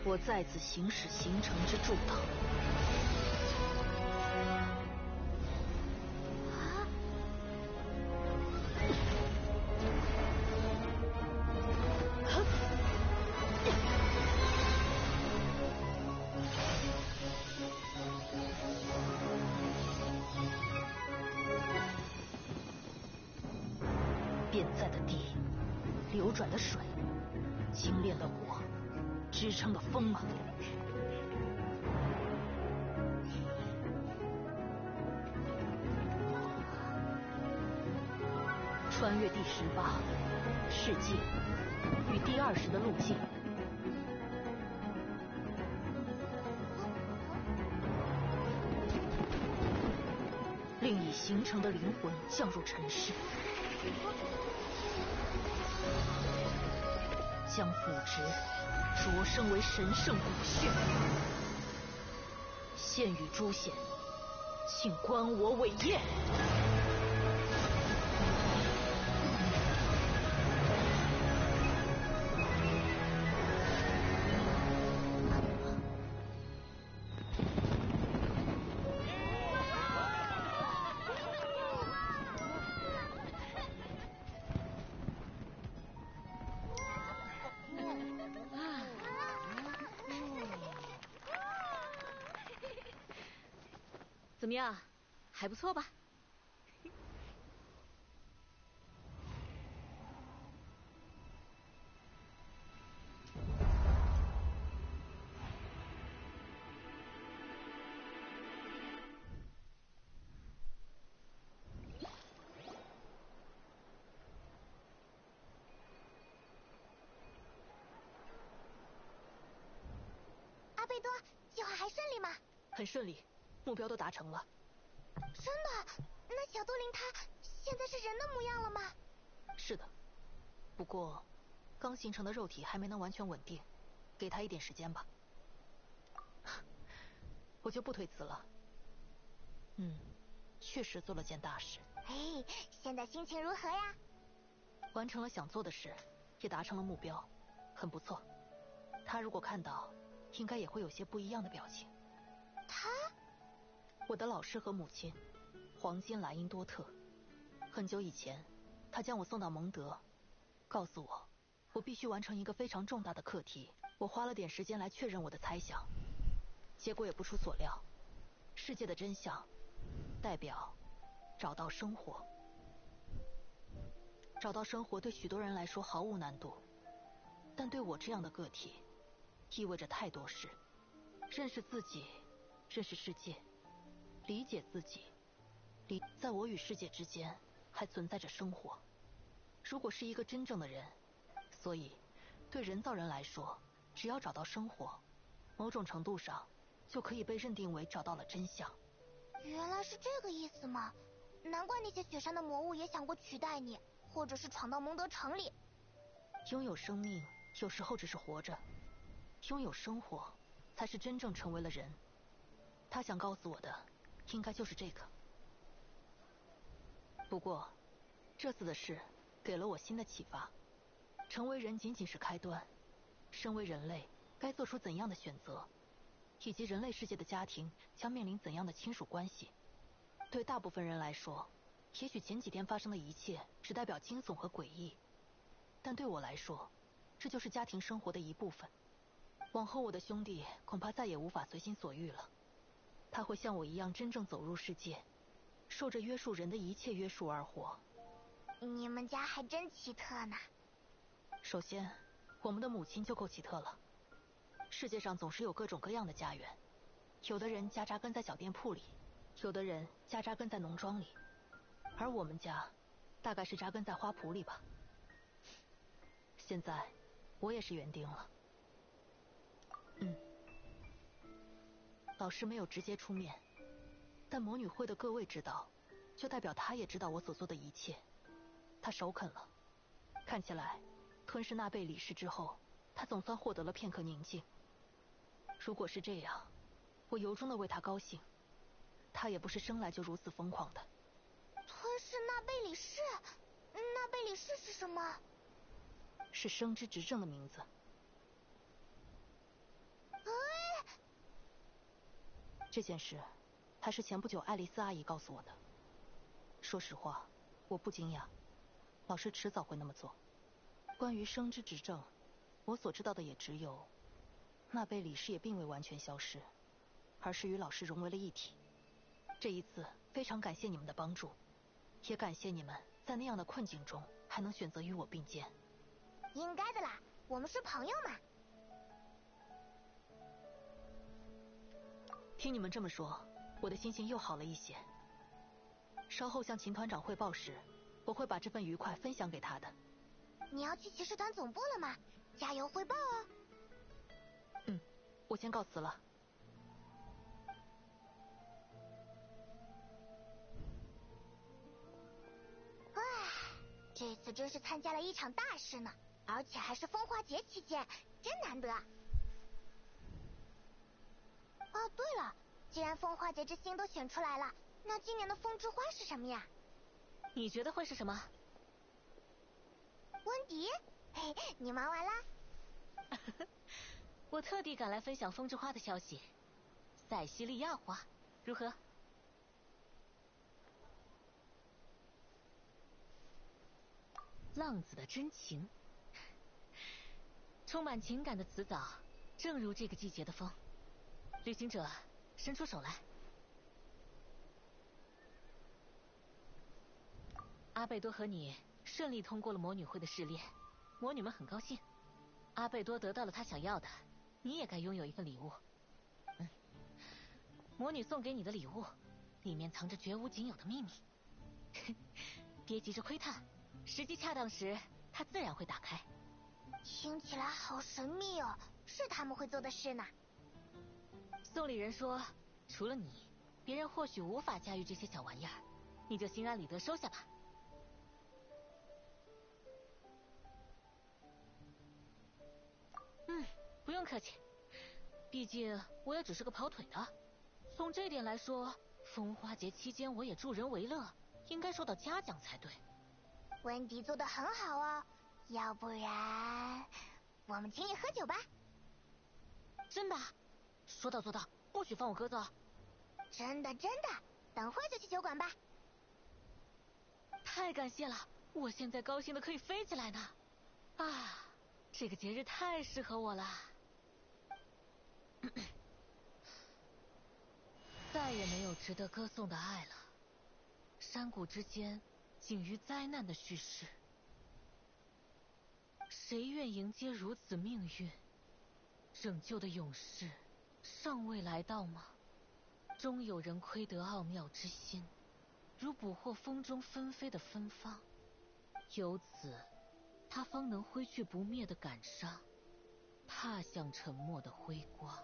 我再次行使行程之助导。变在的地，流转的水，精炼的火，支撑的风啊！穿越第18世界与第20的路径。令已形成的灵魂降入尘世，将腐殖擢升为神圣骨血。现与诸贤，请观我伟业。怎么样，还不错吧？阿贝多，计划还顺利吗？很顺利，目标都达成了。真的？那小杜灵他现在是人的模样了吗？是的，不过刚形成的肉体还没能完全稳定，给他一点时间吧。我就不推辞了。确实做了件大事。哎，现在心情如何呀？完成了想做的事，也达成了目标，很不错。他如果看到，应该也会有些不一样的表情。他？我的老师和母亲，黄金莱因多特。很久以前，他将我送到蒙德，告诉我，我必须完成一个非常重大的课题。我花了点时间来确认我的猜想，结果也不出所料，世界的真相代表找到生活。找到生活对许多人来说毫无难度，但对我这样的个体，意味着太多事：认识自己，认识世界，理解自己。在我与世界之间还存在着生活。如果是一个真正的人，所以对人造人来说，只要找到生活，某种程度上就可以被认定为找到了真相。原来是这个意思吗？难怪那些雪山的魔物也想过取代你，或者是闯到蒙德城里。拥有生命有时候只是活着，拥有生活才是真正成为了人。他想告诉我的应该就是这个。不过这次的事给了我新的启发，成为人仅仅是开端，身为人类该做出怎样的选择，以及人类世界的家庭将面临怎样的亲属关系。对大部分人来说，也许前几天发生的一切只代表惊悚和诡异，但对我来说，这就是家庭生活的一部分。往后我的兄弟恐怕再也无法随心所欲了，他会像我一样真正走入世界，受着约束人的一切约束而活。你们家还真奇特呢。首先，我们的母亲就够奇特了。世界上总是有各种各样的家园，有的人家扎根在小店铺里，有的人家扎根在农庄里，而我们家大概是扎根在花圃里吧。现在我也是园丁了。老师没有直接出面，但魔女会的各位知道，就代表他也知道我所做的一切。他首肯了，看起来吞噬纳贝里氏之后，他总算获得了片刻宁静。如果是这样，我由衷的为他高兴。他也不是生来就如此疯狂的。吞噬纳贝里氏？纳贝里氏是什么？是生之执政的名字。这件事还是前不久爱丽丝阿姨告诉我的。说实话，我不惊讶，老师迟早会那么做。关于生之执政，我所知道的也只有，纳贝里氏也并未完全消失，而是与老师融为了一体。这一次非常感谢你们的帮助，也感谢你们在那样的困境中还能选择与我并肩。应该的啦，我们是朋友嘛。听你们这么说，我的心情又好了一些。稍后向秦团长汇报时，我会把这份愉快分享给他的。你要去骑士团总部了吗？加油汇报哦。我先告辞了。唉，这次真是参加了一场大事呢，而且还是风花节期间，真难得。哦，对了，既然风花节之星都选出来了，那今年的风之花是什么呀？你觉得会是什么？温迪，嘿，你忙完啦？我特地赶来分享风之花的消息，塞西利亚花，如何？浪子的真情，充满情感的词藻，正如这个季节的风。旅行者，伸出手来。阿贝多和你顺利通过了魔女会的试炼，魔女们很高兴。阿贝多得到了他想要的，你也该拥有一份礼物。魔女送给你的礼物，里面藏着绝无仅有的秘密。别急着窥探，时机恰当时，它自然会打开。听起来好神秘哦，是他们会做的事呢。送礼人说，除了你，别人或许无法驾驭这些小玩意儿，你就心安理得收下吧。不用客气，毕竟我也只是个跑腿的。从这点来说，风花节期间我也助人为乐，应该受到嘉奖才对。温迪做得很好哦，要不然我们请你喝酒吧？真的？说到做到，不许放我鸽子哦。真的真的，等会就去酒馆吧。太感谢了，我现在高兴的可以飞起来呢。啊，这个节日太适合我了。再也没有值得歌颂的爱了。山谷之间，仅于灾难的叙事。谁愿迎接如此命运？拯救的勇士尚未来到吗？终有人窥得奥妙之心，如捕获风中纷飞的芬芳，由此，他方能挥去不灭的感伤，踏向沉默的辉光。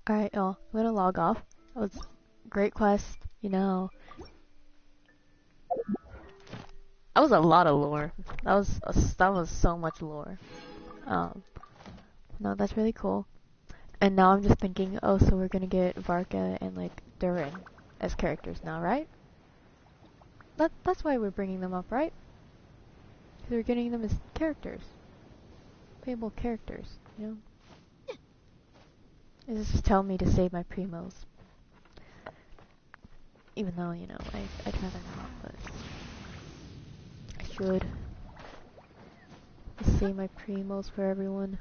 Alright, y'all, I'm gonna log off. That was a great quest, you know. That was a lot of lore. That was so much lore. No, that's really cool. And now I'm just thinking, oh, so we're gonna get Varka and like Durin as characters now, right? That's why we're bringing them up, right? Because we're getting them as characters, playable characters, you know. It just tell me to save my primos. Even though, you know, I'd rather not, but I should. Just save my primos for everyone.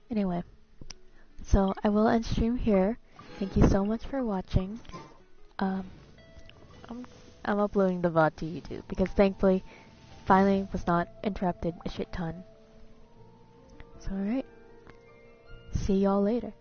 Anyway, so I will end stream here. Thank you so much for watching. I'm uploading the VOD to YouTube because thankfully, finally was not interrupted a shit ton. So alright, see y'all later.